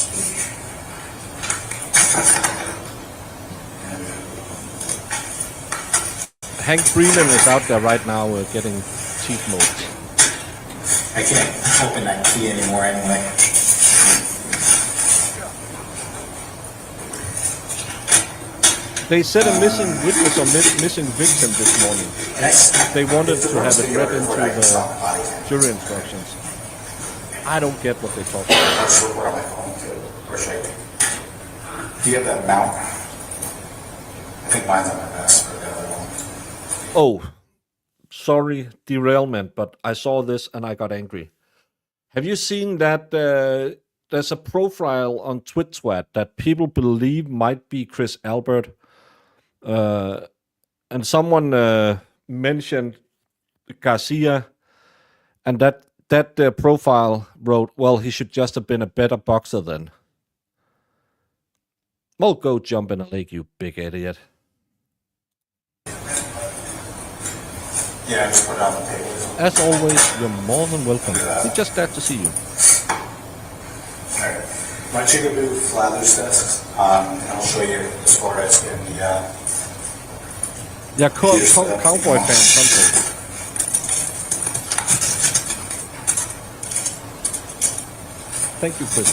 Hank Freeman is out there right now getting teeth mold. I can't open that key anymore anyway. They said a missing witness or missing victim this morning. They wanted to have it read into the jury instructions. I don't get what they talk about. Do you have that mount? I think mine's on my desk. Oh, sorry, derailment, but I saw this and I got angry. Have you seen that there's a profile on TwitSwat that people believe might be Chris Albert? And someone mentioned Garcia, and that profile wrote, well, he should just have been a better boxer then. Well, go jump in a lake, you big idiot. Yeah, just put it on the table. As always, you're more than welcome. We're just glad to see you. Alright. My Chicaboo Flathers desk, and I'll show you as far as in the Yeah, cowboy fan something. Thank you, Chris.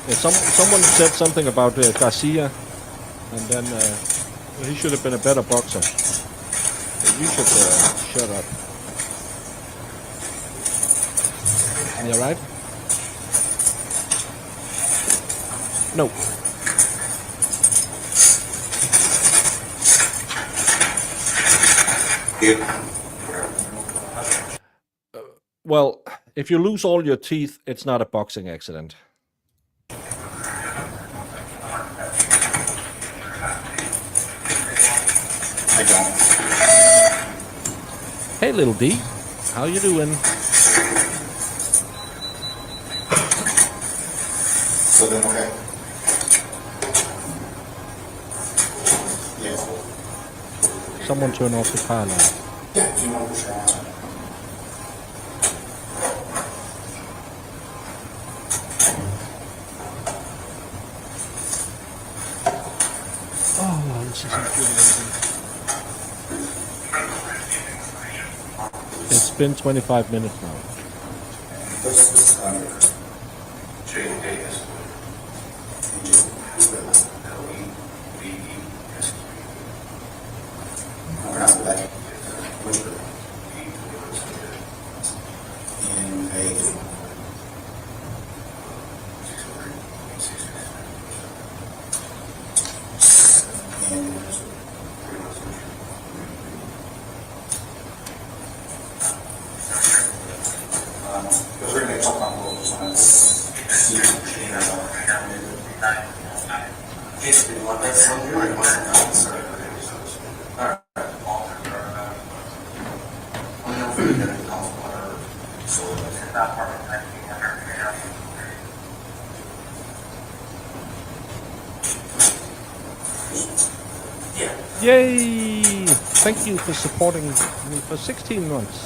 Yeah, someone said something about Garcia, and then he should have been a better boxer. You should shut up. You alright? No. Well, if you lose all your teeth, it's not a boxing accident. Hey, little D. How you doing? So then, okay. Yeah. Someone turn off the car light. Yeah, if you want to push her on. Oh, this is infuriating. It's been 25 minutes now. This is under J. Davis. L-E-V-E-S. I'm going to ask that. In a we're going to talk about rules on Yay! Thank you for supporting me for 16 months.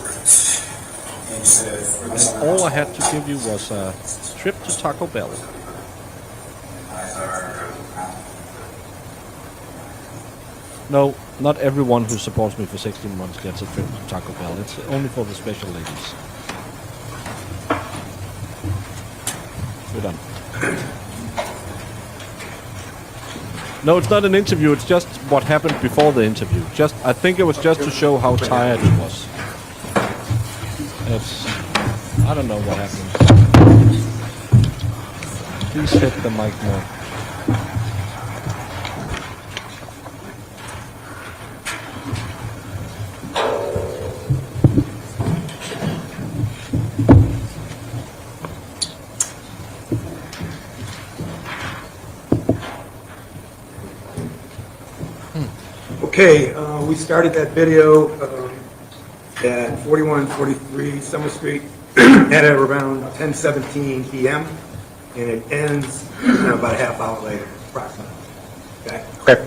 And all I had to give you was a trip to Taco Bell. No, not everyone who supports me for 16 months gets a trip to Taco Bell. It's only for the special ladies. We're done. No, it's not an interview. It's just what happened before the interview. I think it was just to show how tired he was. I don't know what happened. Please hit the mic more. Okay, we started that video at 4143 Summer Street at around 10:17 p.m. and it ends about a half hour later, approximately. Okay? Okay.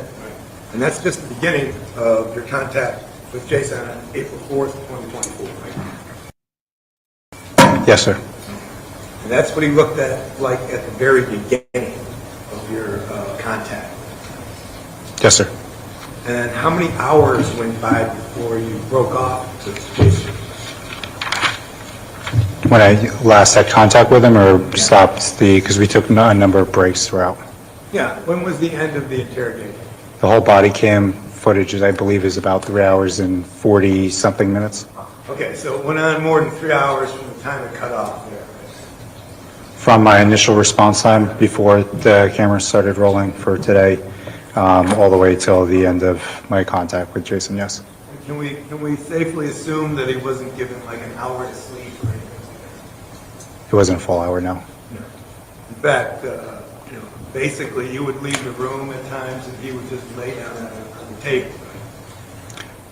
And that's just the beginning of your contact with Jason on April 4th, 2024, right? Yes, sir. And that's what he looked at like at the very beginning of your contact. Yes, sir. And how many hours went by before you broke off with Jason? When I last had contact with him or stopped because we took a number of breaks throughout. Yeah, when was the end of the interrogation? The whole body cam footage, I believe, is about 3 hours and 40-something minutes. Okay, so it went on more than 3 hours from the time it cut off there. From my initial response time before the camera started rolling for today, all the way till the end of my contact with Jason, yes. Can we safely assume that he wasn't given like an hour to sleep or anything? It wasn't a full hour, no. In fact, basically you would leave the room at times and he would just lay down on the table.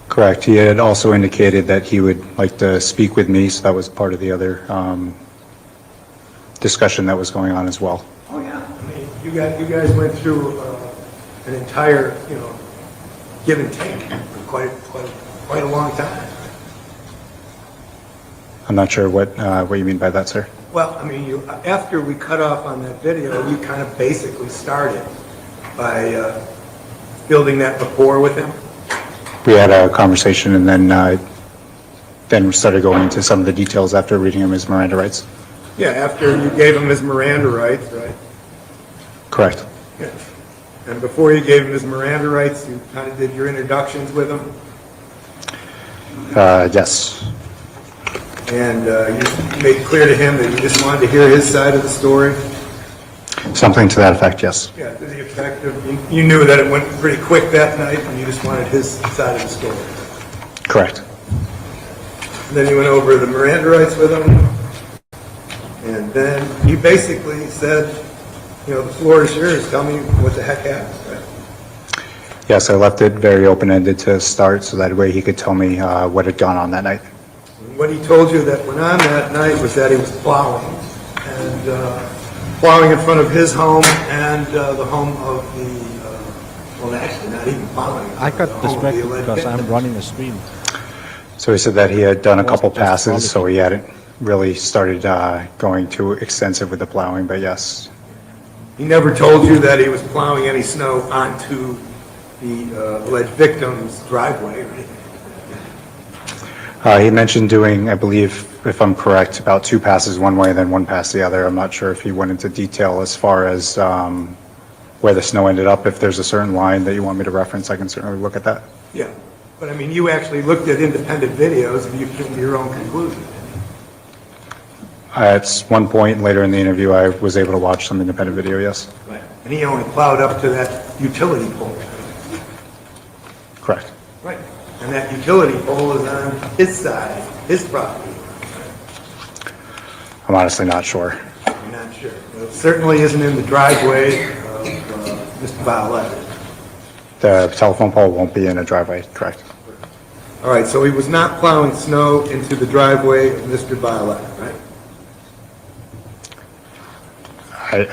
Correct. He had also indicated that he would like to speak with me, so that was part of the other discussion that was going on as well. Oh yeah, I mean, you guys went through an entire, give and take for quite a long time. I'm not sure what you mean by that, sir. Well, I mean, after we cut off on that video, you kind of basically started by building that rapport with him. We had a conversation and then we started going into some of the details after reading him his Miranda rights. Yeah, after you gave him his Miranda rights, right? Correct. Yeah. And before you gave him his Miranda rights, you kind of did your introductions with him. Yes. And you made clear to him that you just wanted to hear his side of the story. Something to that effect, yes. Yeah, to the effect of you knew that it went pretty quick that night and you just wanted his side of the story. Correct. And then you went over the Miranda rights with him. And then you basically said, the floor is yours. Tell me what the heck happened, right? Yes, I left it very open-ended to start so that way he could tell me what had gone on that night. what he told you that went on that night was that he was plowing, and plowing in front of his home and the home of the, well, actually not even plowing. I got the home of the distracted alleged because I'm victim. running a stream. So he said that he had done a couple Wasn't just passes, so frolicking. he hadn't really started going too extensive with the plowing, but yes. He never told you that he was plowing any snow onto the alleged victim's driveway or anything. He mentioned doing, I believe, if I'm correct, about 2 passes one way and then 1 pass the other. I'm not sure if he went into detail as far as where the snow ended up. If there's a certain line that you want me to reference, I can certainly look at that. Yeah, but I mean, you actually looked at independent videos and you came to your own conclusion. At one point later in the interview, I was able to watch some independent video, yes. Right. And he only plowed up to that utility pole. Correct. Right. And that utility pole is on his side, his property. I'm honestly not sure. I'm not sure. Well, it certainly isn't in the driveway of Mr. Violette. The telephone pole won't be in a driveway, correct? All right, so he was not plowing snow into the driveway of Mr. Violette, right?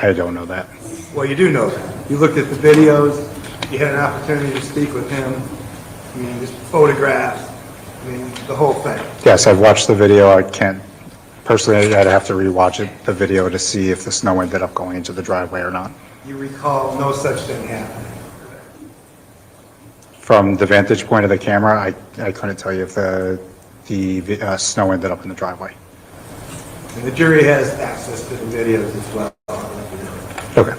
I don't know that. Well, you do know that. You looked at the videos, you had an opportunity to speak with him, I mean, just photographs, I mean, the whole thing. Yes, I've watched the video. I can't, personally, I'd have to rewatch it, the video, to see if the snow ended up going into the driveway or not. You recall no such thing happening. From the vantage point of the camera, I couldn't tell you if the snow ended up in the driveway. And the jury has access to the videos as well. Okay.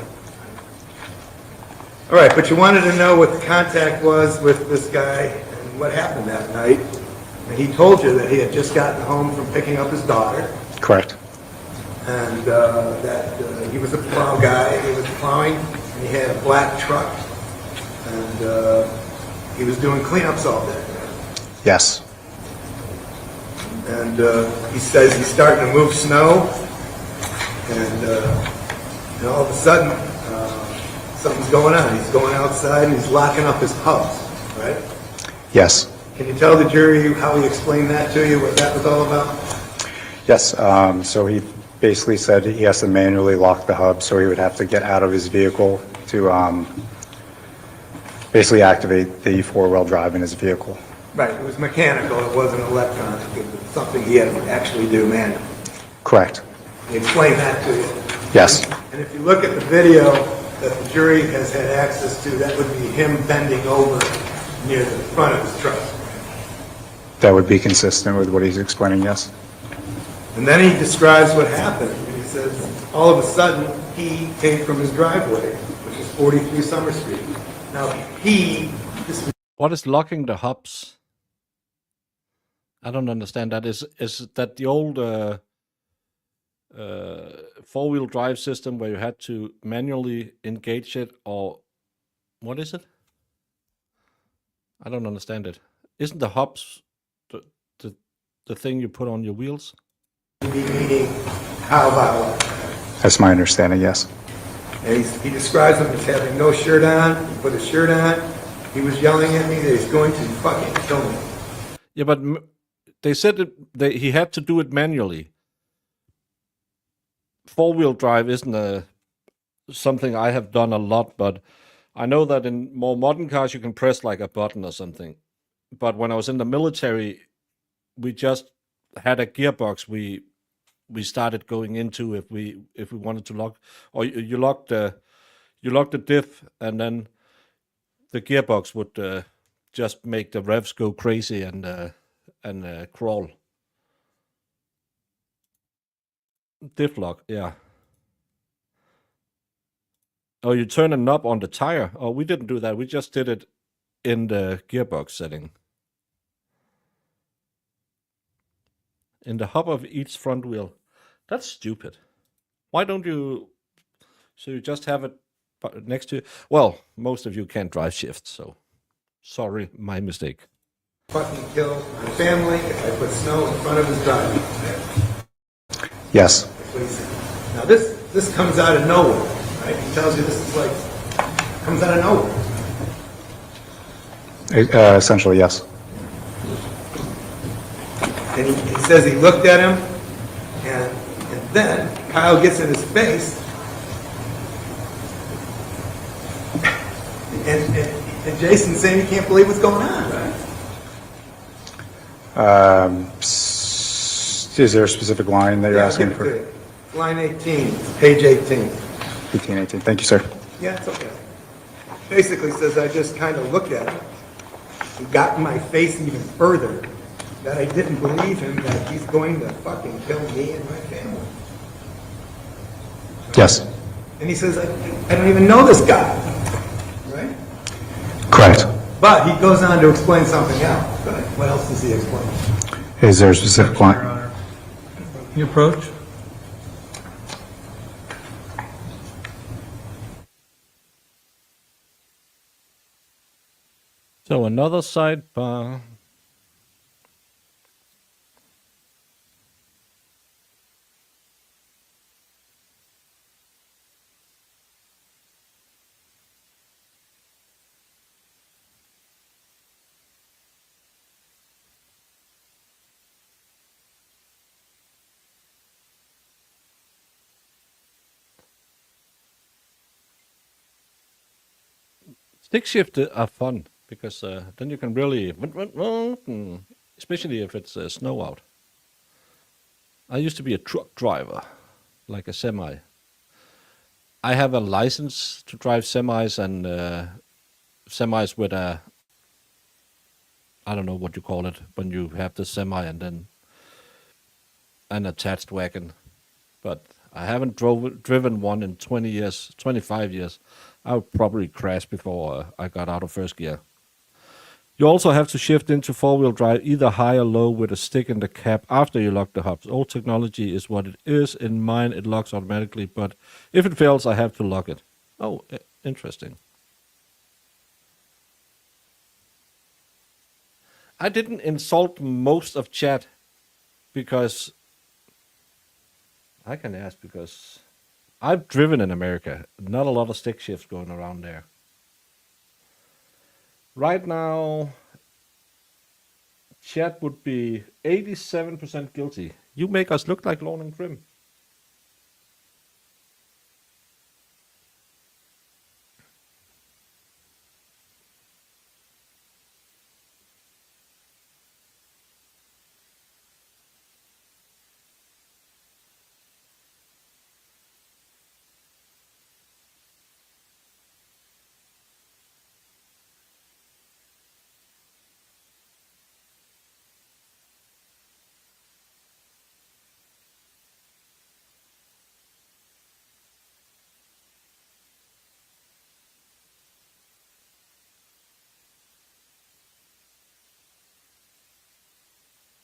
All right, but you wanted to know what the contact was with this guy and what happened that night. And he told you that he had just gotten home from picking up his daughter, Correct. and that he was a plow guy, he was plowing, and he had a black truck, and he was doing cleanups all day. Yes. And he says he's starting to move snow, and all of a sudden, something's going on. He's going outside and he's locking up his hubs, right? Yes. Can you tell the jury how he explained that to you, what that was all about? Yes. So he basically said he has to manually lock the hub, so he would have to get out of his vehicle to basically activate the 4-wheel drive in his vehicle. Right, it was mechanical, it wasn't electronic, it was something he had to actually do manually. Correct. He explained that to you. Yes. And if you look at the video that the jury has had access to, that would be him bending over near the front of his truck. That would be consistent with what he's explaining, yes. And then he describes what happened. He says, all of a sudden, he came from his driveway, which is 43 Summer Street. Now, What is locking the hubs? I don't understand that. Is that the old 4-wheel drive system where you had to manually engage it, or what is it? I don't understand it. Isn't the hubs the thing you put on your wheels? meaning how Violette. That's my understanding, yes. And he describes him as having no shirt on. He put his shirt on. He was yelling at me that he's going to fucking kill me. Yeah, but they said he had to do it manually. 4-wheel drive isn't something I have done a lot, but I know that in more modern cars you can press like a button or something. But when I was in the military, we just had a gearbox we started going into if we wanted to lock, or you lock the diff, and then the gearbox would just make the revs go crazy and crawl. Diff lock, yeah. Oh, you turn a knob on the tire? Oh, we didn't do that. We just did it in the gearbox setting. In the hub of each front wheel. That's stupid. Why don't you... So you just have it next to... Well, most of you can't drive shifts, so... Sorry, my mistake. Fucking kill my family if I put snow in front of his driveway. Yes. That's what he said. Now this comes out of nowhere, right? He tells you this is like, comes out of nowhere. Essentially, yes. And he says he looked at him, and then Kyle gets in his face, and Jason's saying he can't believe what's going on, right? Is there a specific line that you're asking for? Line 18, page 18. 18. Thank you, sir. Yeah, it's okay. Basically says, I just kind of looked at him. He got in my face even further, that I didn't believe him, that he's going to fucking kill me and my family. Yes. And he says, I don't even know this guy. Right? Correct. But he goes on to explain something else. But what else does he explain? Is there a specific line? You approach. So another sidebar. Stick shift are fun because then you can really, especially if it's snow out. I used to be a truck driver, like a semi. I have a license to drive semis and semis with a, I don't know what you call it, when you have the semi and then an attached wagon. But I haven't driven one in 20 years, 25 years. I would probably crash before I got out of first gear. You also have to shift into four-wheel drive, either high or low, with a stick in the cab after you lock the hubs. Old technology is what it is. In mine, it locks automatically, but if it fails, I have to lock it. Oh, interesting. I didn't insult most of chat because I can ask because I've driven in America. Not a lot of stick shifts going around there. Right now, chat would be 87% guilty. You make us look like Lorne and Grim.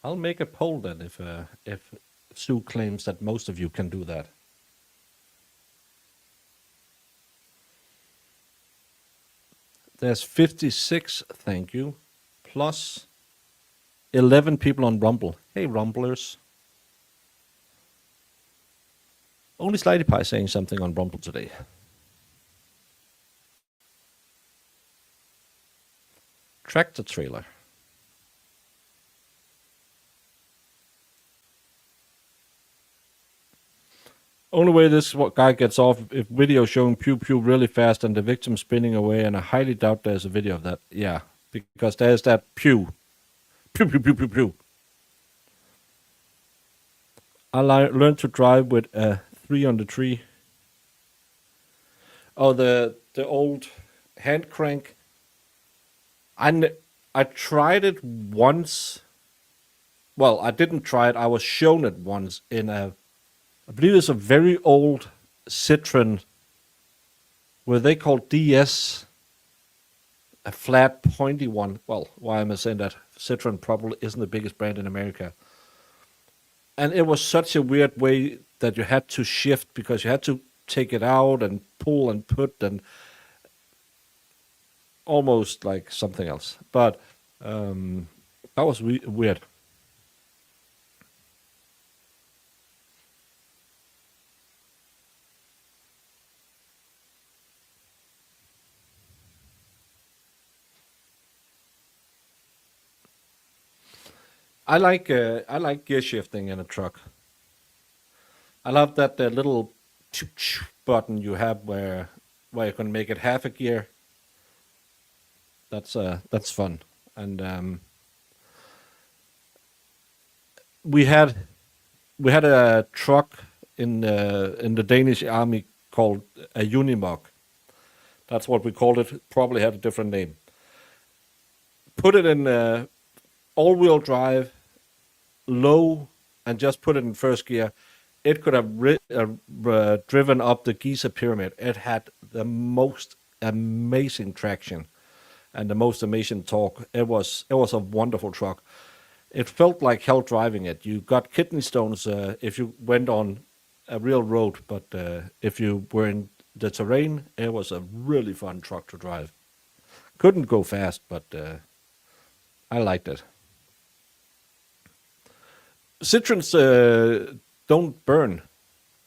I'll make a poll then if Sue claims that most of you can do that. There's 56, thank you, plus 11 people on Rumble. Hey, Rumblers. Only Slidey Pie saying something on Rumble today. Tractor trailer. Only way this guy gets off if video showing pew pew really fast and the victim spinning away, and I highly doubt there's a video of that. Yeah, because there's that pew. Pew pew pew pew pew. I learned to drive with a 3 on the tree. Oh, the old hand crank. I tried it once. Well, I didn't try it. I was shown it once in I believe it's a very old Citroen, where they call DS, a flat, pointy one. Well, why am I saying that? Citroen probably isn't the biggest brand in America. And it was such a weird way that you had to shift because you had to take it out and pull and put and almost like something else. But that was weird. I like gear shifting in a truck. I love that little button you have where you can make it half a gear. That's fun. And we had a truck in the Danish army called a Unimog. That's what we called it. Probably had a different name. Put it in all-wheel drive, low, and just put it in first gear. It could have driven up the Giza pyramid. It had the most amazing traction and the most amazing torque. It was a wonderful truck. It felt like hell driving it. You got kidney stones if you went on a real road, but if you were in the terrain, it was a really fun truck to drive. Couldn't go fast, but I liked it. Citroens don't burn.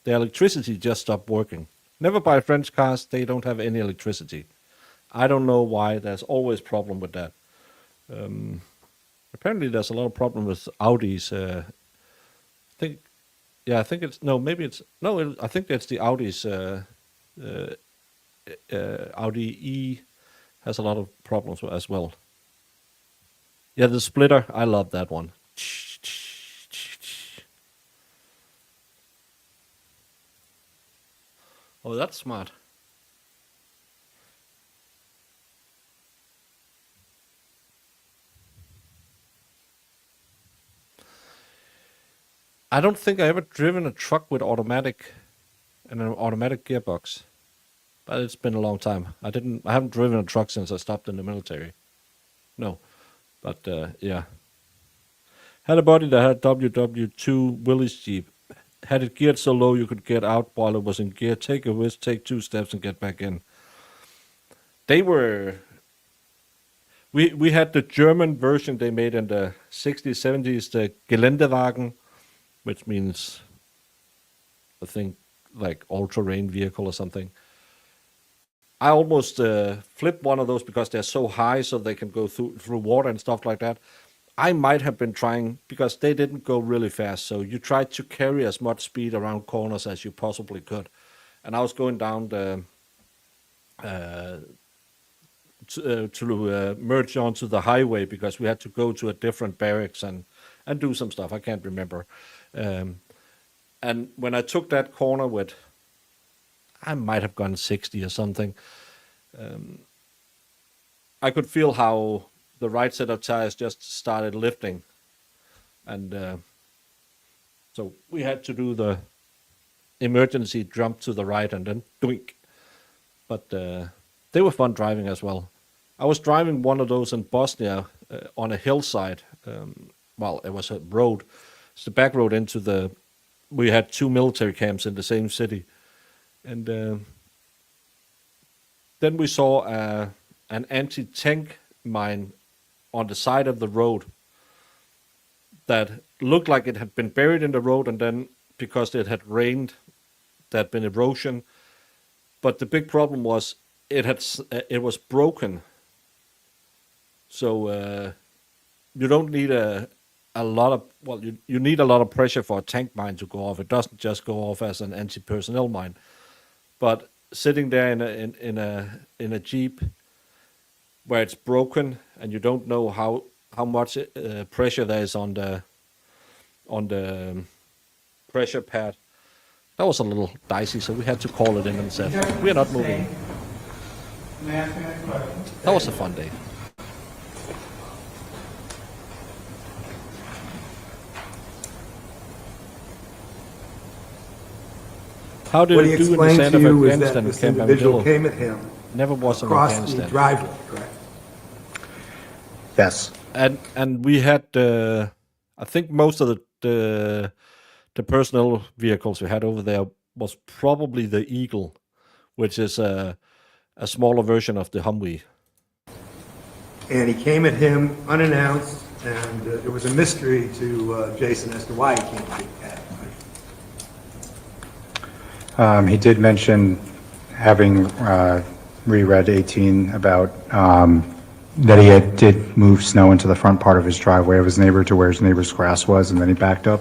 The electricity just stopped working. Never buy French cars, they don't have any electricity. I don't know why. There's always problem with that. Apparently there's a lot of problem with Audis. I think it's the Audis. Audi E has a lot of problems as well. Yeah, the splitter, I love that one. Oh, that's smart. I don't think I ever driven a truck with automatic and an automatic gearbox, but it's been a long time. I haven't driven a truck since I stopped in the military. No, but yeah. Had a buddy that had WW2 Willys Jeep. Had it geared so low you could get out while it was in gear, take a risk, take 2 steps and get back in. They were... We had the German version they made in the 60s, 70s, the Geländewagen, which means, I think, like all-terrain vehicle or something. I almost flipped one of those because they're so high so they can go through water and stuff like that. I might have been trying, because they didn't go really fast, so you tried to carry as much speed around corners as you possibly could. And I was going down the to merge onto the highway because we had to go to a different barracks and do some stuff. I can't remember. And when I took that corner with, I might have gone 60 or something, I could feel how the right set of tires just started lifting. And so we had to do the emergency jump to the right and then doink. But they were fun driving as well. I was driving one of those in Bosnia on a hillside. Well, it was a road. It's the back road into the... We had 2 military camps in the same city. And then we saw an anti-tank mine on the side of the road that looked like it had been buried in the road, and then because it had rained, there had been erosion. But the big problem was it was broken. So you don't need a lot of, well, you need a lot of pressure for a tank mine to go off. It doesn't just go off as an anti-personnel mine. But sitting there in a Jeep where it's broken and you don't know how much pressure there is on the pressure pad, that was a little dicey. So we had to call it in and said, "We are not moving." That was a fun day. How did What he it do in the explained sand to of you is that Afghanistan this Camp individual Armadillo? came at him Never was in across the Afghanistan. driveway, correct? Yes. And we had, I think most of the personnel vehicles we had over there was probably the Eagle, which is a smaller version of the Humvee. And he came at him unannounced, and it was a mystery to Jason as to why he came at him. He did mention having reread 18 about That did move snow into the front part of his driveway of his neighbor to where his neighbor's grass was, and then he backed up.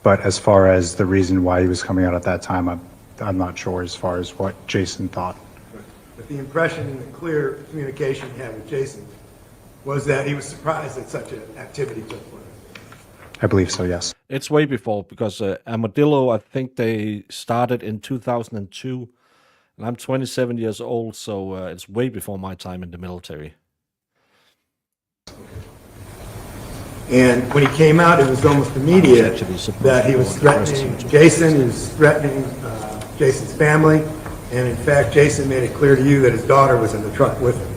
But as far as the reason why he was coming out at that time, I'm not sure as far as what Jason thought. But the impression and the clear communication you had with Jason was that he was surprised that such an activity took place. I believe so, yes. It's way before, because Armadillo, I think they started in 2002, and I'm 27 years old, so it's way before my time in the military. And when he came out, it was almost immediate that he was threatening Jason, he was threatening Jason's family, and in fact, Jason made it clear to you that his daughter was in the truck with him.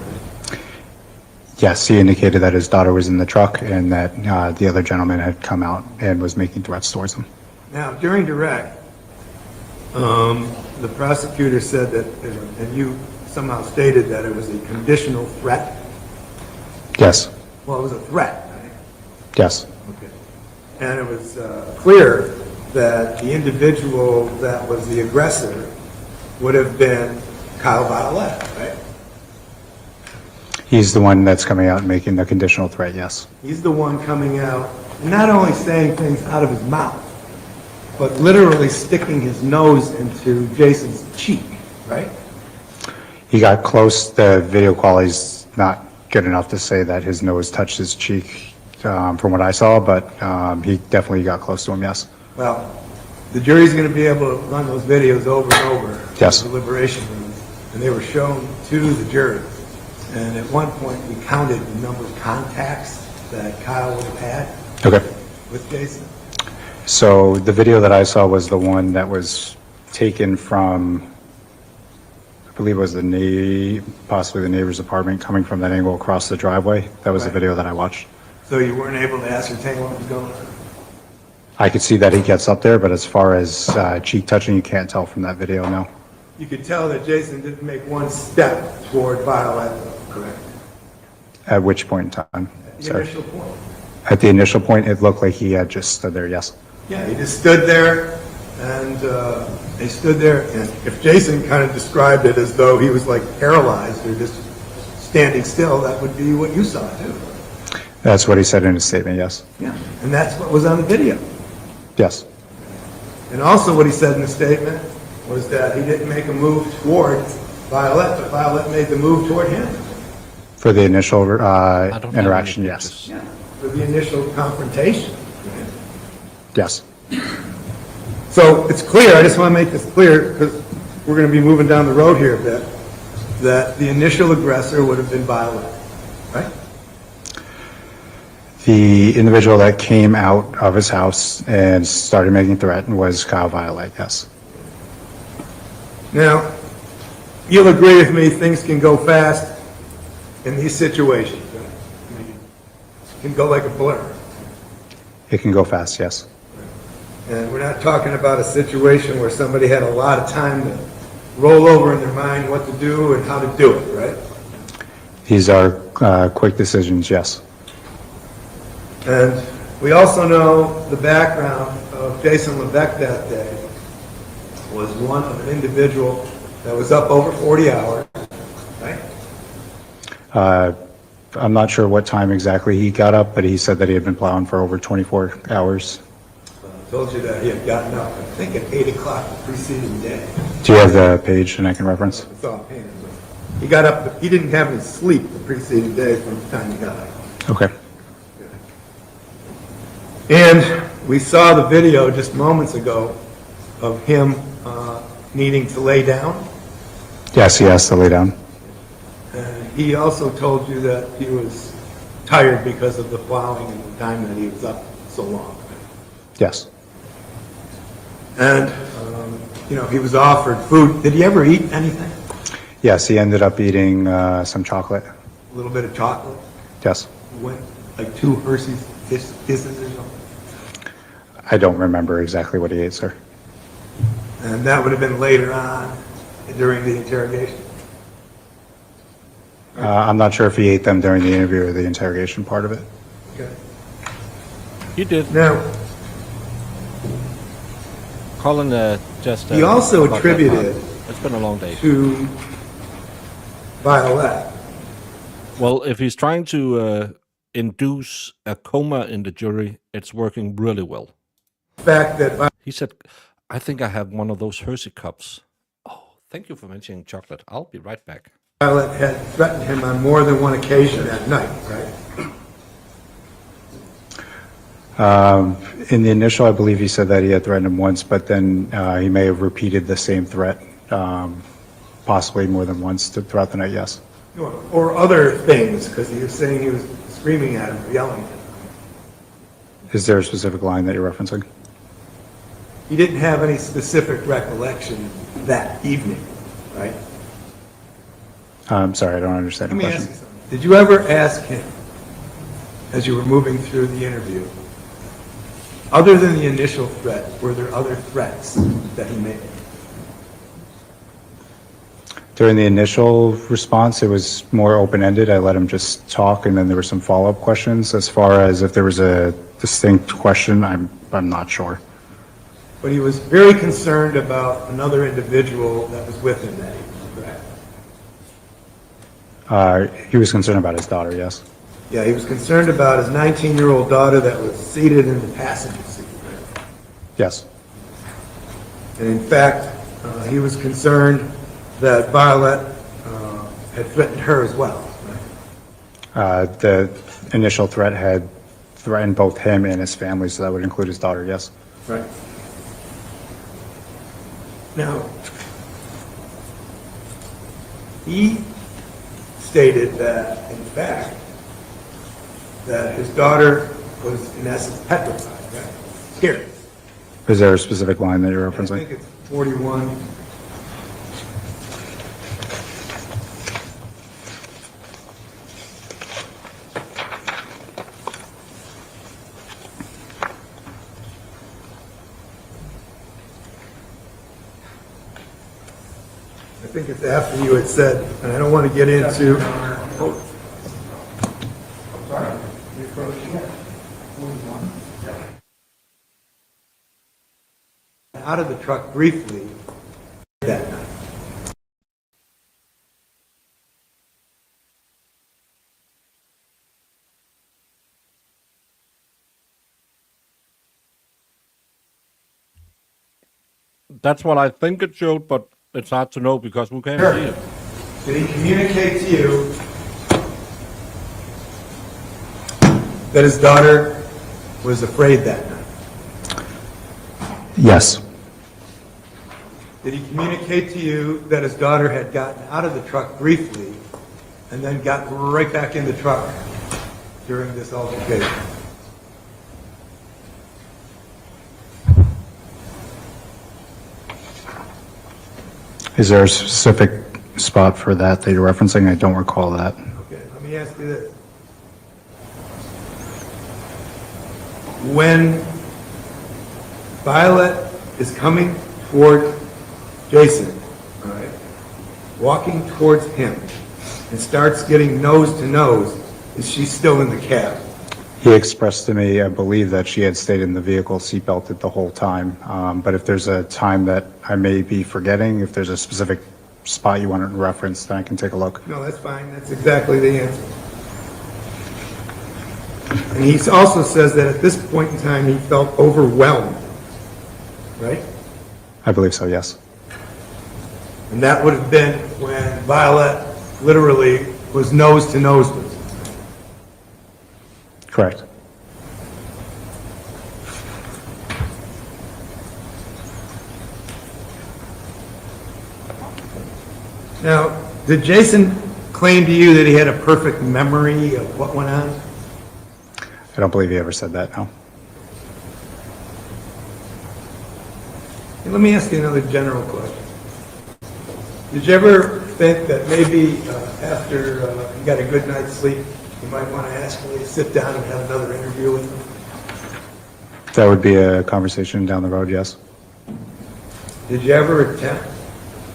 Yes, he indicated that his daughter was in the truck and that the other gentleman had come out and was making threats towards him. Now, during direct, the prosecutor said that, and you somehow stated that it was a conditional threat. Yes, Well, it was a threat, right? yes, Okay. And it was clear that the individual that was the aggressor would have been Kyle Violette, right? he's the one that's coming out and making the conditional threat, yes. He's the one coming out, and not only saying things out of his mouth, but literally sticking his nose into Jason's cheek, right? He got close. The video quality's not good enough to say that his nose touched his cheek from what I saw, but he definitely got close to him, yes. Well, the jury's going to be able to run those videos over and over. Yes. In the deliberation room, and they were shown to the jury. And at one point, we counted the number of contacts that Kyle would have had Okay. with Jason. So the video that I saw was the one that was taken from, I believe it was possibly the neighbor's apartment coming from that angle across the driveway. That was the Right. video that I watched. So you weren't able to ascertain what was going on? I could see that he gets up there, but as far as cheek touching, you can't tell from that video, no. You could tell that Jason didn't make one step toward Violette, correct? At which point in time? The Sorry. initial point. At the initial point, it looked like he had just stood there, yes. Yeah, he just stood there, and they stood there, and if Jason kind of described it as though he was like paralyzed or just standing still, that would be what you saw too. That's what he said in his statement, yes. Yeah. And that's what was on the video. Yes. And also what he said in the statement was that he didn't make a move toward Violette, but Violette made the move toward him. For the initial I don't have interaction, any yes. pictures. Yeah. For the initial confrontation. Yes. So it's clear, I just want to make this clear, because we're going to be moving down the road here a bit, that the initial aggressor would have been Violette, right? The individual that came out of his house and started making threat was Kyle Violette, yes. Now, you'll agree with me, things can go fast in these situations. Right? I mean, it can go like a blur. It can go fast, yes. And we're not talking about a situation where somebody had a lot of time to roll over in their mind what to do and how to do it, right? These are quick decisions, yes. And we also know the background of Jason Levesque that day was one of an individual that was up over 40 hours, right? I'm not sure what time exactly he got up, but he said that he had been plowing for over 24 hours. I told you that he had gotten up, I think at 8 o'clock the preceding day. Do you have the page and I can reference? It's all painted. He got up, he didn't have any sleep the preceding day from the time he got up. Okay. And we saw the video just moments ago of him needing to lay down. Yes, he has to lay down. And he also told you that he was tired because of the plowing and the time that he was up so long. Yes. And, he was offered food. Did he ever eat anything? Yes, he ended up eating some chocolate. A little bit of chocolate? Yes. Went like 2 Hershey's Kisses or something? I don't remember exactly what he ate, sir. And that would have been later on during the interrogation. I'm not sure if he ate them during the interview or the interrogation part of it. Okay. He did. Now, Colin just... he also about that attributed part. It's been a long day. to Violette Well, if he's trying to induce a coma in the jury, it's working really well. fact that He said, I think I have one of those Hershey cups. Oh, thank you for mentioning chocolate. I'll be right back. Violet had threatened him on more than one occasion that night, right? In the initial, I believe he said that he had threatened him once, but then he may have repeated the same threat, possibly more than once throughout the night, yes. Or other things, because he was saying he was screaming at him, or yelling at him. Is there a specific line that you're referencing? He didn't have any specific recollection that evening, right? I'm sorry, I don't understand Let the me question. ask you something. Did you ever ask him, as you were moving through the interview, other than the initial threat, were there other threats that he made? During the initial response, it was more open-ended. I let him just talk, and then there were some follow-up questions. As far as if there was a distinct question, I'm not sure. But he was very concerned about another individual that was with him that evening, correct? He was concerned about his daughter, yes. Yeah, he was concerned about his 19-year-old daughter that was seated in the passenger seat, right? Yes. And in fact, he was concerned that Violette had threatened her as well, right? The initial threat had threatened both him and his family, so that would include his daughter, yes. Right. Now, he stated that, in fact, that his daughter was, in essence, petrified, right? Here. Is there a specific line that you're I referencing? think it's 41. I think it's after you had said, and I don't want to get into. Oh. Sorry. Out of the truck briefly that night. That's what I think it showed, but it's hard to know because we can't Sure. see it. Did he communicate to you that his daughter was afraid that night? Yes. Did he communicate to you that his daughter had gotten out of the truck briefly and then got right back in the truck during this altercation? Is there a specific spot for that you're referencing? I don't recall that. Okay, let me ask you this. When Violet is coming toward Jason, all right, walking towards him, and starts getting nose to nose, is she still in the cab? He expressed to me, I believe, that she had stayed in the vehicle seatbelted the whole time. But if there's a time that I may be forgetting, if there's a specific spot you want to reference, then I can take a look. No, that's fine. That's exactly the answer. And he also says that at this point in time, he felt overwhelmed, right? I believe so, yes. And that would have been when Violet literally was nose to nose with him. Correct. Now, did Jason claim to you that he had a perfect memory of what went on? I don't believe he ever said that, no. Hey, let me ask you another general question. Did you ever think that maybe after you got a good night's sleep, you might want to actually sit down and have another interview with him? That would be a conversation down the road, yes. Did you ever attempt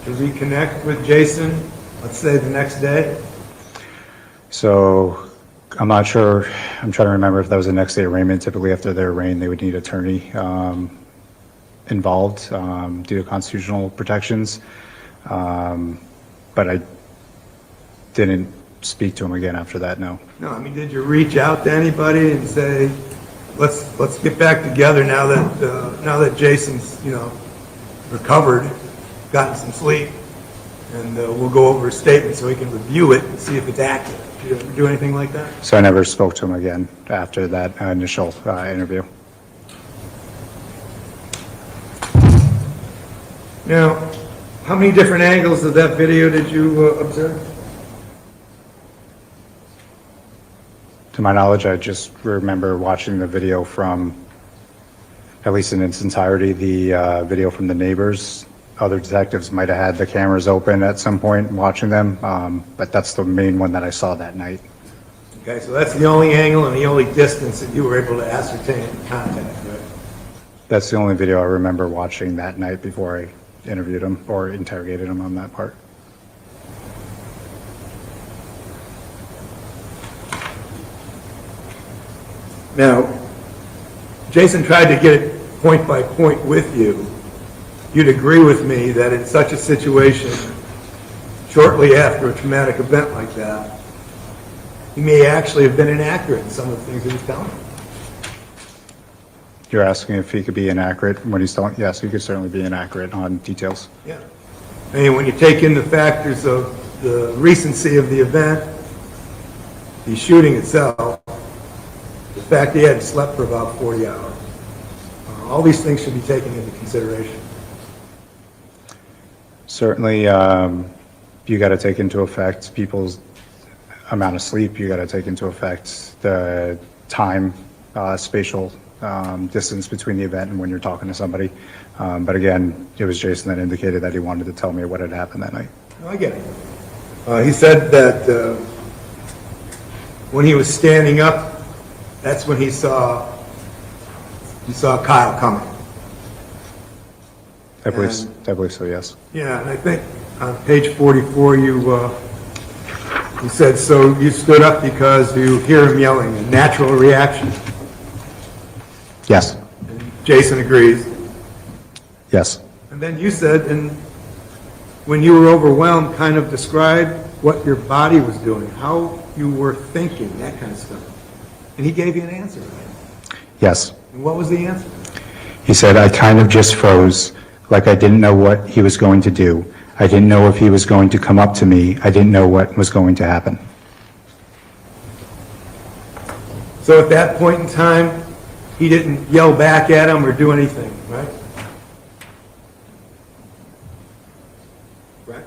to reconnect with Jason, let's say the next day? So I'm not sure. I'm trying to remember if that was the next day arraignment. Typically after they're arraigned, they would need attorney involved due to constitutional protections. But I didn't speak to him again after that, no. No, I mean, did you reach out to anybody and say, let's get back together now that Jason's, recovered, gotten some sleep, and we'll go over his statement so he can review it and see if it's accurate. Did you ever do anything like that? So I never spoke to him again after that initial interview. Now, how many different angles of that video did you observe? To my knowledge, I just remember watching the video from, at least in its entirety, the video from the neighbors. Other detectives might have had the cameras open at some point watching them, but that's the main one that I saw that night. Okay, so that's the only angle and the only distance that you were able to ascertain in contact, right? That's the only video I remember watching that night before I interviewed him or interrogated him on that part. Now, Jason tried to get it point by point with you. You'd agree with me that in such a situation, shortly after a traumatic event like that, he may actually have been inaccurate in some of the things he was telling you. You're asking if he could be inaccurate when he's telling? Yes, he could certainly be inaccurate on details. Yeah. I mean, when you take in the factors of the recency of the event, the shooting itself, the fact he hadn't slept for about 40 hours, all these things should be taken into consideration. Certainly, you got to take into effect people's amount of sleep. You got to take into effect the time, spatial distance between the event and when you're talking to somebody. But again, it was Jason that indicated that he wanted to tell me what had happened that night. No, I get it. He said that when he was standing up, that's when he saw Kyle coming. I believe so, yes. Yeah, and I think on page 44, you said, so you stood up because you hear him yelling, a natural reaction. Yes. And Jason agrees. Yes. And then you said, and when you were overwhelmed, kind of describe what your body was doing, how you were thinking, that kind of stuff. And he gave you an answer, right? Yes. And what was the answer? He said, I kind of just froze, like I didn't know what he was going to do. I didn't know if he was going to come up to me. I didn't know what was going to happen. So at that point in time, he didn't yell back at him or do anything, right? Right?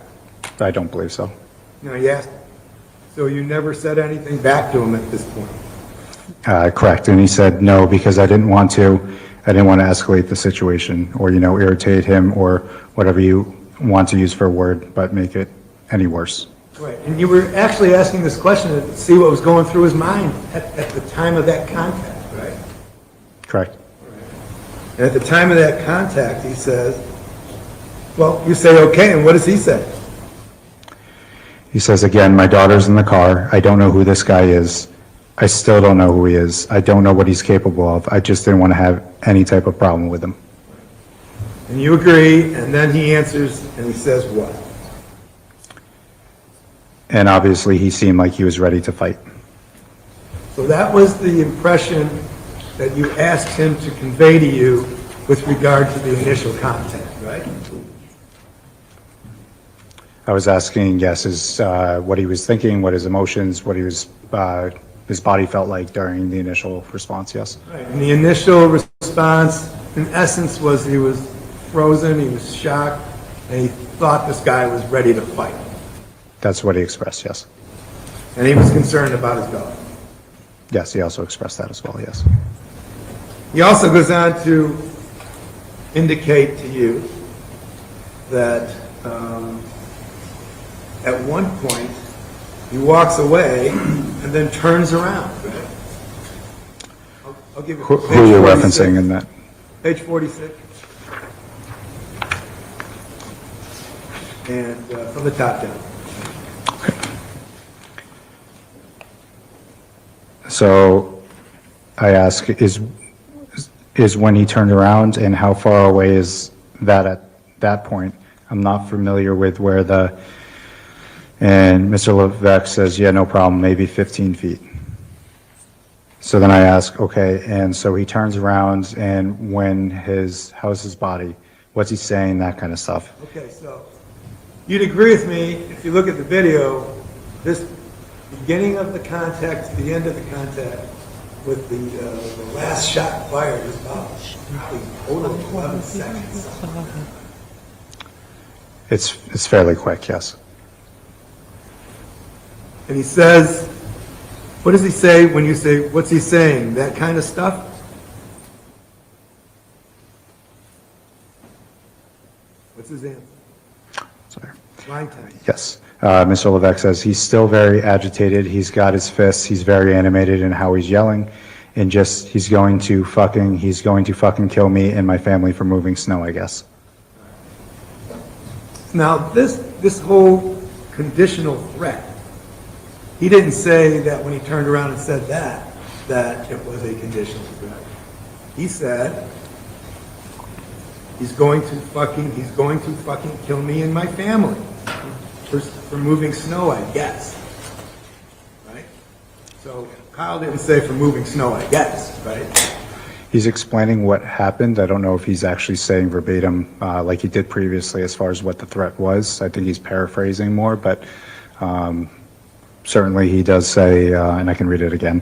I don't believe so. No, yes. So you never said anything back to him at this point? Correct. And he said no, because I didn't want to escalate the situation or, irritate him or whatever you want to use for a word, but make it any worse. Right. And you were actually asking this question to see what was going through his mind at the time of that contact, right? Correct. And at the time of that contact, he says, well, you say, okay, and what does he say? He says, again, my daughter's in the car. I don't know who this guy is. I still don't know who he is. I don't know what he's capable of. I just didn't want to have any type of problem with him. And you agree, and then he answers, and he says what? And obviously, he seemed like he was ready to fight. So that was the impression that you asked him to convey to you with regard to the initial contact, right? I was asking, yes, what he was thinking, what his emotions, what his body felt like during the initial response, yes. Right. And the initial response, in essence, was he was frozen, he was shocked, and he thought this guy was ready to fight. That's what he expressed, yes. And he was concerned about his daughter. Yes, he also expressed that as well, yes. He also goes on to indicate to you that at one point he walks away and then turns around. Right? I'll give you Who are you referencing in that? Page 46. And from the top down. So I ask, is when he turned around, and how far away is that at that point? I'm not familiar with where And Mr. Levesque says, yeah, no problem, maybe 15 feet. So then I ask, okay, and so he turns around, and how's his body? What's he saying? That kind of stuff. Okay, so you'd agree with me, if you look at the video, this beginning of the contact to the end of the contact with the last shot fired is about total 11 seconds. It's fairly quick, yes. And he says, what does he say when you say, what's he saying? That kind of stuff? What's his answer? Sorry. Line time. Yes. Mr. Levesque says he's still very agitated. He's got his fists. He's very animated in how he's yelling. And just, he's going to fucking kill me and my family for moving snow, I guess. Now, this whole conditional threat, he didn't say that when he turned around and said that it was a conditional threat. He said, he's going to fucking kill me and my family for moving snow, I guess. Right? So Kyle didn't say for moving snow, I guess, right? He's explaining what happened. I don't know if he's actually saying verbatim like he did previously as far as what the threat was. I think he's paraphrasing more, but certainly he does say, and I can read it again,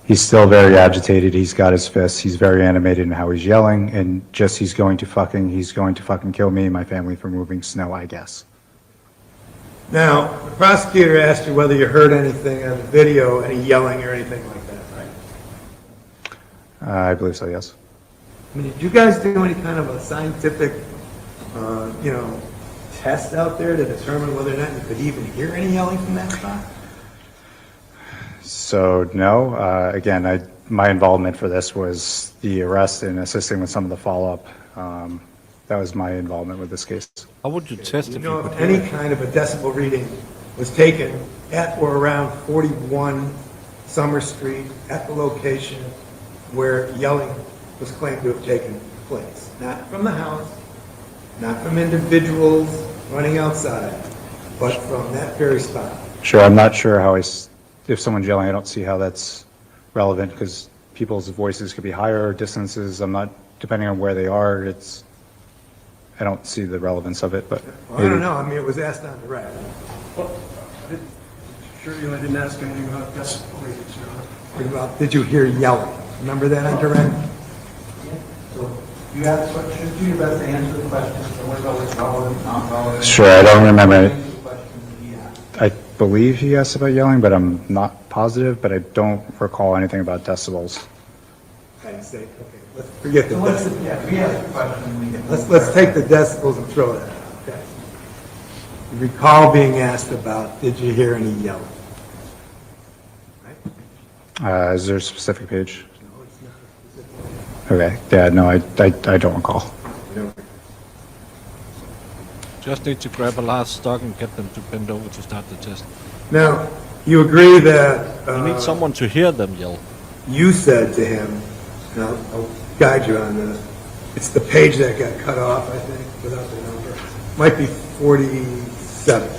he's still very agitated. He's got his fists. He's very animated in how he's yelling, and just he's going to fucking kill me and my family for moving snow, I guess. Now, the prosecutor asked you whether you heard anything on the video, any yelling or anything like that, right? I believe so, yes. I mean, did you guys do any kind of a scientific, test out there to determine whether or not you could even hear any yelling from that spot? So, no. Again, my involvement for this was the arrest and assisting with some of the follow-up. That was my involvement with this case. How would you test You if know you if could any hear it? kind of a decibel reading was taken at or around 41 Summer Street at the location where yelling was claimed to have taken place? Not from the house, not from individuals running outside, but from that very spot. Sure, I'm not sure how if someone's yelling, I don't see how that's relevant because people's voices could be higher distances. Depending on where they are, I don't see the relevance of it, but. Well, I don't know. I mean, it was asked on direct. Sure, you didn't ask anything about decibel readings, Your Honor. Did you hear yelling? Remember that on direct? So you have the question, do your best to answer the question, so what about what's relevant, not relevant? Sure, I don't remember. Answer the questions that he asked. I believe he asked about yelling, but I'm not positive, but I don't recall anything about decibels. I didn't say, okay, let's forget the So let's, decibels. yeah, we ask the question, we get. Let's take the decibels and throw that out, okay? You recall being asked about, did you hear any yelling? Right? Is there a specific page? No, it's not a specific. Okay, yeah, no, I don't recall. Just need to grab a last stock and get them to bend over to start the test. Now, you agree that You need someone to hear them yell. you said to him, and I'll guide you on this, it's the page that got cut off, I think, without the number. Might be 47.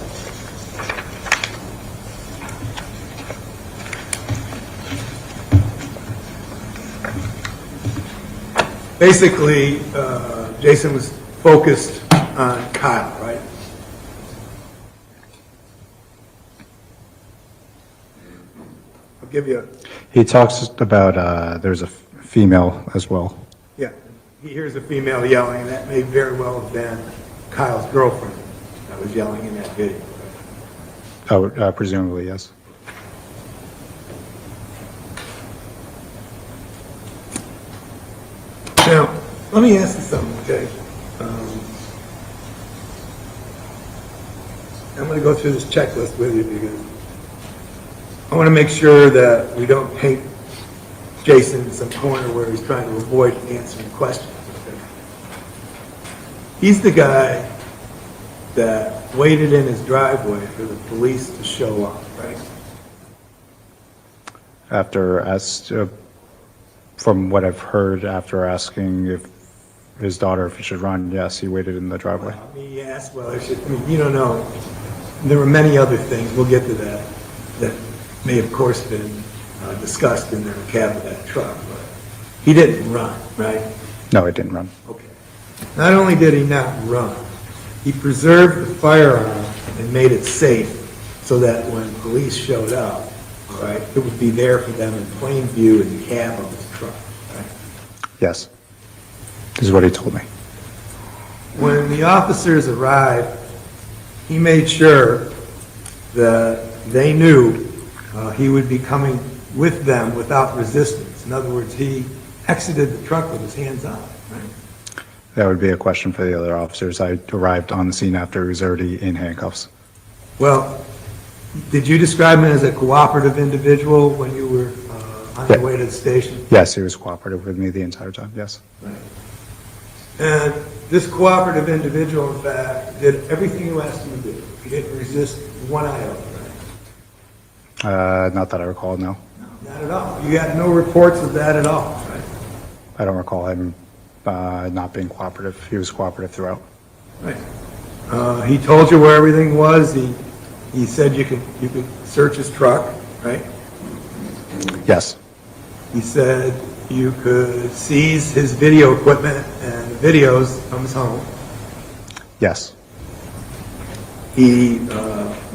Basically, Jason was focused on Kyle, right? I'll give you, He talks about, there's a female as well. yeah, he hears a female yelling, that may very well have been Kyle's girlfriend that was yelling in that video. Oh, presumably, yes. Now, let me ask you something, okay? I'm going to go through this checklist with you because I want to make sure that we don't paint Jason in some corner where he's trying to avoid answering questions. Okay? He's the guy that waited in his driveway for the police to show up, right? From what I've heard, after asking if his daughter if he should run, yes, he waited in the driveway. He asked, well, you don't know There were many other things, we'll get to that, that may of course been discussed in the cab of that truck, but he didn't run, right? No, it didn't run. Okay. Not only did he not run, he preserved the firearm and made it safe so that when police showed up, all right, it would be there for them in plain view in the cab of his truck, right? Yes. This is what he told me. When the officers arrived, he made sure that they knew he would be coming with them without resistance. In other words, he exited the truck with his hands on, right? That would be a question for the other officers. I arrived on the scene after he was already in handcuffs. Well, did you describe him as a cooperative individual when you were on your way to the station? Yes, he was cooperative with me the entire time, yes. Right. And this cooperative individual, in fact, did everything you asked him to do. He didn't resist one iota, right? Not that I recall, no. No, not at all. You got no reports of that at all, right? I don't recall him not being cooperative. He was cooperative throughout. Right. He told you where everything was. He said you could search his truck, right? Yes. He said you could seize his video equipment and videos from his home. Yes. He,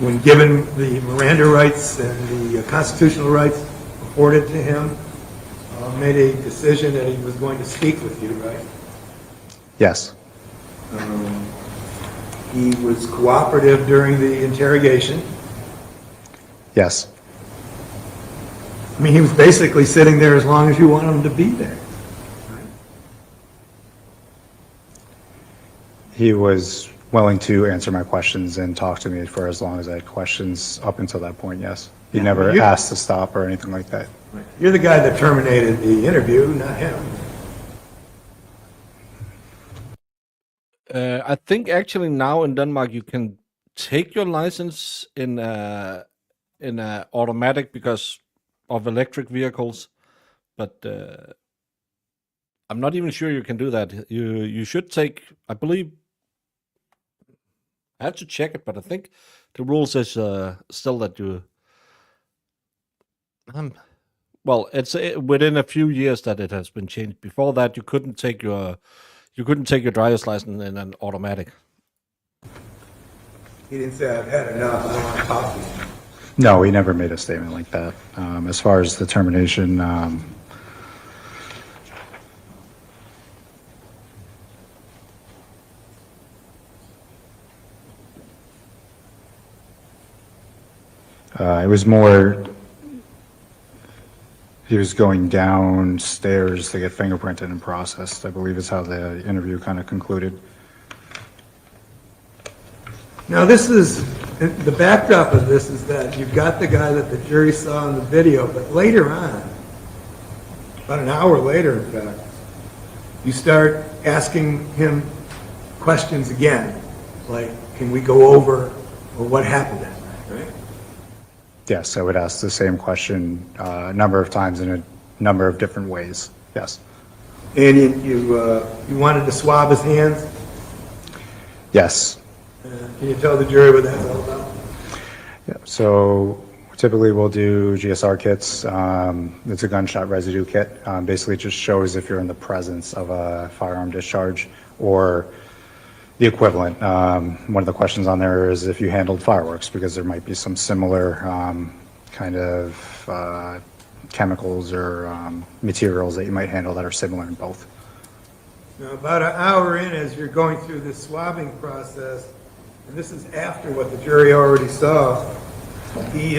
when given the Miranda rights and the constitutional rights afforded to him, made a decision that he was going to speak with you, right? Yes. He was cooperative during the interrogation. Yes. I mean, he was basically sitting there as long as you want him to be there. Right? He was willing to answer my questions and talk to me for as long as I had questions up until that point, yes. He never asked to stop or anything like that. Right. You're the guy that terminated the interview, not him. I think actually now in Denmark you can take your license in automatic because of electric vehicles, but I'm not even sure you can do that. You should take, I believe, I have to check it, but I think the rules is still that you. Well, it's within a few years that it has been changed. Before that, you couldn't take your driver's license in an automatic. He didn't say, I've had enough, I want to talk to you. No, he never made a statement like that. As far as the termination, it was more, he was going downstairs to get fingerprinted and processed, I believe is how the interview kind of concluded. Now this is, the backdrop of this is that you've got the guy that the jury saw in the video, but later on, about an hour later in fact, you start asking him questions again, like, can we go over, or what happened that night, right? Yes, I would ask the same question a number of times in a number of different ways, yes. And you wanted to swab his hands? Yes. Can you tell the jury what that's all about? Yeah, so typically we'll do GSR kits. It's a gunshot residue kit. Basically it just shows if you're in the presence of a firearm discharge or the equivalent. One of the questions on there is if you handled fireworks, because there might be some similar kind of chemicals or materials that you might handle that are similar in both. Now, about an hour in, as you're going through this swabbing process, and this is after what the jury already saw, he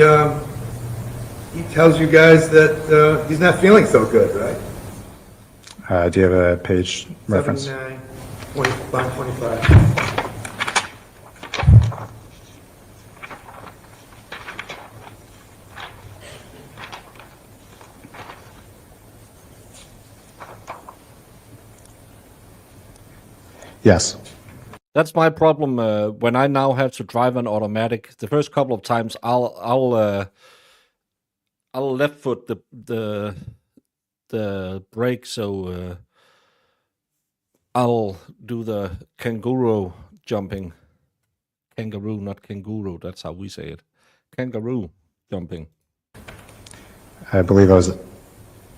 tells you guys that he's not feeling so good, right? Do you have a page reference? 79, 25. Yes. That's my problem when I now have to drive an automatic. The first couple of times, I'll left foot the brake, so I'll do the kangaroo jumping. kangaroo, not kangaroo. That's how we say it. Kangaroo jumping. I believe I was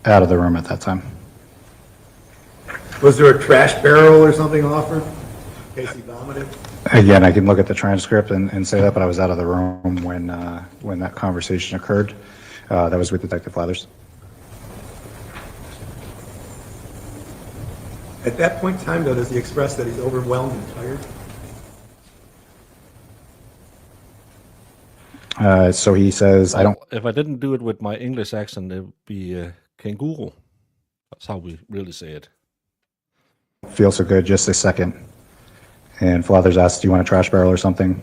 out of the room at that time. Was there a trash barrel or something offered in case he vomited? Again, I can look at the transcript and say that, but I was out of the room when that conversation occurred. That was with Detective Flathers. At that point in time, though, does he express that he's overwhelmed and tired? So he says, I don't. If I didn't do it with my English accent, it would be kangaroo. That's how we really say it. Feel so good, just a second. And Flathers asks, do you want a trash barrel or something?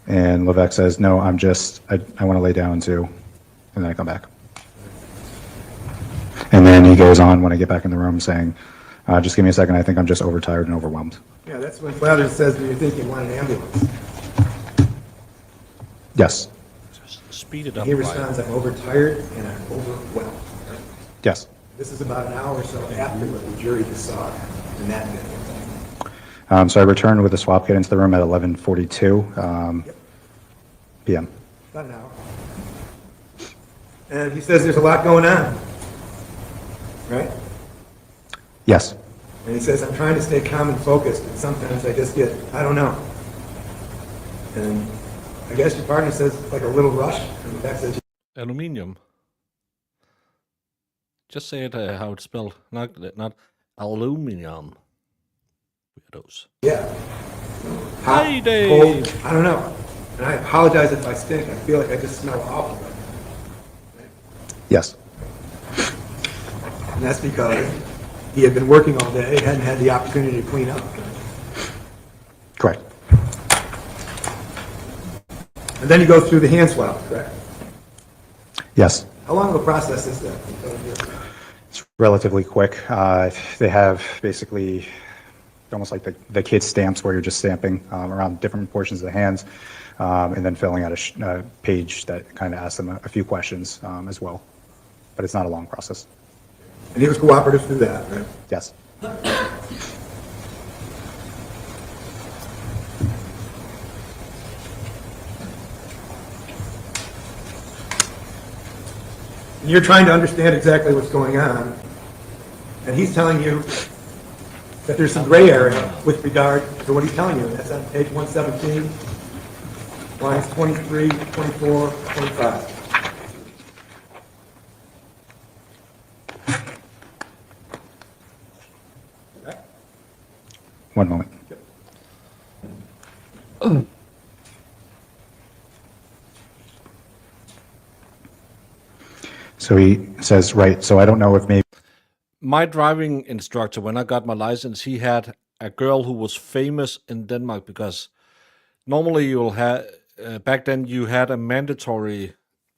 And Levesque says, no, I want to lay down too. And then I come back. And then he goes on when I get back in the room saying, just give me a second, I think I'm just overtired and overwhelmed. Yeah, that's when Flathers says, do you think you want an ambulance? Yes. Just speed it up. He responds, I'm overtired and I'm overwhelmed. Yes. This is about an hour or so after what the jury just saw in that video. So I returned with the swap kit into the room at 11:42 p.m. About an hour. And he says there's a lot going on, right? Yes. And he says, I'm trying to stay calm and focused, but sometimes I just get, I don't know. And I guess your partner says like a little rush, and the fact that Aluminium. Just say it how it's spelled, not aluminium. Weirdos. yeah. Hi, Hot, Dave. cold, I don't know. And I apologize if I stink. I feel like I just smell awful right now. Yes. And that's because he had been working all day, hadn't had the opportunity to clean up. Correct. And then you go through the hand swab, correct? Yes. How long of a process is that? It's relatively quick. They have basically almost like the kid stamps where you're just stamping around different portions of the hands and then filling out a page that kind of asks them a few questions as well. But it's not a long process. And he was cooperative through that, right? Yes. And you're trying to understand exactly what's going on, and he's telling you that there's some gray area with regard to what he's telling you. That's on page 117, lines 23, 24, 25. One moment. So he says, right, so I don't know if maybe... My driving instructor, when I got my license, he had a girl who was famous in Denmark because normally you'll have, back then you had a mandatory,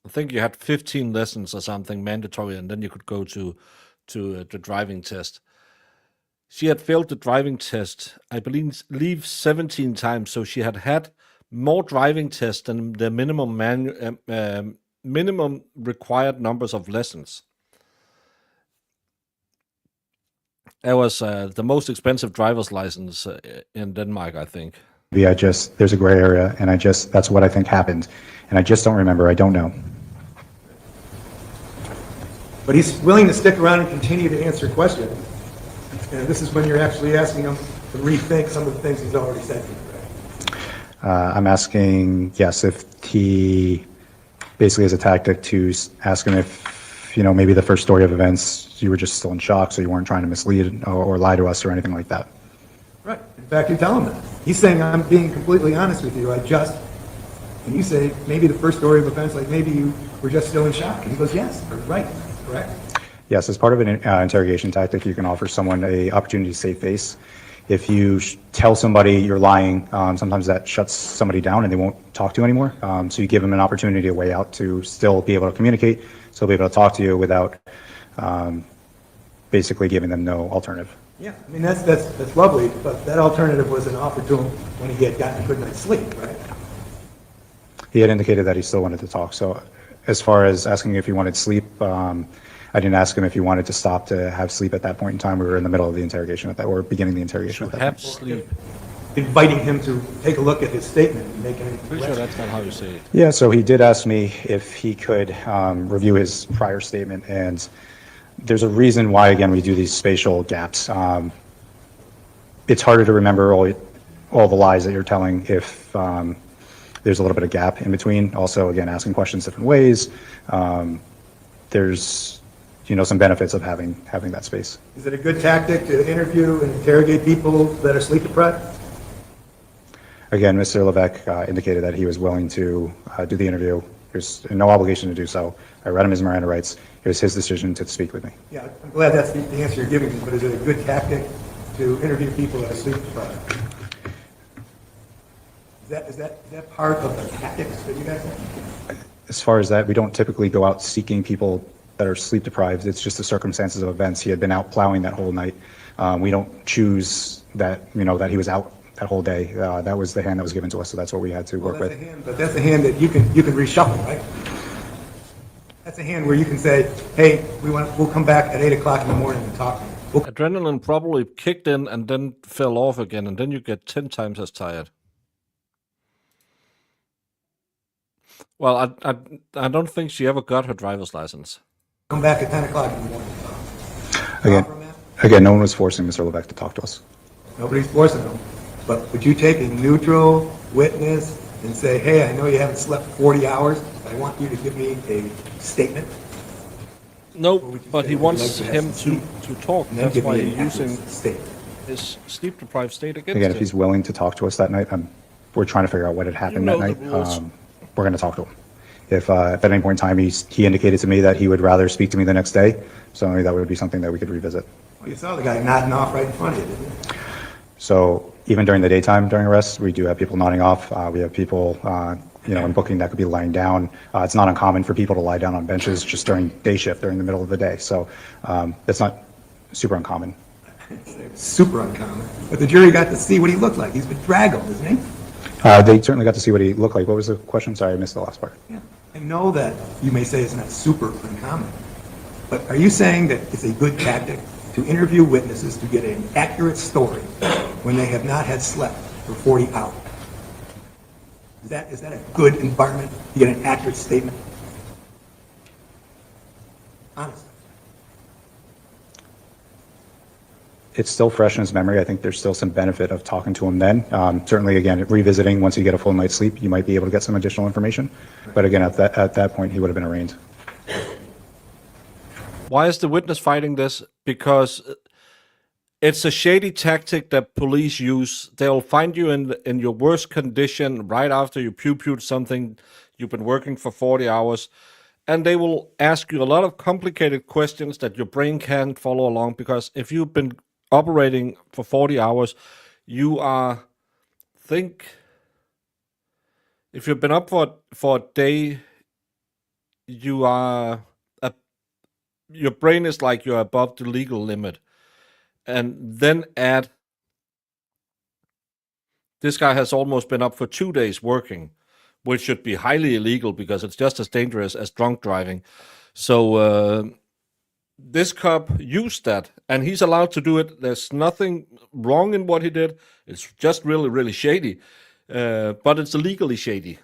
I think you had 15 lessons or something mandatory, and then you could go to the driving test. She had failed the driving test, I believe 17 times, so she had more driving tests than the minimum required numbers of lessons. It was the most expensive driver's license in Denmark, I think. there's a gray area, and that's what I think happened. And I just don't remember, I don't know. But he's willing to stick around and continue to answer questions. And this is when you're actually asking him to rethink some of the things he's already said to you, right? I'm asking, yes, if he basically has a tactic to ask him if, maybe the first story of events, you were just still in shock, so you weren't trying to mislead or lie to us or anything like that. Right. In fact, you tell him that. He's saying, I'm being completely honest with you. And you say, maybe the first story of events, like maybe you were just still in shock. And he goes, yes, right, correct. Yes, as part of an interrogation tactic, you can offer someone an opportunity to save face. If you tell somebody you're lying, sometimes that shuts somebody down and they won't talk to you anymore. So you give them an opportunity, a way out to still be able to communicate, still be able to talk to you without basically giving them no alternative. Yeah, I mean, that's lovely, but that alternative was an offer to him when he had gotten a good night's sleep, right? He had indicated that he still wanted to talk. So as far as asking if he wanted sleep, I didn't ask him if he wanted to stop to have sleep at that point in time. We were in the middle of the interrogation or beginning the interrogation. To have sleep. inviting him to take a look at his statement and make any Pretty sure that's not how you say it. Yeah, so he did ask me if he could review his prior statement, and there's a reason why, again, we do these spatial gaps. It's harder to remember all the lies that you're telling if there's a little bit of gap in between. Also, again, asking questions different ways. There's, some benefits of having that space. Is it a good tactic to interview and interrogate people that are sleep deprived? Again, Mr. Levesque indicated that he was willing to do the interview. There's no obligation to do so. I read him his Miranda rights. It was his decision to speak with me. Yeah, I'm glad that's the answer you're giving me, but is it a good tactic to interview people that are sleep deprived? Is that part of the tactics that you guys have? As far as that, we don't typically go out seeking people that are sleep deprived. It's just the circumstances of events. He had been out plowing that whole night. We don't choose that, that he was out that whole day. That was the hand that was given to us, so that's what we had to work with. But that's a hand that you can reshuffle, right? That's a hand where you can say, hey, we'll come back at 8 o'clock in the morning and talk. Adrenaline probably kicked in and then fell off again, and then you get 10 times as tired. Well, I don't think she ever got her driver's license. Come back at 10 o'clock in the morning. Again, no one was forcing Mr. Levesque to talk to us. Nobody's forcing them. But would you take a neutral witness and say, hey, I know you haven't slept 40 hours. I want you to give me a statement? No, but he wants him to talk. That's why he's using his sleep-deprived state against Again, him. if he's willing to talk to us that night, we're trying to figure out what had happened that night. We're going to talk to him. If at any point in time he indicated to me that he would rather speak to me the next day, so that would be something that we could revisit. Well, you saw the guy nodding off right in front of you, didn't you? So even during the daytime, during arrests, we do have people nodding off. We have people, in booking that could be lying down. It's not uncommon for people to lie down on benches just during day shift, during the middle of the day. So it's not super uncommon. Super uncommon. But the jury got to see what he looked like. He's bedraggled, isn't he? They certainly got to see what he looked like. What was the question? Sorry, I missed the last part. Yeah. I know that you may say it's not super uncommon, but are you saying that it's a good tactic to interview witnesses to get an accurate story when they have not had slept for 40 hours? Is that a good environment to get an accurate statement? Honestly. It's still fresh in his memory. I think there's still some benefit of talking to him then. Certainly, again, revisiting once you get a full night's sleep, you might be able to get some additional information. But again, at that point, he would have been arraigned. Why is the witness fighting this? Because it's a shady tactic that police use. They'll find you in your worst condition right after you pew-pewed something. You've been working for 40 hours. And they will ask you a lot of complicated questions that your brain can't follow along. Because if you've been operating for 40 hours, you are, if you've been up for a day, you are, your brain is like you're above the legal limit. And then add, this guy has almost been up for 2 days working, which should be highly illegal because it's just as dangerous as drunk driving. So this cop used that, and he's allowed to do it. There's nothing wrong in what he did. It's just really, really shady. But it's illegally shady.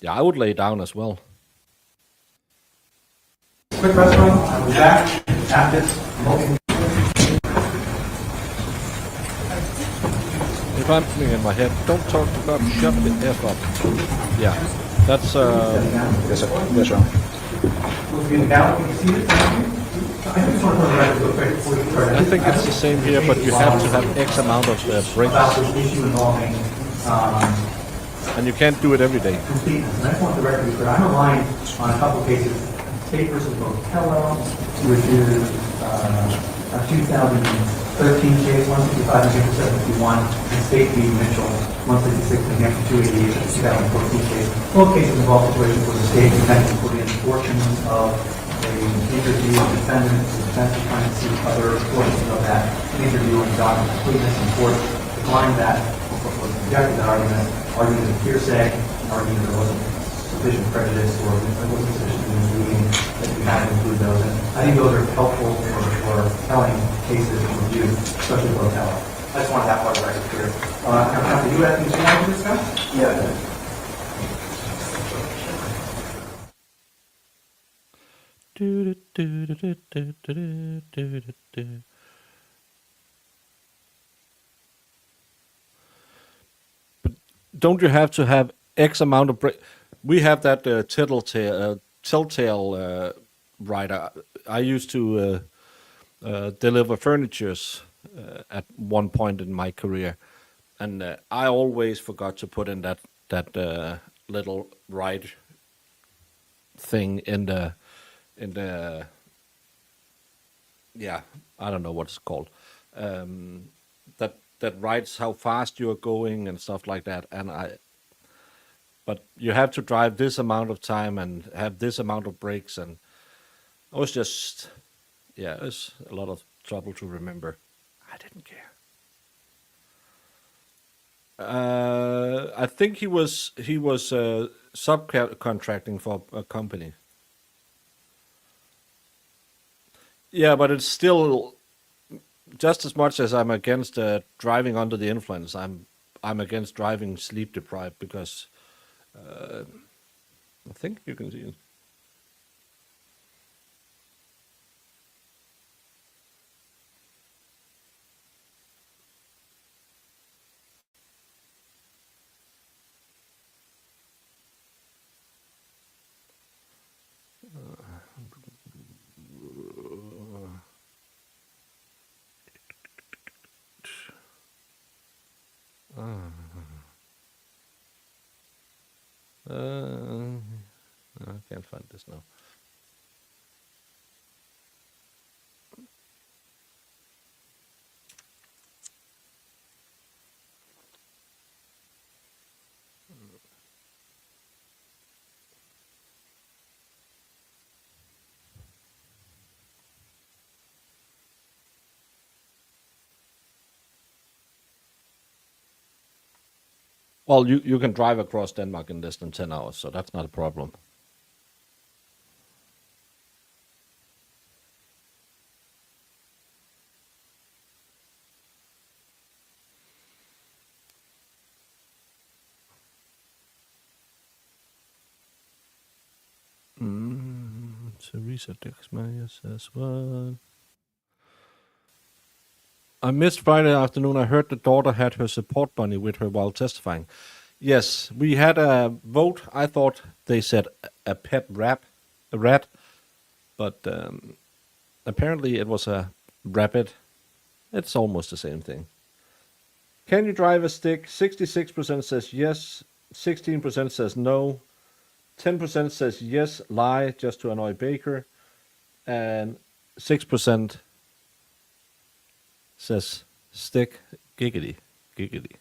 Yeah, I would lay down as well. Quick restaurant, I'll be back after this. If I'm thinking in my head, don't talk to God, shut the F up. Yeah, that's Yes, sir. Yes, sir. I think it's the same here, but you have to have X amount of breaks. And you can't do it every day. Completeness. And I just want the record to be clear. I'm relying on a couple of cases. State versus Botello, which is a 2013 case, 165 and 751, and State v. Mitchell, 166 and Hampshire 288, 2014 case. Both cases involve situations where the state intended to put in portions of an interview of defendants, the defense is trying to see other portions of that interview and document completeness, and court declined that, or rejected that argument, arguing that hearsay arguing there wasn't sufficient prejudice or there wasn't sufficient misleading, that you had to include those. And I think those are helpful for telling cases to review, especially for Hotel. I just wanted that part of the record clear. Counsel, you have anything you want to discuss? Yeah. But don't you have to have X amount of break? We have that telltale writer. I used to deliver furnitures at one point in my career, and I always forgot to put in that little write thing in the yeah, I don't know what it's called. That writes how fast you are going and stuff like that. But you have to drive this amount of time and have this amount of breaks, and it was just, yeah, it was a lot of trouble to remember. I didn't care. I think he was subcontracting for a company. Yeah, but it's still just as much as I'm against driving under the influence. I'm against driving sleep deprived because I think you can see it. I can't find this now. Well, you can drive across Denmark in less than 10 hours, so that's not a problem. Teresa Dexmeyer says, what? I missed Friday afternoon. I heard the daughter had her support bunny with her while testifying. Yes, we had a vote. I thought they said a pet rat, but apparently it was a rabbit. It's almost the same thing. Can you drive a stick? 66% says yes, 16% says no, 10% says yes, lie, just to annoy Baker, and 6% says stick, giggity, giggity.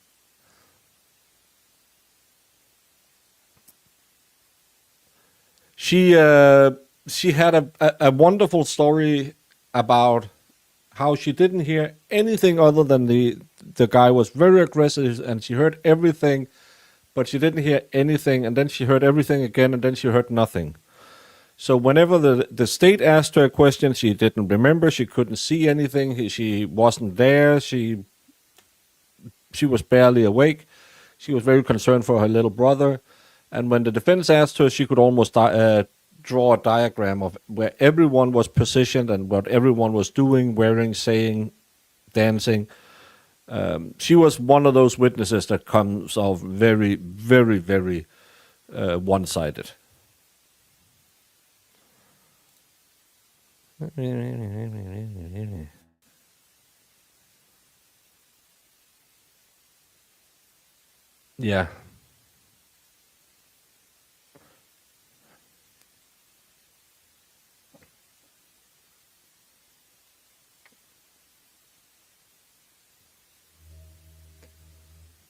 She had a wonderful story about how she didn't hear anything other than the guy was very aggressive, and she heard everything, but she didn't hear anything, and then she heard everything again, and then she heard nothing. So whenever the state asked her a question, she didn't remember, she couldn't see anything, she wasn't there, she was barely awake. She was very concerned for her little brother. And when the defense asked her, she could almost draw a diagram of where everyone was positioned and what everyone was doing, wearing, saying, dancing. She was one of those witnesses that comes off very, very, very one-sided. Yeah.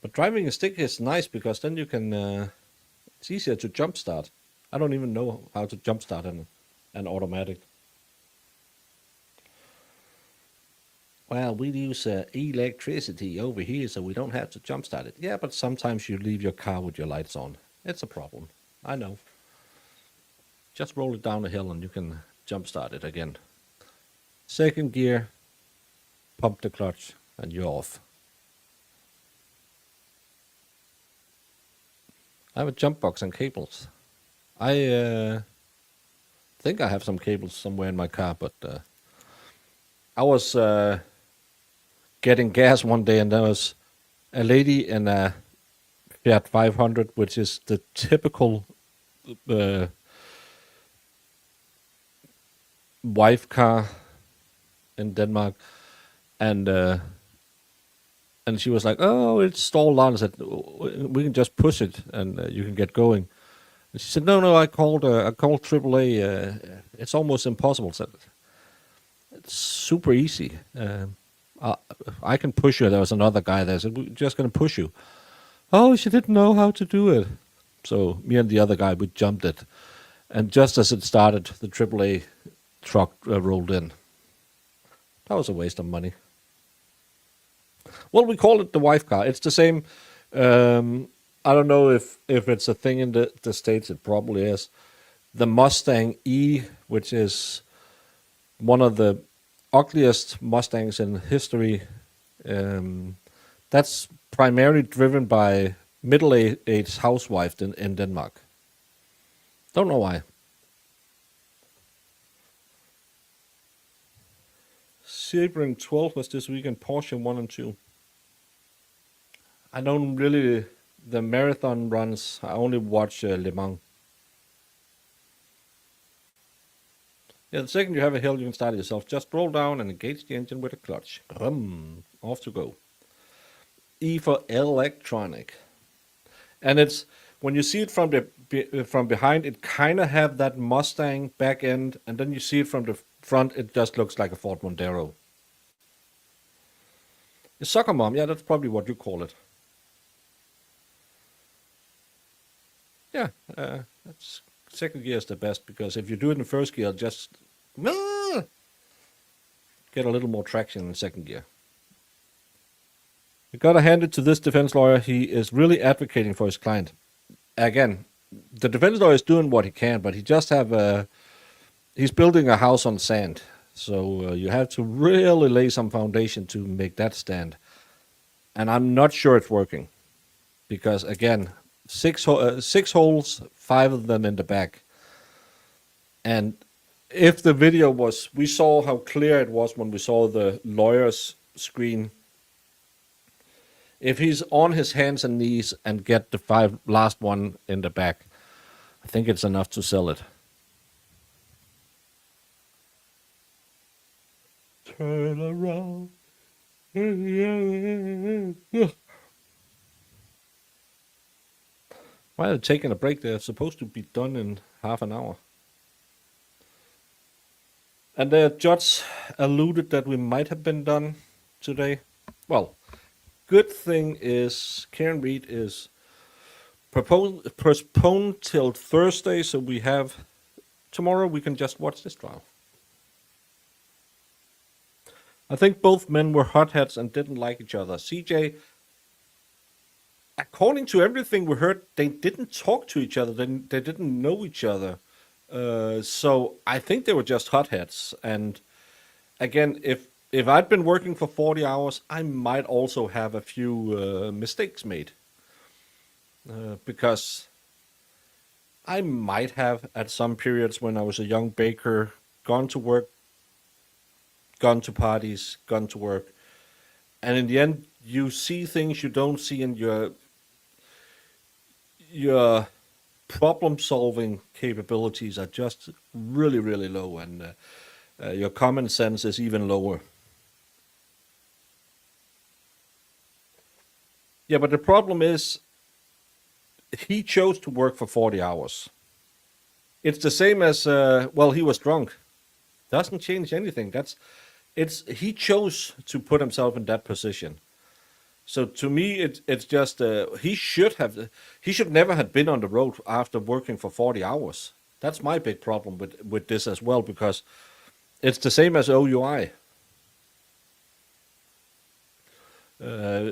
But driving a stick is nice because then you can, it's easier to jumpstart. I don't even know how to jumpstart an automatic. Well, we use electricity over here so we don't have to jumpstart it. Yeah, but sometimes you leave your car with your lights on. It's a problem. I know. Just roll it down a hill and you can jumpstart it again. Second gear, pump the clutch, and you're off. I have a jump box and cables. I think I have some cables somewhere in my car, but I was getting gas one day and there was a lady in a Fiat 500, which is the typical wife car in Denmark, and she was like, "Oh, it's stalled on." I said, "We can just push it and you can get going." And she said, "No, I called AAA. It's almost impossible." I said, "It's super easy. I can push you." There was another guy there. I said, "We're just going to push you." Oh, she didn't know how to do it. So me and the other guy, we jumped it. And just as it started, the AAA truck rolled in. That was a waste of money. Well, we call it the wife car. It's the same. I don't know if it's a thing in the States. It probably is. The Mustang E, which is one of the ugliest Mustangs in history, that's primarily driven by middle-aged housewives in Denmark. Don't know why. Sebring 12 was this weekend, Porsche 1 and 2. I don't really, the marathon runs, I only watch Le Mans. Yeah, the second you have a hill, you can start it yourself. Just roll down and engage the engine with a clutch. Off to go. E for electronic. And it's, when you see it from behind, it kind of have that Mustang back end, and then you see it from the front, it just looks like a Ford Mondeo. A soccer mom, yeah, that's probably what you call it. Yeah, that's second gear is the best, because if you do it in first gear, just get a little more traction in second gear. You gotta hand it to this defense lawyer. He is really advocating for his client. Again, the defense lawyer is doing what he can, but he just he's building a house on sand. So you have to really lay some foundation to make that stand. And I'm not sure it's working. Because again, six holes, 5 of them in the back. And if the video was, we saw how clear it was when we saw the lawyer's screen. If he's on his hands and knees and get the 5 last one in the back, I think it's enough to sell it. Turn around. Why are they taking a break? They're supposed to be done in half an hour. And the judge alluded that we might have been done today. Well, good thing is Karen Reed is postponed till Thursday, so we have tomorrow we can just watch this trial. I think both men were hotheads and didn't like each other. CJ, according to everything we heard, they didn't talk to each other. They didn't know each other. So I think they were just hotheads. And again, if I'd been working for 40 hours, I might also have a few mistakes made. Because I might have, at some periods when I was a young baker, gone to work, gone to parties, gone to work. And in the end, you see things you don't see, and your problem-solving capabilities are just really, really low, and your common sense is even lower. Yeah, but the problem is, he chose to work for 40 hours. It's the same as, well, he was drunk. Doesn't change anything. He chose to put himself in that position. So to me, it's just he should never have been on the road after working for 40 hours. That's my big problem with this as well, because it's the same as OUI.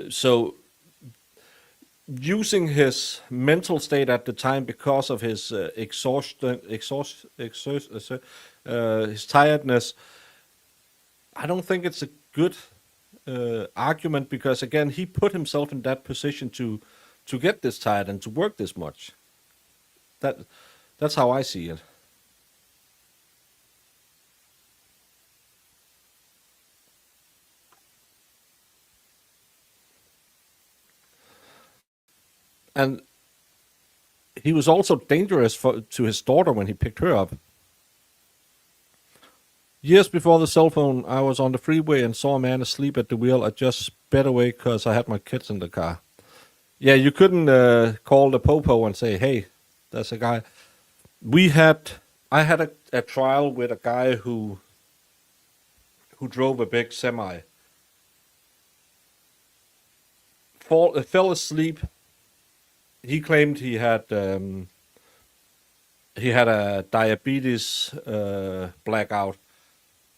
So using his mental state at the time because of his his tiredness. I don't think it's a good argument because again he put himself in that position to get this tired and to work this much. That's how I see it. And he was also dangerous to his daughter when he picked her up. Years before the cell phone, I was on the freeway and saw a man asleep at the wheel. I just sped away because I had my kids in the car. Yeah, you couldn't call the popo and say, hey, there's a guy. I had a trial with a guy who drove a big semi. Fell asleep. He claimed he had a diabetes blackout,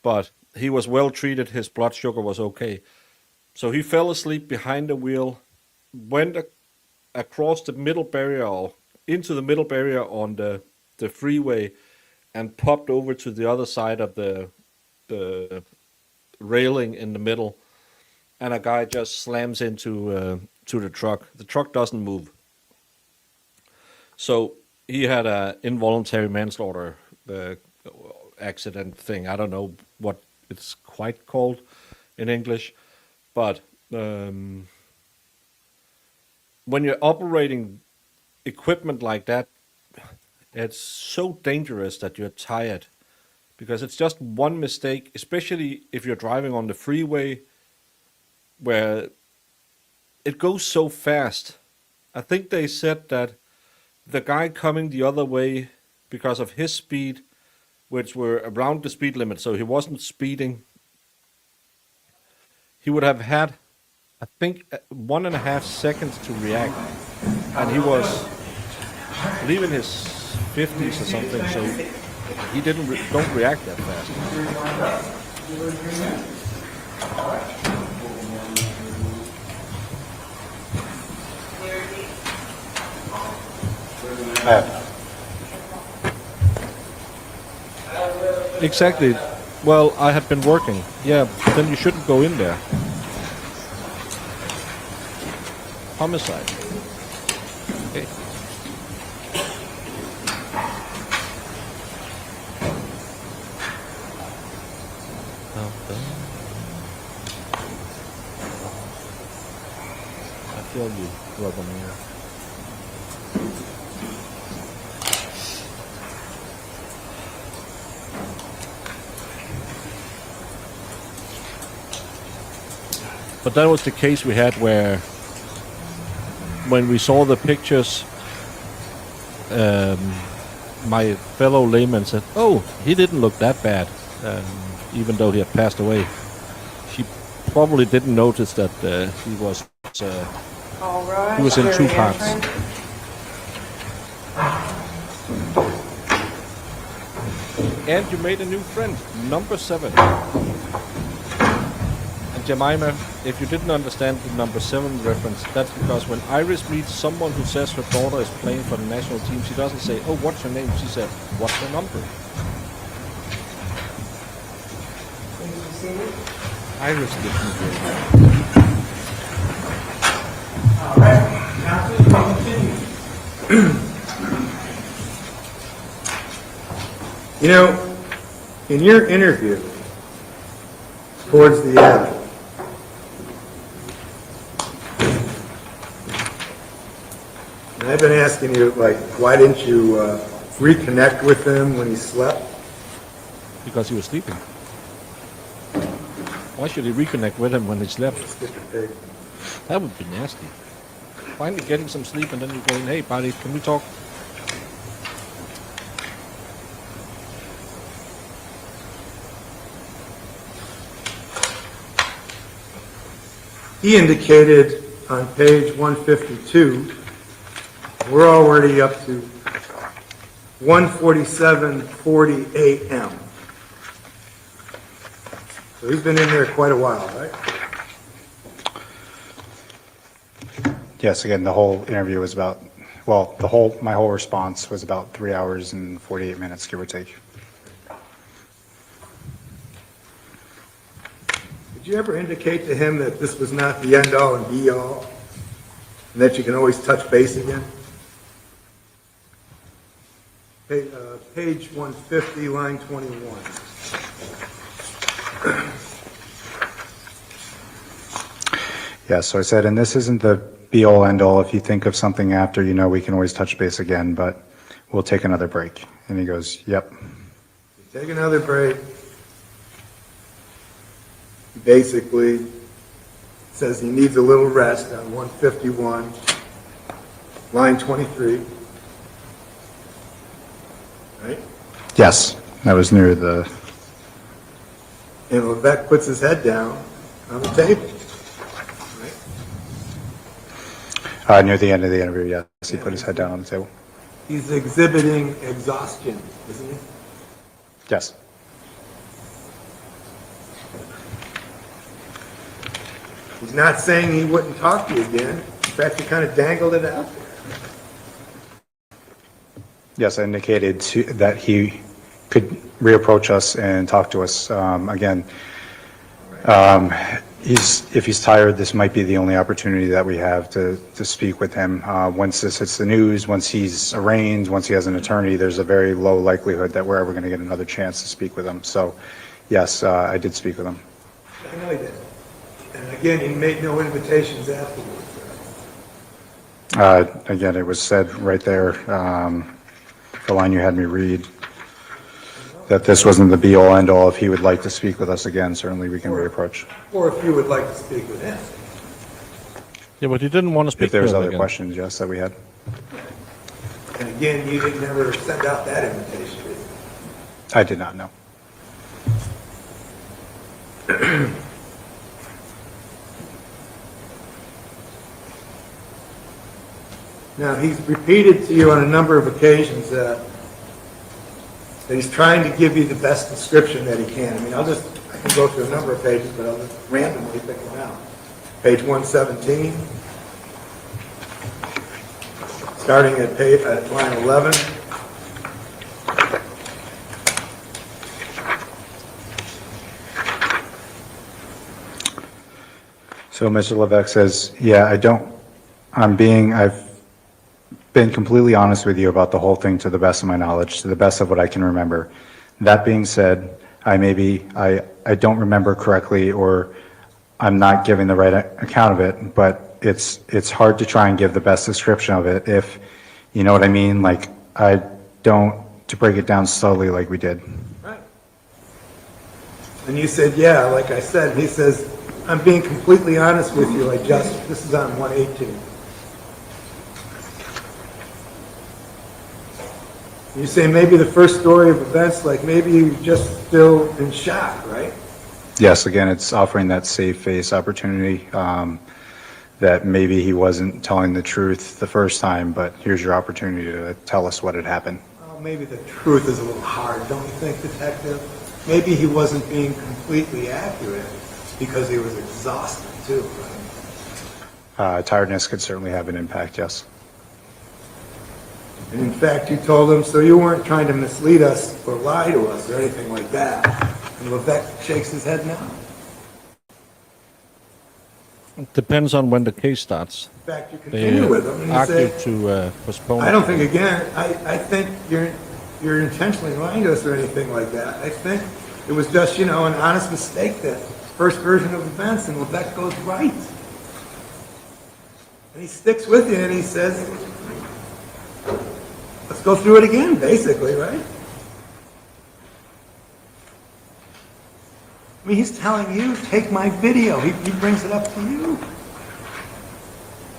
but he was well treated. His blood sugar was okay. So he fell asleep behind the wheel, went across the middle barrier or into the middle barrier on the freeway, and popped over to the other side of the railing in the middle, and a guy just slams into to the truck. The truck doesn't move. So he had an involuntary manslaughter accident thing. I don't know what it's quite called in English, but when you're operating equipment like that, it's so dangerous that you're tired because it's just one mistake, especially if you're driving on the freeway where it goes so fast. I think they said that the guy coming the other way, because of his speed, which were around the speed limit, so he wasn't speeding, he would have had, I think, 1.5 seconds to react. And he was, I believe, in his 50s or something, so he don't react that fast. Exactly. Well, I had been working. Yeah, then you shouldn't go in there. Homicide. Okay. I feel you, Robin, here. But that was the case we had where, when we saw the pictures, my fellow layman said, "Oh, he didn't look that bad," even though he had passed away. She probably didn't notice that he was in 2 parts. And you made a new friend, number 7. Jemima, if you didn't understand the number 7 reference, that's because when Iris meets someone who says her daughter is playing for the national team, she doesn't say, "Oh, what's your name?" She said, "What's your number?" Iris didn't do it. All right, counsel, you may continue. You know, in your interview, towards the end, and I've been asking you, like, why didn't you reconnect with him when he slept? Because he was sleeping. Why should he reconnect with him when he slept? That would be nasty. Finally getting some sleep and then you're going, "Hey, buddy, can we talk?" He indicated on page 152, we're already up to 1:47:40 a.m. So he's been in there quite a while, right? Yes, again, the whole interview was about, well, my whole response was about 3 hours and 48 minutes, give or take. Did you ever indicate to him that this was not the end-all and be-all, and that you can always touch base again? Page 150, line 21. Yeah, so I said, and this isn't the be-all, end-all. If you think of something after, we can always touch base again, but we'll take another break. And he goes, yep. Take another break. He basically says he needs a little rest on 151, line 23. Right? Yes, that was near the... And Levesque puts his head down on the table. Right? Near the end of the interview, yes. He put his head down on the table. He's exhibiting exhaustion, isn't he? Yes. He's not saying he wouldn't talk to you again. In fact, he kind of dangled it out there. Yes, I indicated that he could reapproach us and talk to us again. If he's tired, this might be the only opportunity that we have to speak with him. Once this hits the news, once he's arraigned, once he has an attorney, there's a very low likelihood that we're ever going to get another chance to speak with him. So, yes, I did speak with him. I know he did. And again, he made no invitations afterwards. Again, it was said right there, the line you had me read, that this wasn't the be-all, end-all. If he would like to speak with us again, certainly we can reapproach. Or if you would like to speak with him. Yeah, but he didn't want to speak If there's to him other again. questions, yes, that we had. And again, you didn't ever send out that invitation, did you? I did not know. Now, he's repeated to you on a number of occasions that he's trying to give you the best description that he can. I mean, I can go through a number of pages, but I'll just randomly pick them out. Page 117, starting at line 11. So Mr. Levesque says, yeah, I've been completely honest with you about the whole thing to the best of my knowledge, to the best of what I can remember. That being said, I don't remember correctly, or I'm not giving the right account of it, but it's hard to try and give the best description of it if, you know what I mean? Like, to break it down slowly like we did. Right. And you said, yeah, like I said, he says, I'm being completely honest with you, this is on 118. You say maybe the first story of events, like maybe you're just still in shock, right? Yes, again, it's offering that save face opportunity, that maybe he wasn't telling the truth the first time, but here's your opportunity to tell us what had happened. Well, maybe the truth is a little hard, don't you think, Detective? Maybe he wasn't being completely accurate because he was exhausted too, right? Tiredness could certainly have an impact, yes. And in fact, you told him, so you weren't trying to mislead us or lie to us or anything like that. And Levesque shakes his head no. It depends on when the case starts. In fact, you They continue with him and you argue say, to postpone. I don't think, again, I think you're intentionally lying to us or anything like that. I think it was just, an honest mistake, that first version of events, and Levesque goes right. And he sticks with you and he says, let's go through it again, basically, right? I mean, he's telling you, take my video. He brings it up to you.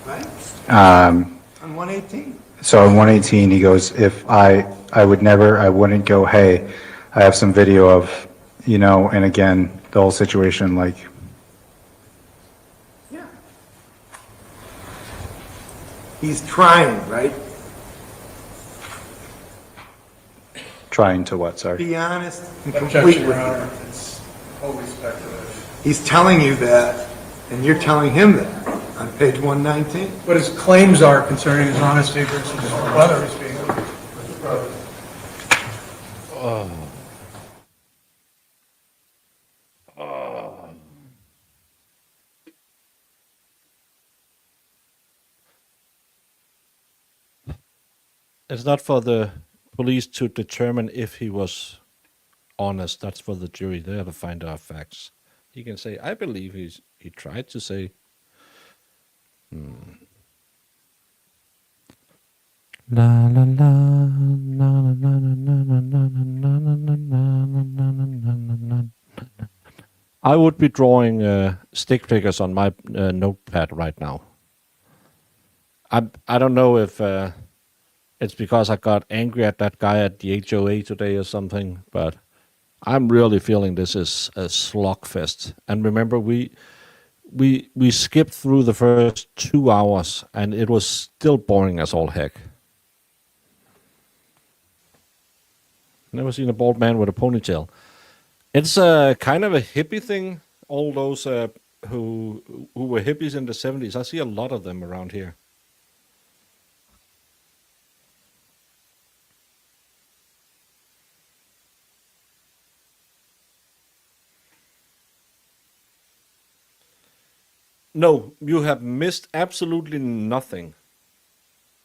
Right? On 118. So on 118, he goes, if I wouldn't go, hey, I have some video of, and again, the whole situation, like. Yeah. He's trying, right? Trying to what, sorry? Be honest and complete with you. It's always speculative. He's telling you that, and you're telling him that on page 119. What his claims are concerning his honesty versus whether he's being approached. It's not for the police to determine if he was honest. That's for the jury. They have to find out facts. He can say, I believe he tried to say. La la la na na na na na na na na na na na na. I would be drawing stick figures on my notepad right now. I don't know if it's because I got angry at that guy at the HOA today or something, but I'm really feeling this is a slogfest. And remember, we skipped through the first 2 hours, and it was still boring as all heck. Never seen a bald man with a ponytail. It's kind of a hippie thing. All those who were hippies in the 70s, I see a lot of them around here. No, you have missed absolutely nothing.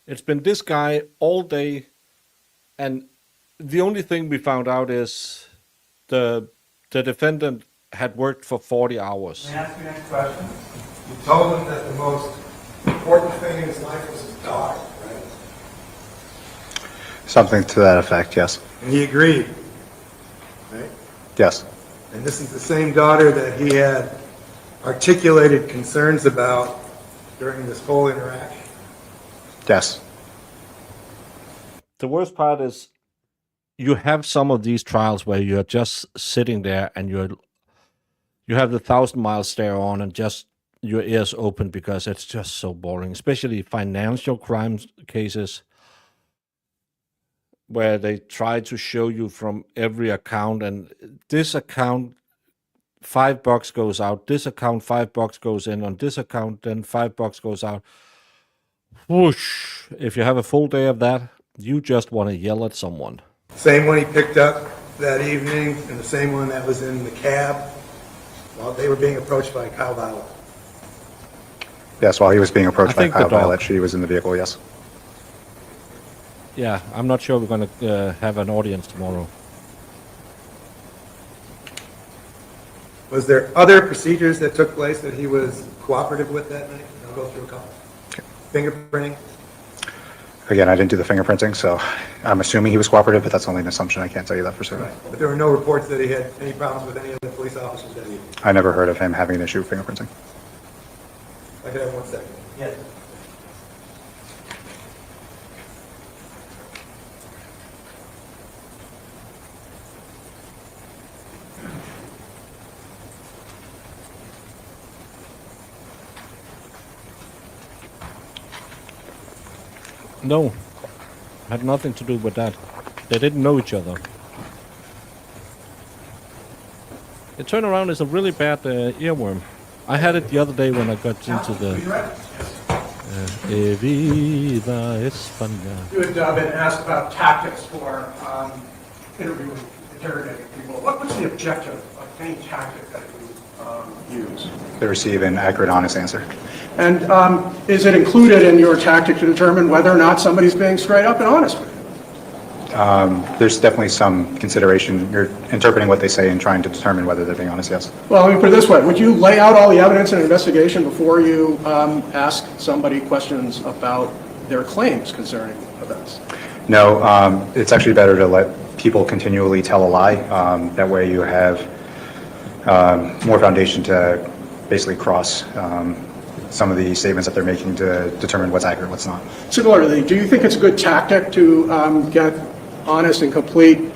It's been this guy all day, and the only thing we found out is the defendant had worked for 40 hours. May I ask you the next question? You told him that the most important thing in his life was his daughter, right? Something to that effect, yes. And he agreed, right? Yes. And this is the same daughter that he had articulated concerns about during this whole interaction. Yes. The worst part is you have some of these trials where you're just sitting there and you have the 1,000-mile stare on and just your ears open because it's just so boring, especially financial crimes cases where they try to show you from every account, and this account $5 goes out, this account $5 goes in, on this account then $5 goes out. Whoosh! If you have a full day of that, you just want to yell at someone. Same one he picked up that evening, and the same one that was in the cab while they were being approached by Kyle Violette. Yes, while he was being approached by think the Kyle dog. Violette, she was in the vehicle, yes. Yeah, I'm not sure we're going to have an audience tomorrow. Was there other procedures that took place that he was cooperative with that night? I'll go through a couple. Fingerprinting. Again, I didn't do the fingerprinting, so I'm assuming he was cooperative, but that's only an assumption. I can't tell you that for certain. Right. But there were no reports that he had any problems with any other police officers that evening. I never heard of him having an issue with fingerprinting. I could have 1 second. Yes. No, had nothing to do with that. They didn't know each other. The turnaround is a really bad earworm. I had it the other day when I got into the Viva España. You had been asked about tactics for interviewing, interrogating people. What's the objective of any tactic that you use? They receive an accurate, honest answer. And is it included in your tactic to determine whether or not somebody's being straight up and honest with you? There's definitely some consideration. You're interpreting what they say and trying to determine whether they're being honest, yes. Well, let me put it this way. Would you lay out all the evidence in an investigation before you ask somebody questions about their claims concerning events? No, it's actually better to let people continually tell a lie. That way you have more foundation to basically cross some of the statements that they're making to determine what's accurate, what's not. Similarly, do you think it's a good tactic to get honest and complete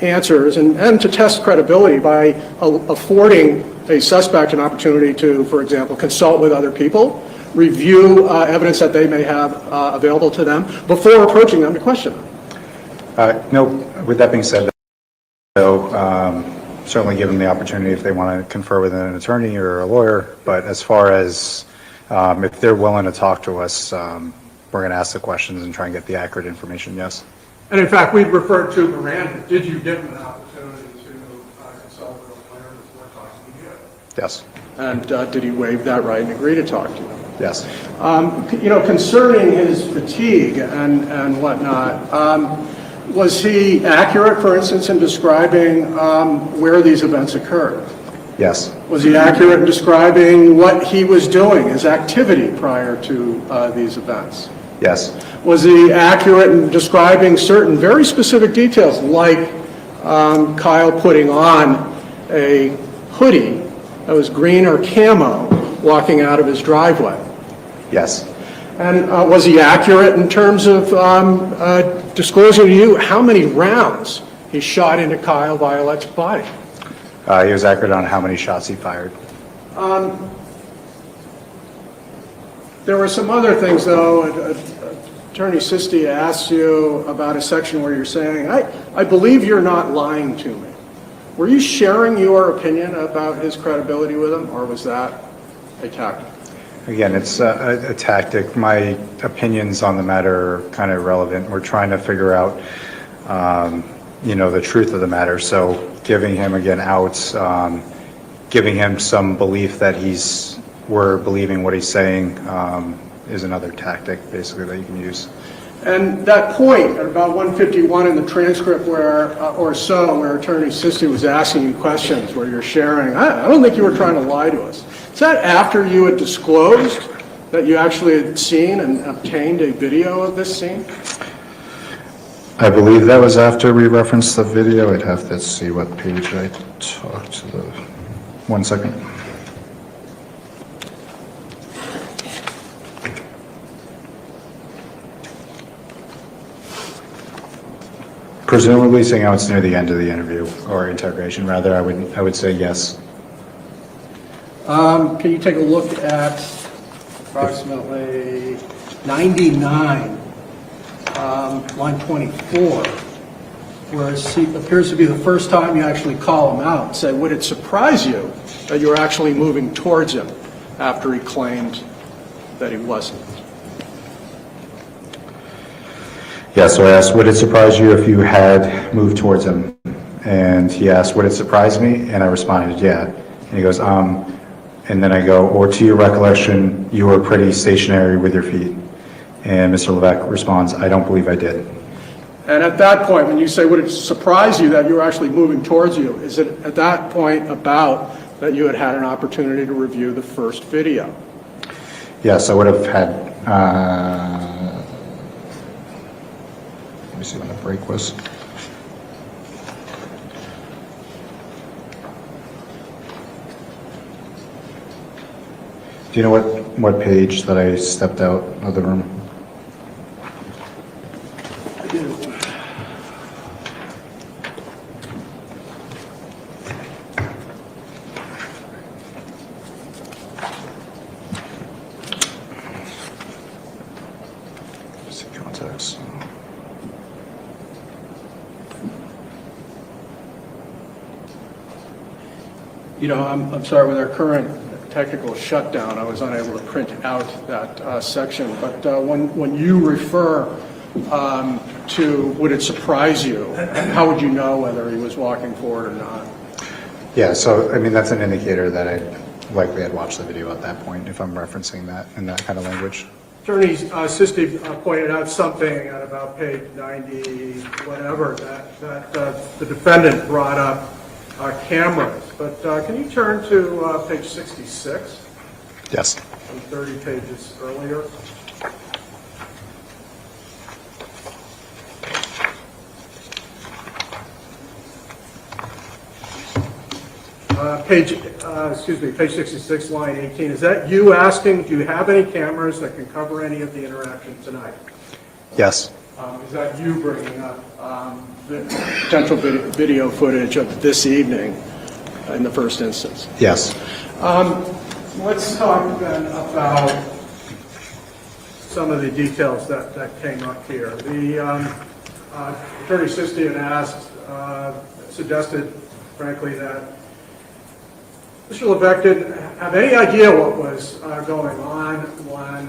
answers and to test credibility by affording a suspect an opportunity to, for example, consult with other people, review evidence that they may have available to them before approaching them to question them? No, with that being said, though, certainly give them the opportunity if they want to confer with an attorney or a lawyer, but as far as If they're willing to talk to us, we're going to ask the questions and try and get the accurate information, yes. And in fact, we'd referred to Miranda. Did you give him an opportunity to consult with a lawyer before talking to you? Yes. And did he waive that right and agree to talk to you? Yes. Concerning his fatigue and whatnot, was he accurate, for instance, in describing where these events occurred? Yes. Was he accurate in describing what he was doing, his activity prior to these events? Yes. Was he accurate in describing certain very specific details, like Kyle putting on a hoodie that was green or camo walking out of his driveway? Yes. And was he accurate in terms of disclosing to you how many rounds he shot into Kyle Violette's body? He was accurate on how many shots he fired. There were some other things, though. Attorney Sisti asked you about a section where you're saying, I believe you're not lying to me. Were you sharing your opinion about his credibility with him, or was that a tactic? Again, it's a tactic. My opinions on the matter are kind of irrelevant. We're trying to figure out, the truth of the matter. So giving him, again, outs, giving him some belief that we're believing what he's saying is another tactic, basically, that you can use. And that point at about 151 in the transcript where Attorney Sisti was asking you questions where you're sharing, I don't think you were trying to lie to us. Is that after you had disclosed that you actually had seen and obtained a video of this scene? I believe that was after we referenced the video. I'd have to see what page I talked to the... 1 second. Presumably saying it's near the end of the interview, or interrogation, rather, I would say yes. Can you take a look at approximately 99, line 24, where it appears to be the first time you actually call him out and say, would it surprise you that you were actually moving towards him after he claimed that he wasn't? Yeah, so I asked, would it surprise you if you had moved towards him? And he asked, would it surprise me? And I responded, yeah. And he goes, and then I go, or to your recollection, you were pretty stationary with your feet. And Mr. Levesque responds, I don't believe I did. And at that point, when you say, would it surprise you that you were actually moving towards you, is it at that point about that you had had an opportunity to review the first video? Yes, I would have had, let me see when the break was. Do you know what page that I stepped out of the room? I do. Let's see context. I'm sorry, with our current technical shutdown, I was unable to print out that section, but when you refer to would it surprise you, how would you know whether he was walking forward or not? Yeah, so, I mean, that's an indicator that I likely had watched the video at that point, if I'm referencing that in that kind of language. Attorney Sisti pointed out something at about page 90, whatever, that the defendant brought up cameras. But can you turn to page 66? Yes. From 30 pages earlier. Page 66, line 18. Is that you asking, do you have any cameras that can cover any of the interaction tonight? Yes. Is that you bringing up the potential video footage of this evening in the first instance? Yes. Let's talk then about some of the details that came up here. The Attorney Sisti had suggested, frankly, that Mr. Levesque didn't have any idea what was going on when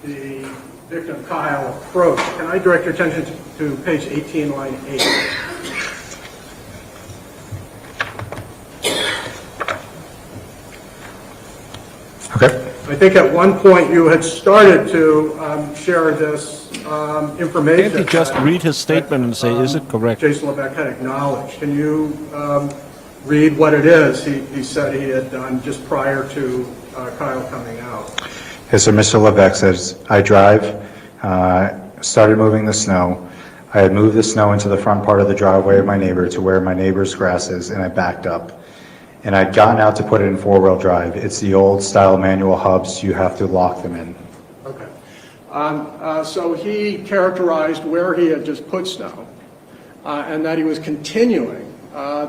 the victim, Kyle, approached. Can I direct your attention to page 18, line 8? Okay. I think at one point you had started to share this information. Can't he just read his statement and say, is it correct? Jason Levesque had acknowledged. Can you read what it is he said he had done just prior to Kyle coming out? Yes, sir. Mr. Levesque says, I drive, started moving the snow. I had moved the snow into the front part of the driveway of my neighbor to where my neighbor's grass is, and I backed up. And I'd gotten out to put it in four-wheel drive. It's the old style manual hubs. You have to lock them in. Okay. So he characterized where he had just put snow and that he was continuing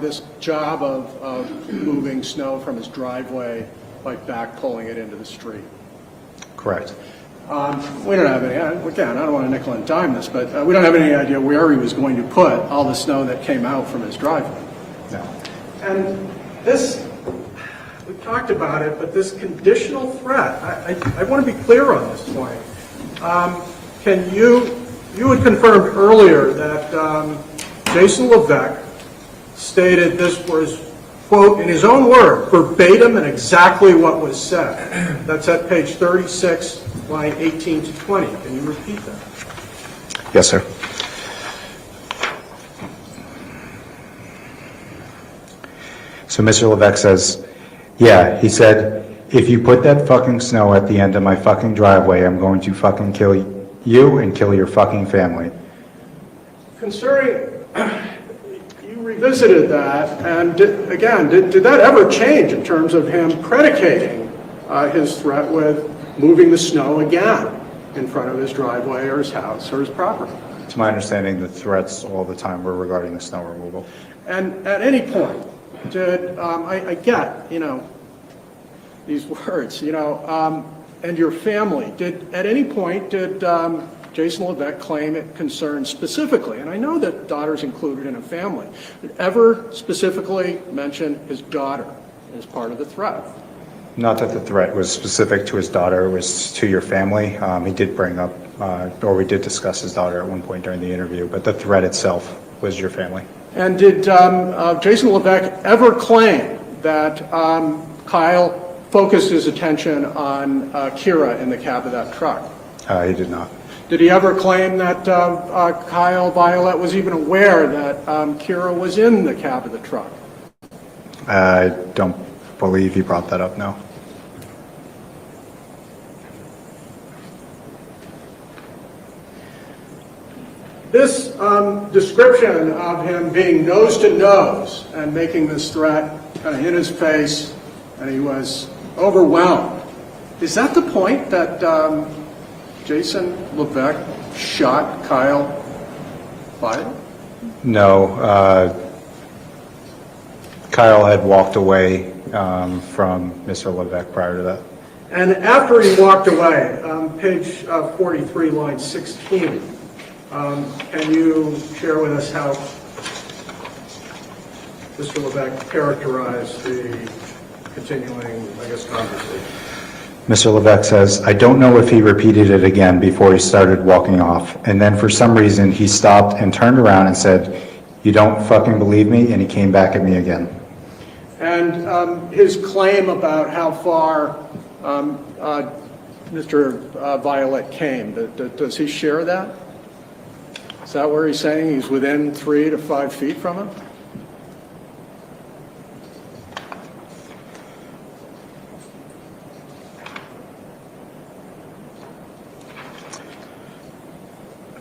this job of moving snow from his driveway by back pulling it into the street. Correct. We don't have any, again, I don't want to nickel and dime this, but we don't have any idea where he was going to put all the snow that came out from his driveway. No. And this, we talked about it, but this conditional threat, I want to be clear on this point. You had confirmed earlier that Jason Levesque stated this was, quote, in his own word, verbatim and exactly what was said. That's at page 36, line 18 to 20. Can you repeat that? Yes, sir. So Mr. Levesque says, yeah, he said, if you put that fucking snow at the end of my fucking driveway, I'm going to fucking kill you and kill your fucking family. Concerning, you revisited that, and did that ever change in terms of him predicating his threat with moving the snow again in front of his driveway or his house or his property? To my understanding, the threats all the time were regarding the snow removal. And at any point, did, I get, these words, and your family, at any point did Jason Levesque claim it concerned specifically, and I know that daughter's included in a family, did ever specifically mention his daughter as part of the threat? Not that the threat was specific to his daughter, it was to your family. He did bring up, or we did discuss his daughter at one point during the interview, but the threat itself was your family. And did Jason Levesque ever claim that Kyle focused his attention on Kira in the cab of that truck? He did not. Did he ever claim that Kyle Violette was even aware that Kira was in the cab of the truck? I don't believe he brought that up, no. This description of him being nose to nose and making this threat kind of in his face, and he was overwhelmed, is that the point that Jason Levesque shot Kyle Violette? No. Kyle had walked away from Mr. Levesque prior to that. And after he walked away, page 43, line 16, can you share with us how Mr. Levesque characterized the continuing, conversation? Mr. Levesque says, I don't know if he repeated it again before he started walking off. And then for some reason, he stopped and turned around and said, you don't fucking believe me? And he came back at me again. And his claim about how far Mr. Violette came, does he share that? Is that where he's saying he's within 3 to 5 feet from him?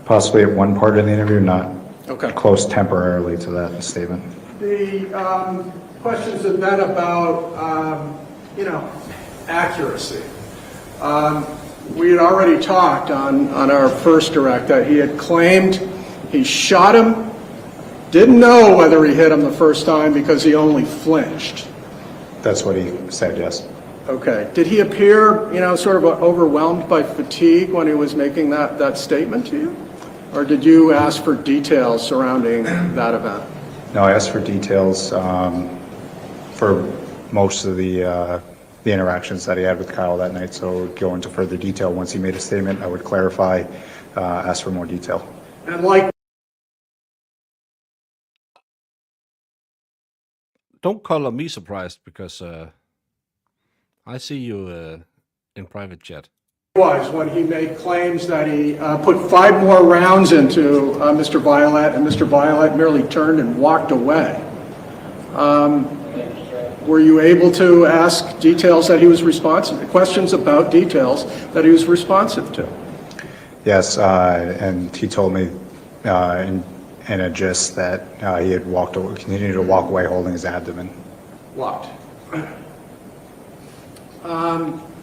Possibly at one part of the interview, not Okay. close temporarily to that statement. The questions have been about, accuracy. We had already talked on our first direct that he had claimed he shot him, didn't know whether he hit him the first time because he only flinched. That's what he said, yes. Okay. Did he appear, sort of overwhelmed by fatigue when he was making that statement to you? Or did you ask for details surrounding that event? No, I asked for details for most of the interactions that he had with Kyle that night. So go into further detail once he made a statement. I would clarify, ask for more detail. And like Don't color me surprised because I see you in private chat. was when he made claims that he put 5 more rounds into Mr. Violette, and Mr. Violette merely turned and walked away. Were you able to ask details that he was responsive, questions about details that he was responsive to? Yes, and he told me in a gist that he had continued to walk away holding his abdomen. Walked.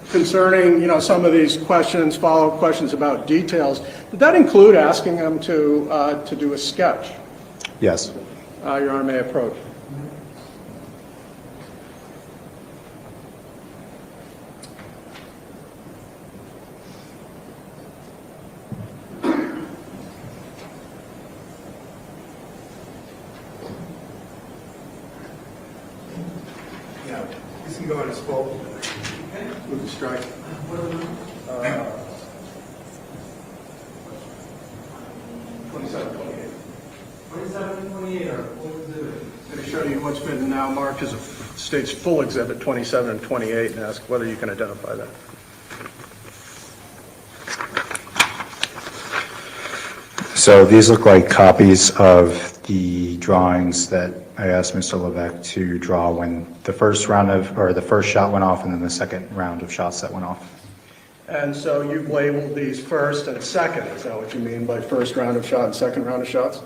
Concerning, some of these questions, follow-up questions about details, did that include asking him to do a sketch? Yes. Your Honor may approach. Yeah, this can go in his full. Move the strike. 2728. 2728, or full exhibit. I'm going to show you what's been now marked as a state's full exhibit, 27 and 28, and ask whether you can identify that. So these look like copies of the drawings that I asked Mr. Levesque to draw when the first shot went off and then the second round of shots that went off. And so you've labeled these first and second. Is that what you mean by first round of shot and second round of shots?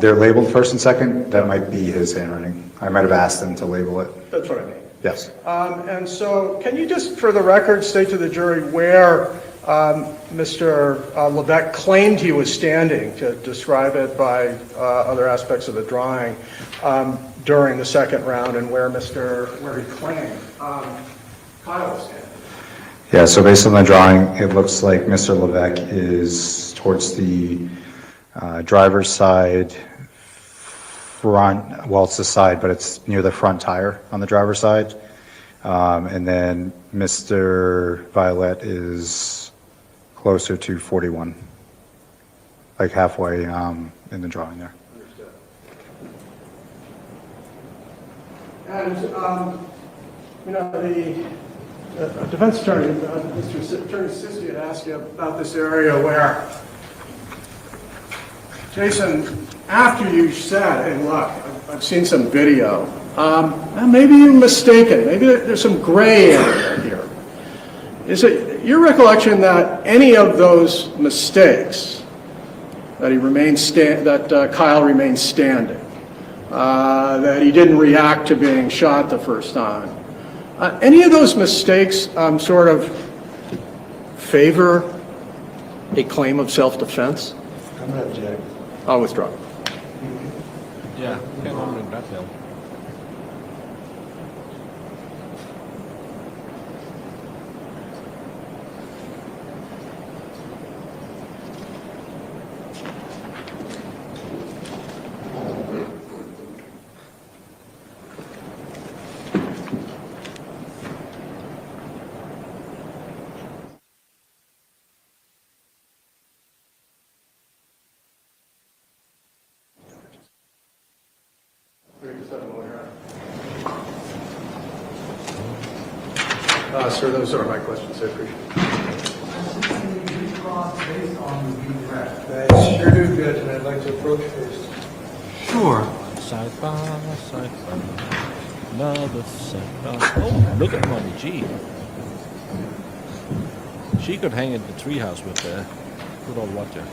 They're labeled first and second. That might be his handwriting. I might have asked him to label it. That's what I mean. Yes. And so can you just, for the record, state to the jury where Mr. Levesque claimed he was standing, to describe it by other aspects of the drawing, during the second round, and where he claimed Kyle was standing? Yeah, so based on the drawing, it looks like Mr. Levesque is towards the driver's side front. Well, it's the side, but it's near the front tire on the driver's side. And then Mr. Violette is closer to 41, like halfway in the drawing there. And, the defense attorney, Mr. Attorney Sisti, had asked you about this area where, Jason, after you said, hey, look, I've seen some video, maybe you're mistaken. Maybe there's some gray area here. Is it your recollection that any of those mistakes, that Kyle remained standing, that he didn't react to being shot the first time, any of those mistakes sort of favor a claim of self-defense? I'm going to object. I'll withdraw. Yeah, can't hold it that down. Sir, those are my questions. I appreciate it. Based on the redirect. I sure do, Judge, and I'd like to approach first. Sure. Side by side, another side by. Oh, look at Money G. She could hang in the treehouse with good old Roger.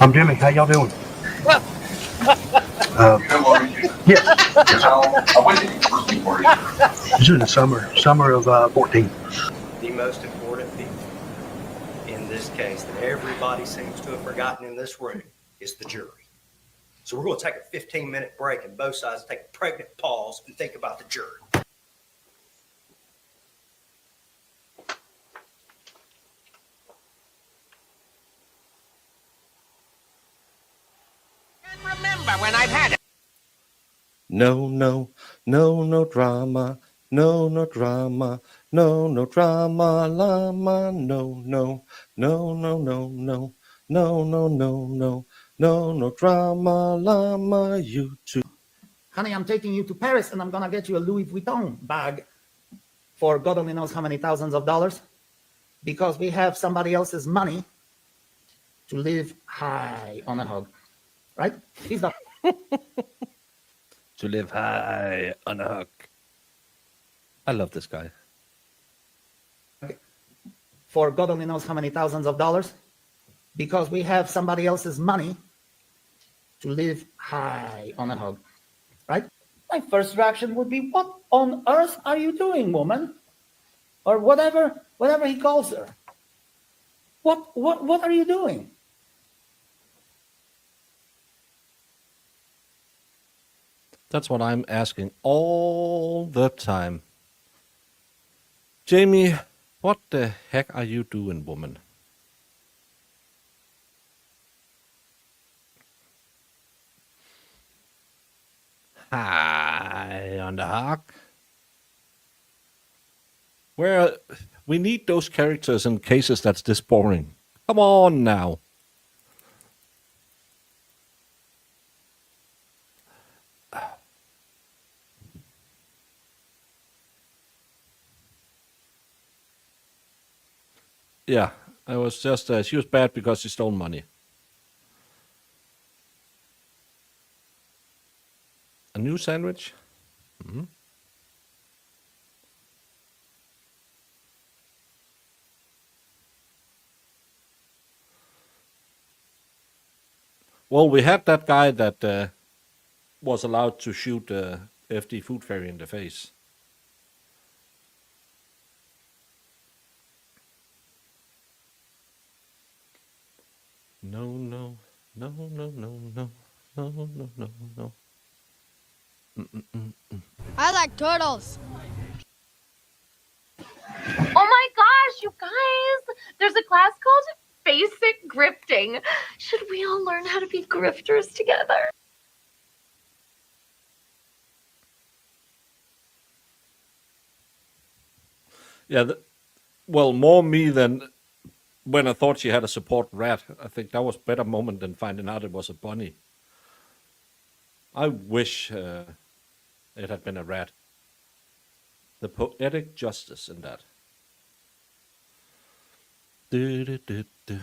I'm Jimmy. How y'all doing? This is the summer of 14. The most important people in this case that everybody seems to have forgotten in this room is the jury. So we're going to take a 15-minute break and both sides take a pregnant pause and think about the jury. Remember remember when I've had it. No, no, no, no drama. No, no drama. No, no drama, llama. No, no, no, no, no, no. No, no, no, no. No, no drama, llama. You too. Honey, I'm taking you to Paris and I'm gonna get you a Louis Vuitton bag for God only knows how many thousands of dollars because we have somebody else's money to live high on a hog, right? He's not. To live high on a hog. I love this guy. For God only knows how many thousands of dollars because we have somebody else's money to live high on a hog, right? My first reaction would be, what on earth are you doing, woman? Or whatever he calls her. What are you doing? That's what I'm asking all the time. Jamie, what the heck are you doing, woman? High on the hog. Where we need those characters in cases that's this boring. Come on now. Yeah, I was just, she was bad because she stole money. A new sandwich? Mm-hmm. Well, we had that guy that was allowed to shoot FD Food Fairy in the face. No, no, no, no, no, no, no, no, no, no. I like turtles. Oh my gosh, you guys! There's a class called Basic Grifting. Should we all learn how to be grifters together? Yeah, well, more me than when I thought she had a support rat. I think that was a better moment than finding out it was a bunny. I wish it had been a rat. The poetic justice in that. Do, do, do, do.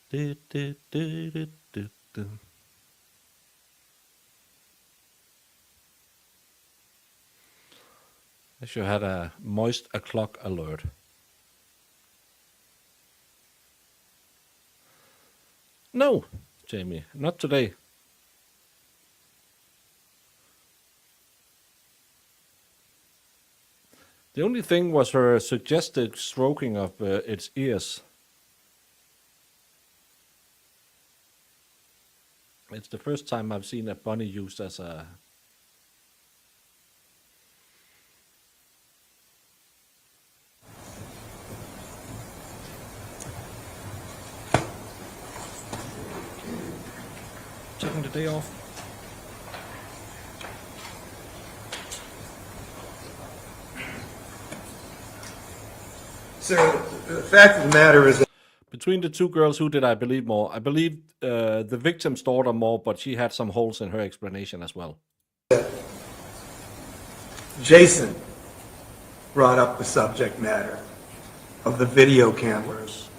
Do, do, do, do, do, do. I should have had a moist o'clock alert. No, Jamie, not today. The only thing was her suggested stroking of its ears. It's the first time I've seen a bunny used as a... Taking the day off. So the fact of the matter is that between the two girls, who did I believe more? I believed the victim's daughter more, but she had some holes in her explanation as well. Jason brought up the subject matter of the video cameras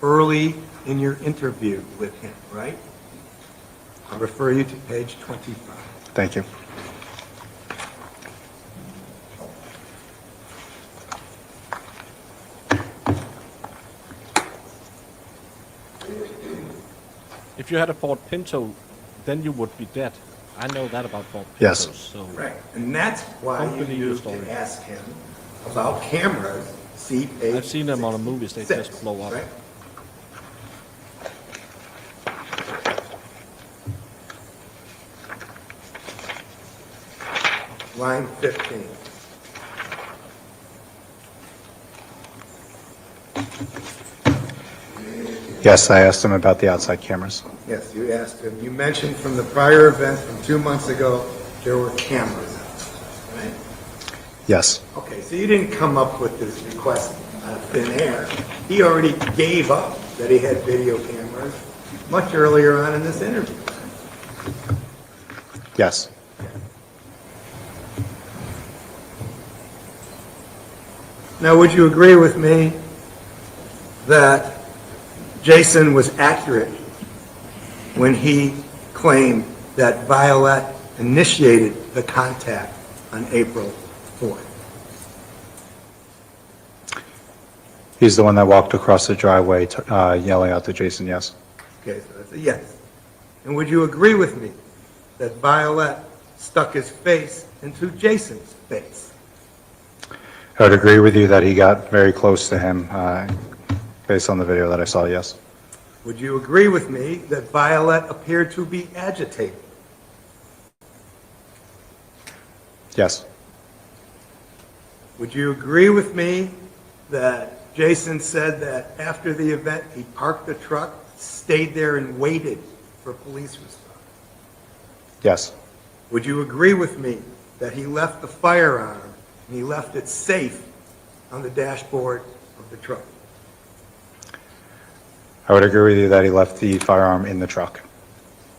early in your interview with him, right? I'll refer you to page 25. Thank you. If you had a Ford Pinto, then you would be dead. I know that about Ford Pintos. Yes. So Right, and that's why Don't you believe the used story. to ask him about cameras. See page I've seen them on the movies, they 66, just blow up. right? Line 15. Yes, I asked him about the outside cameras. Yes, you asked him. You mentioned from the prior event from 2 months ago, there were cameras out, right? Yes. Okay, so you didn't come up with this request out of thin air. He already gave up that he had video cameras much earlier on in this interview. Yes. Now, would you agree with me that Jason was accurate when he claimed that Violette initiated the contact on April 4th? He's the one that walked across the driveway yelling out to Jason, yes. Okay, so that's a yes. And would you agree with me that Violette stuck his face into Jason's face? I would agree with you that he got very close to him based on the video that I saw, yes. Would you agree with me that Violette appeared to be agitated? Yes. Would you agree with me that Jason said that after the event, he parked the truck, stayed there, and waited for police response? Yes. Would you agree with me that he left the firearm and he left it safe on the dashboard of the truck? I would agree with you that he left the firearm in the truck.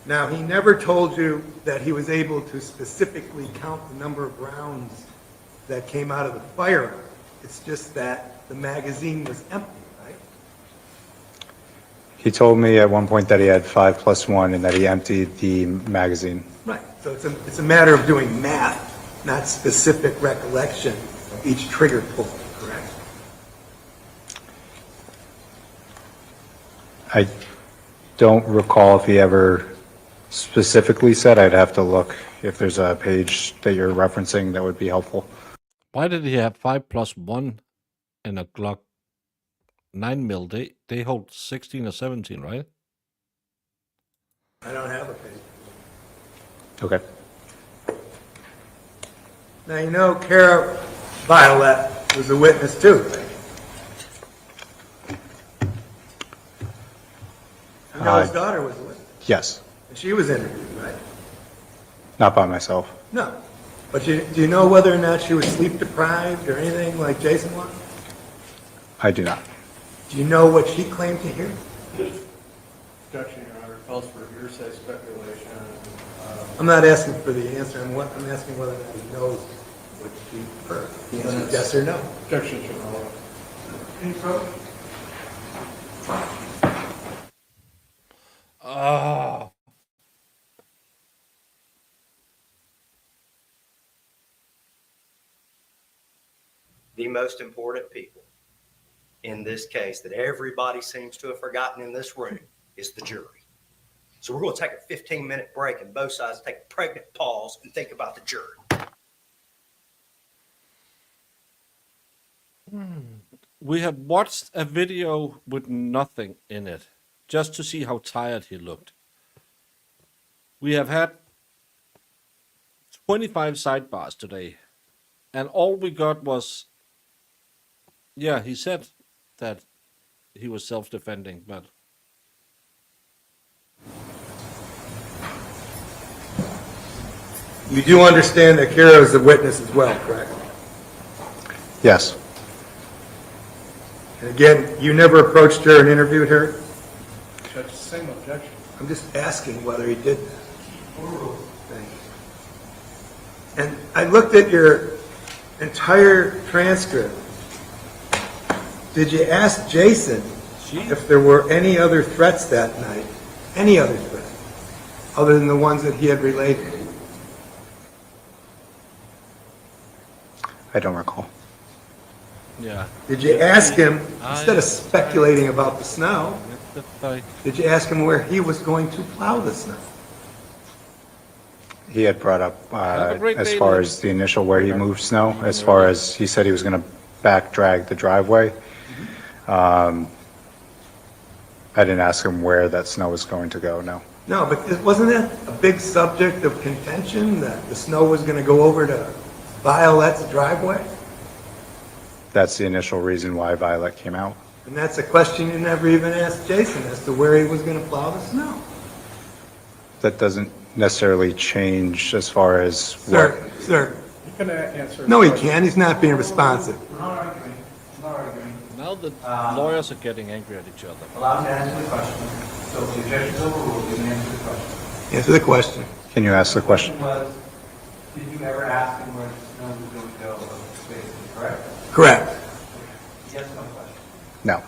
Now, he never told you that he was able to specifically count the number of rounds that came out of the firearm. It's just that the magazine was empty, right? He told me at one point that he had 5 plus 1 and that he emptied the magazine. Right. So it's a matter of doing math, not specific recollection of each trigger pull, correct? I don't recall if he ever specifically said. I'd have to look. If there's a page that you're referencing, that would be helpful. Why did he have 5 plus 1 and a Glock 9mm? They hold 16 or 17, right? I don't have a page. Okay. Now, you know, Kara Violette was a witness too, right? I know his daughter was a witness. Yes. And she was interviewed, right? Not by myself. No. But do you know whether or not she was sleep deprived or anything like Jason was? I do not. Do you know what she claimed to hear? Objection, Your Honor, calls for hearsay speculation. I'm not asking for the answer. I'm asking whether or not he knows what she heard. The answer is yes or no. Objection, Your Honor. Any further? Oh. The most important people in this case that everybody seems to have forgotten in this room is the jury. So we're going to take a 15-minute break and both sides take a pregnant pause and think about the jury. We have watched a video with nothing in it, just to see how tired he looked. We have had 25 sidebars today, and all we got was, yeah, he said that he was self-defending, but You do understand that Kara is a witness as well, correct? Yes. And again, you never approached her and interviewed her? Judge, same objection. I'm just asking whether he did that. Thank you. And I looked at your entire transcript. Did you ask Jason if there were any other threats that night? Any other threats? Other than the ones that he had related? I don't recall. yeah. Did you ask him, instead of speculating about the snow, did you ask him where he was going to plow the snow? He had brought up Have a great as day, far Lou. as the initial where he moved snow, as far as he said he was going to back drag the driveway. I didn't ask him where that snow was going to go, no. No, but wasn't that a big subject of contention, that the snow was going to go over to Violette's driveway? That's the initial reason why Violette came out. And that's a question you never even asked Jason as to where he was going to plow the snow. That doesn't necessarily change as far as Sir, sir. You can answer. No, he can't. He's not being responsive. I'm not arguing. I'm not arguing. Now the lawyers are getting angry at each other. Allow me to answer the question. So if the objection is overruled, you can answer the question. Answer the question. Can you ask the question? Was, did you ever ask him where the snow was going to go, basically, correct? Correct. Yes, no question. No.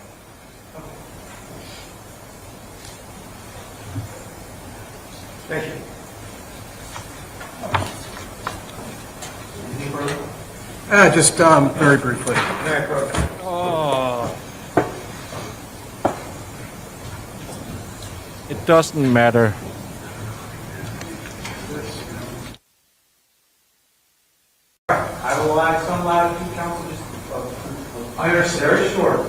Thank you. Anything further? Just very briefly. Oh. It doesn't matter. I will allow some latitude, counsel, just I understand. Very short.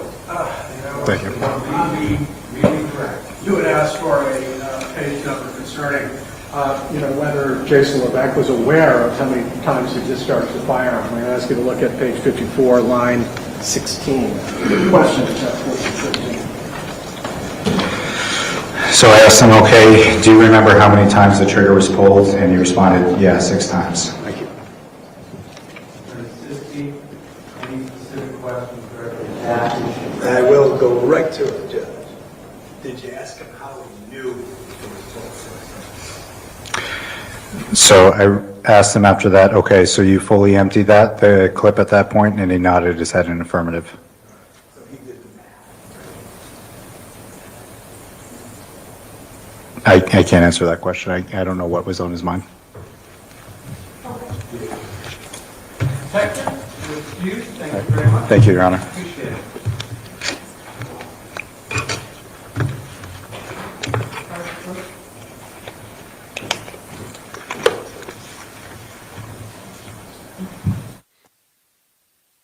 Thank you. Really correct. You had asked for a page number concerning, whether Jason Levesque was aware of how many times he discharged the firearm. I'm going to ask you to look at page 54, line 16. Question. So I asked him, okay, do you remember how many times the trigger was pulled? And he responded, yeah, 6 times. Thank you. Any specific questions directly asked? I will go right to it, Judge. Did you ask him how he knew it was told? So I asked him after that, okay, so you fully emptied the clip at that point? And he nodded his head in affirmative. So he did the math. I can't answer that question. I don't know what was on his mind. Thank you very much. Thank you, Your Honor. Appreciate it.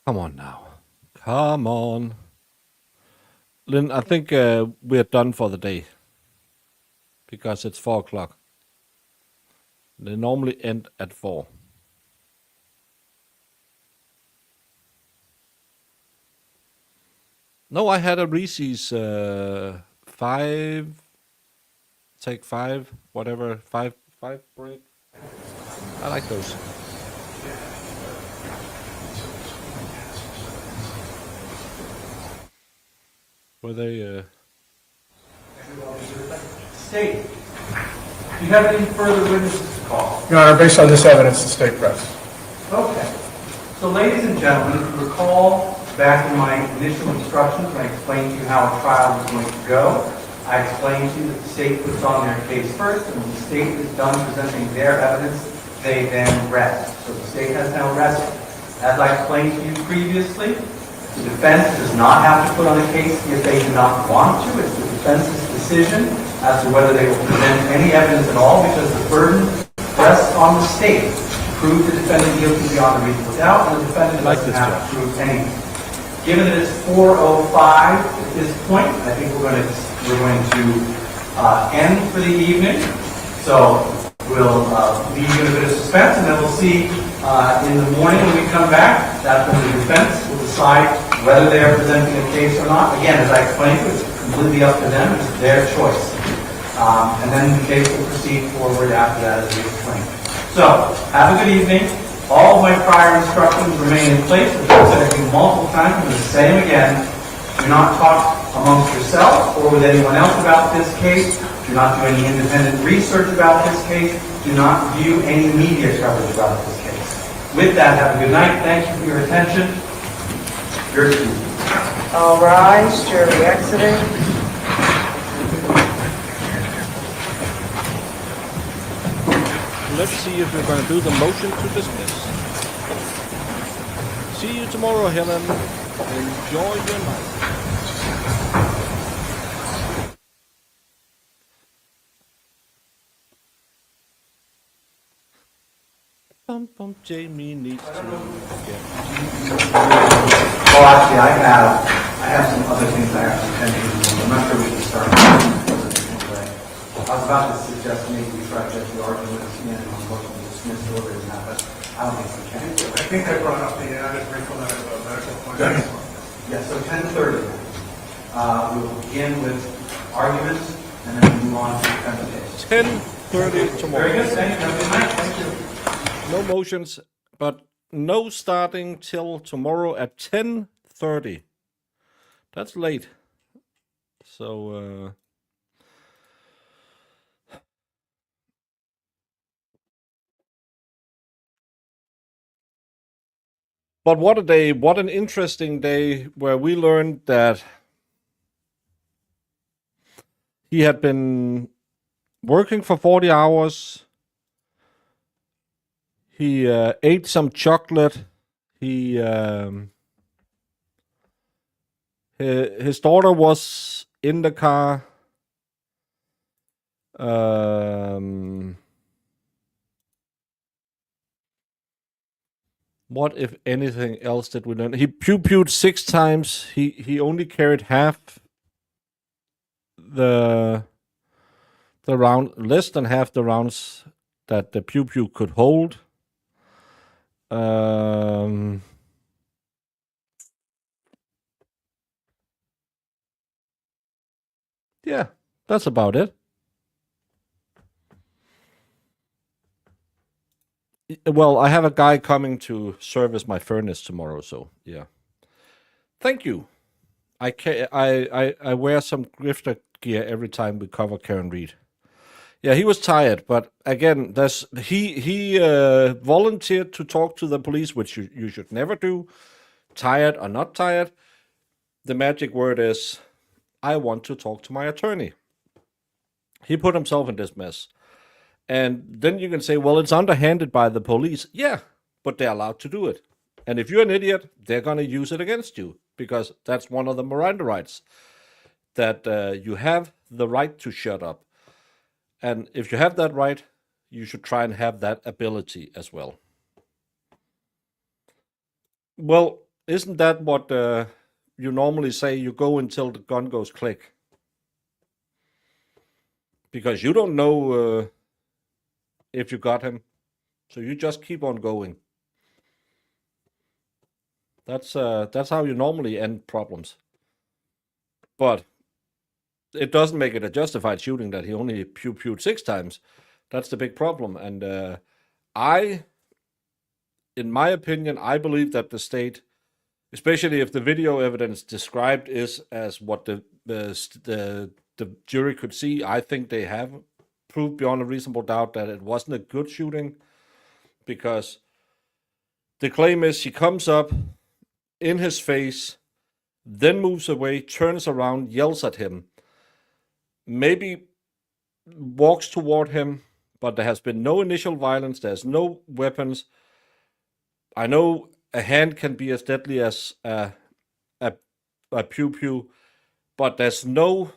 Come on now. Come on. Lynn, I think we're done for the day. Because it's 4 o'clock. They normally end at 4. No, I had a Reese's 5, take 5, whatever, 5 break. I like those. Were they? State, do you have any further witnesses to call? Your Honor, based on this evidence, the state press. Okay. So ladies and gentlemen, if you recall back in my initial instructions when I explained to you how a trial was going to go, I explained to you that the state puts on their case first, and when the state is done presenting their evidence, they then rest. So the state has now rested. As I explained to you previously, the defense does not have to put on a case if they do not want to. It's the defense's decision as to whether they will present any evidence at all, because the burden rests on the state to prove the defendant guilty beyond a reasonable doubt, and the defendant doesn't have to prove anything. Given that it's 4:05 at this point, I think we're going to end for the evening. So we'll leave you in a bit of suspense, and then we'll see in the morning when we come back. That's when the defense will decide whether they are presenting a case or not. Again, as I explained, it's completely up to them. It's their choice. And then the case will proceed forward after that, as we explained. So, have a good evening. All of my prior instructions remain in place. As I've said to you multiple times, I'm going to say them again. Do not talk amongst yourself or with anyone else about this case. Do not do any independent research about this case. Do not view any media coverage about this case. With that, have a good night. Thank you for your attention. Your excused. All rise, jury exiting. Let's see if we're going to do the motion to dismiss. See you tomorrow, Helen. Enjoy your night. Jamie needs to get. Well, actually, I have some other things I have to attend to. I'm not sure we can start. I was about to suggest maybe we try to get the argument at the end on what we dismissed earlier than that, but I don't think we can. I think I brought up the medical appointment. Yeah, so 10:30. We will begin with arguments and then move on to the defense case. 10:30 tomorrow. Very good. Thank you. Have a good night. Thank you. No motions, but no starting till tomorrow at 10:30. That's late. So, but what a day, what an interesting day where we learned that he had been working for 40 hours. He ate some chocolate. His daughter was in the car. What, if anything else, did we learn? He pew-pewed 6 times. He only carried half the round, less than half the rounds that the pew-pew could hold. Yeah, that's about it. Well, I have a guy coming to service my furnace tomorrow, so yeah. Thank you. I wear some grifter gear every time we cover Karen Reed. Yeah, he was tired, but again, he volunteered to talk to the police, which you should never do, tired or not tired. The magic word is, I want to talk to my attorney. He put himself in this mess. And then you can say, well, it's underhanded by the police. Yeah, but they're allowed to do it. And if you're an idiot, they're going to use it against you, because that's one of the Miranda rights, that you have the right to shut up. And if you have that right, you should try and have that ability as well. Well, isn't that what you normally say? You go until the gun goes click. Because you don't know if you got him. So you just keep on going. That's how you normally end problems. But it doesn't make it a justified shooting that he only pew-pewed 6 times. That's the big problem. And in my opinion, I believe that the state, especially if the video evidence described is as what the jury could see, I think they have proved beyond a reasonable doubt that it wasn't a good shooting, because the claim is she comes up in his face, then moves away, turns around, yells at him, maybe walks toward him, but there has been no initial violence, there's no weapons. I know a hand can be as deadly as a pew-pew, but there's no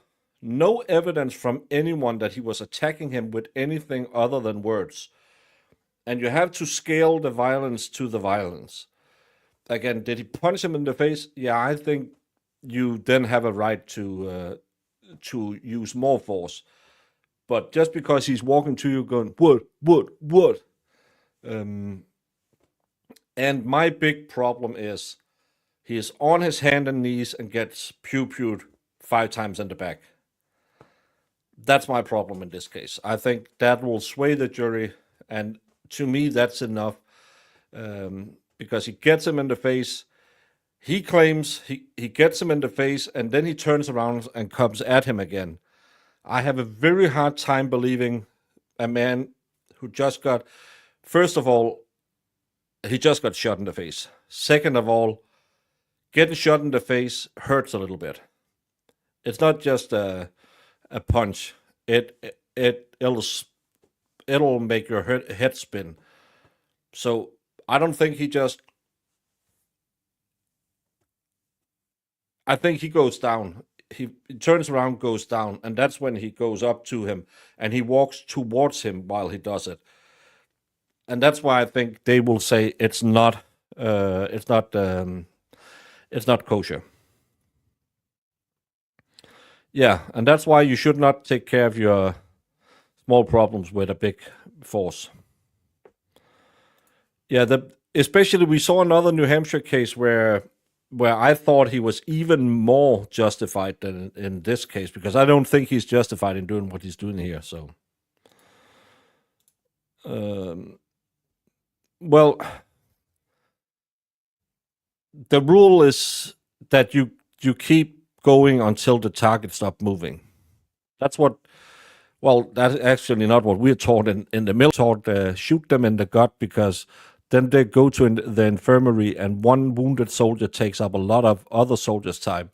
evidence from anyone that he was attacking him with anything other than words. And you have to scale the violence to the violence. Again, did he punch him in the face? Yeah, I think you then have a right to use more force. But just because he's walking to you going, what? And my big problem is he is on his hand and knees and gets pew-pewed 5 times in the back. That's my problem in this case. I think that will sway the jury, and to me that's enough, because he gets him in the face. He claims he gets him in the face, and then he turns around and comes at him again. I have a very hard time believing a man who just got, first of all, he just got shot in the face. Second of all, getting shot in the face hurts a little bit. It's not just a punch. It'll make your head spin. So I don't think he just. I think he goes down. He turns around, goes down, and that's when he goes up to him and he walks towards him while he does it. And that's why I think they will say it's not kosher. Yeah, and that's why you should not take care of your small problems with a big force. Yeah, especially we saw another New Hampshire case where where I thought he was even more justified than in this case, because I don't think he's justified in doing what he's doing here. So, well, the rule is that you keep going until the target stops moving. That's what. Well, that's actually not what we're taught in the military. Taught shoot them in the gut, because then they go to the infirmary, and one wounded soldier takes up a lot of other soldiers' time.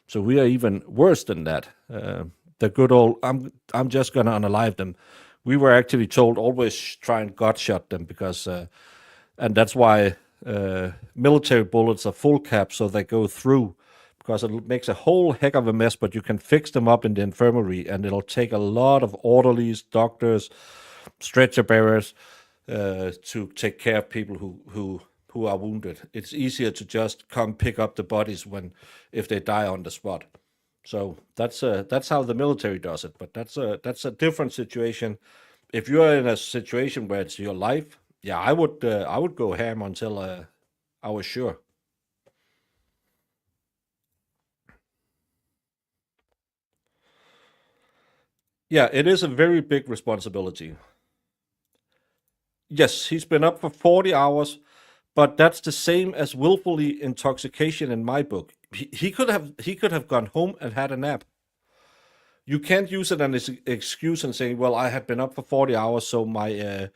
So we are even worse than that. The good old, I'm just gonna unalive them. We were actually told always try and gut shot them, because, and that's why military bullets are full cap, so they go through, because it makes a whole heck of a mess, but you can fix them up in the infirmary, and it'll take a lot of orderlies, doctors, stretcher bearers to take care of people who are wounded. It's easier to just come pick up the bodies if they die on the spot. So that's how the military does it. But that's a different situation. If you're in a situation where it's your life, yeah, I would go ham until I was sure. Yeah, it is a very big responsibility. Yes, he's been up for 40 hours, but that's the same as willfully intoxication in my book. He could have gone home and had a nap. You can't use it as an excuse and saying, "Well, I had been up for 40 hours, so my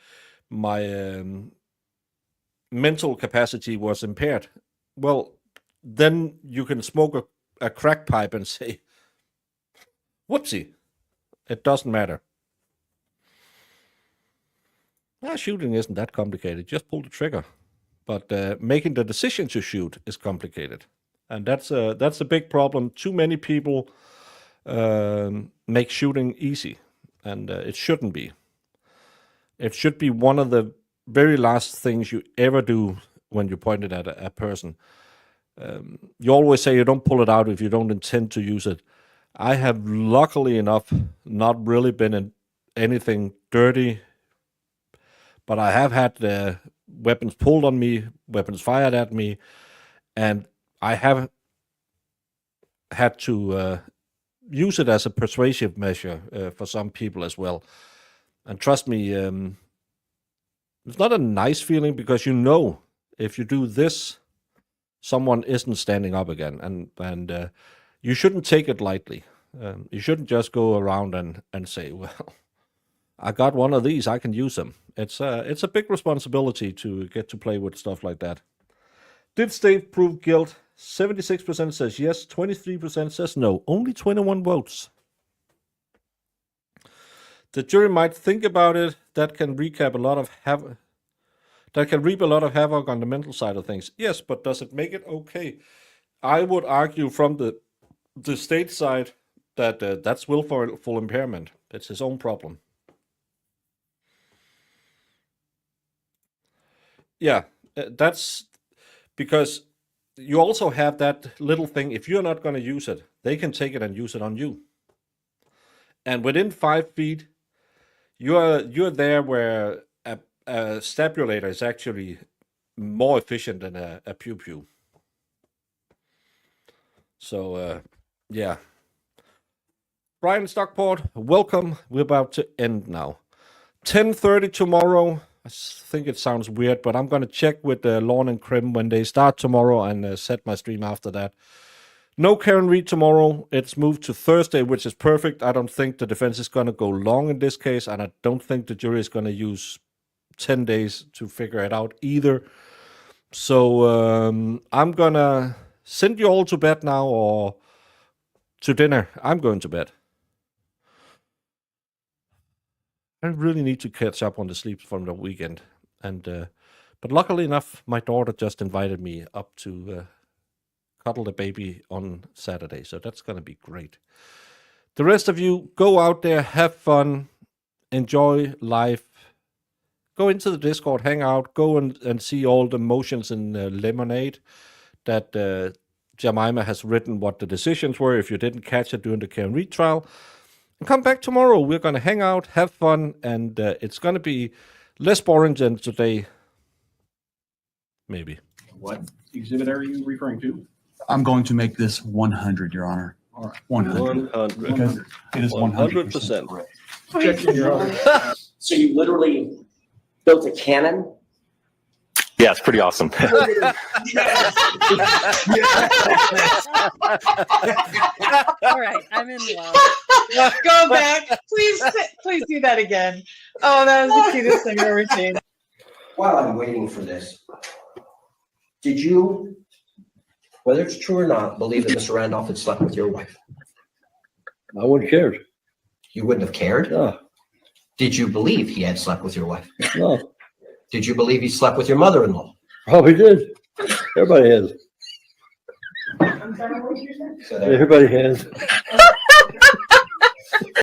mental capacity was impaired." Well, then you can smoke a crack pipe and say, "Whoopsie, it doesn't matter." Shooting isn't that complicated. Just pull the trigger. But making the decision to shoot is complicated. And that's a big problem. Too many people make shooting easy. And it shouldn't be. It should be one of the very last things you ever do when you point it at a person. You always say you don't pull it out if you don't intend to use it. I have, luckily enough, not really been in anything dirty, but I have had weapons pulled on me, weapons fired at me, and I have had to use it as a persuasive measure for some people as well. And trust me, it's not a nice feeling, because you know if you do this, someone isn't standing up again, and you shouldn't take it lightly. You shouldn't just go around and say, "Well, I got one of these, I can use them." It's a big responsibility to get to play with stuff like that. Did state prove guilt? 76% says yes, 23% says no. Only 21 votes. The jury might think about it. That can reap a lot of havoc on the mental side of things. Yes, but does it make it okay? I would argue from the state side that that's willful impairment. It's his own problem. Yeah, that's because you also have that little thing. If you're not going to use it, they can take it and use it on you. And within 5 feet, you're there where a stabulator is actually more efficient than a pew-pew. So, yeah. Brian Stockport, welcome. We're about to end now. 10:30 tomorrow. I think it sounds weird, but I'm going to check with Lawn and Crim when they start tomorrow and set my stream after that. No Karen Reed tomorrow. It's moved to Thursday, which is perfect. I don't think the defense is going to go long in this case, and I don't think the jury is going to use 10 days to figure it out either. So I'm going to send you all to bed now, or to dinner. I'm going to bed. I really need to catch up on the sleep from the weekend. But luckily enough, my daughter just invited me up to cuddle the baby on Saturday. So that's going to be great. The rest of you, go out there, have fun, enjoy life. Go into the Discord, hang out, go and see all the motions in Lemonade that Jemima has written what the decisions were if you didn't catch it during the Karen Reed trial. And come back tomorrow. We're going to hang out, have fun, and it's going to be less boring than today. Maybe. What exhibit are you referring to? I'm going to make this 100, Your Honor. 100. 100. Because it is 100% 100%. correct. So you literally built a cannon? Yeah, it's pretty awesome. All right, I'm in love. Go back. Please do that again. Oh, that was the cutest thing I've ever seen. While I'm waiting for this, did you, whether it's true or not, believe that Mr. Randolph had slept with your wife? I wouldn't have cared. You wouldn't have cared? No. Did you believe he had slept with your wife? No. Did you believe he slept with your mother-in-law? Probably did. Everybody has. So there- Everybody has.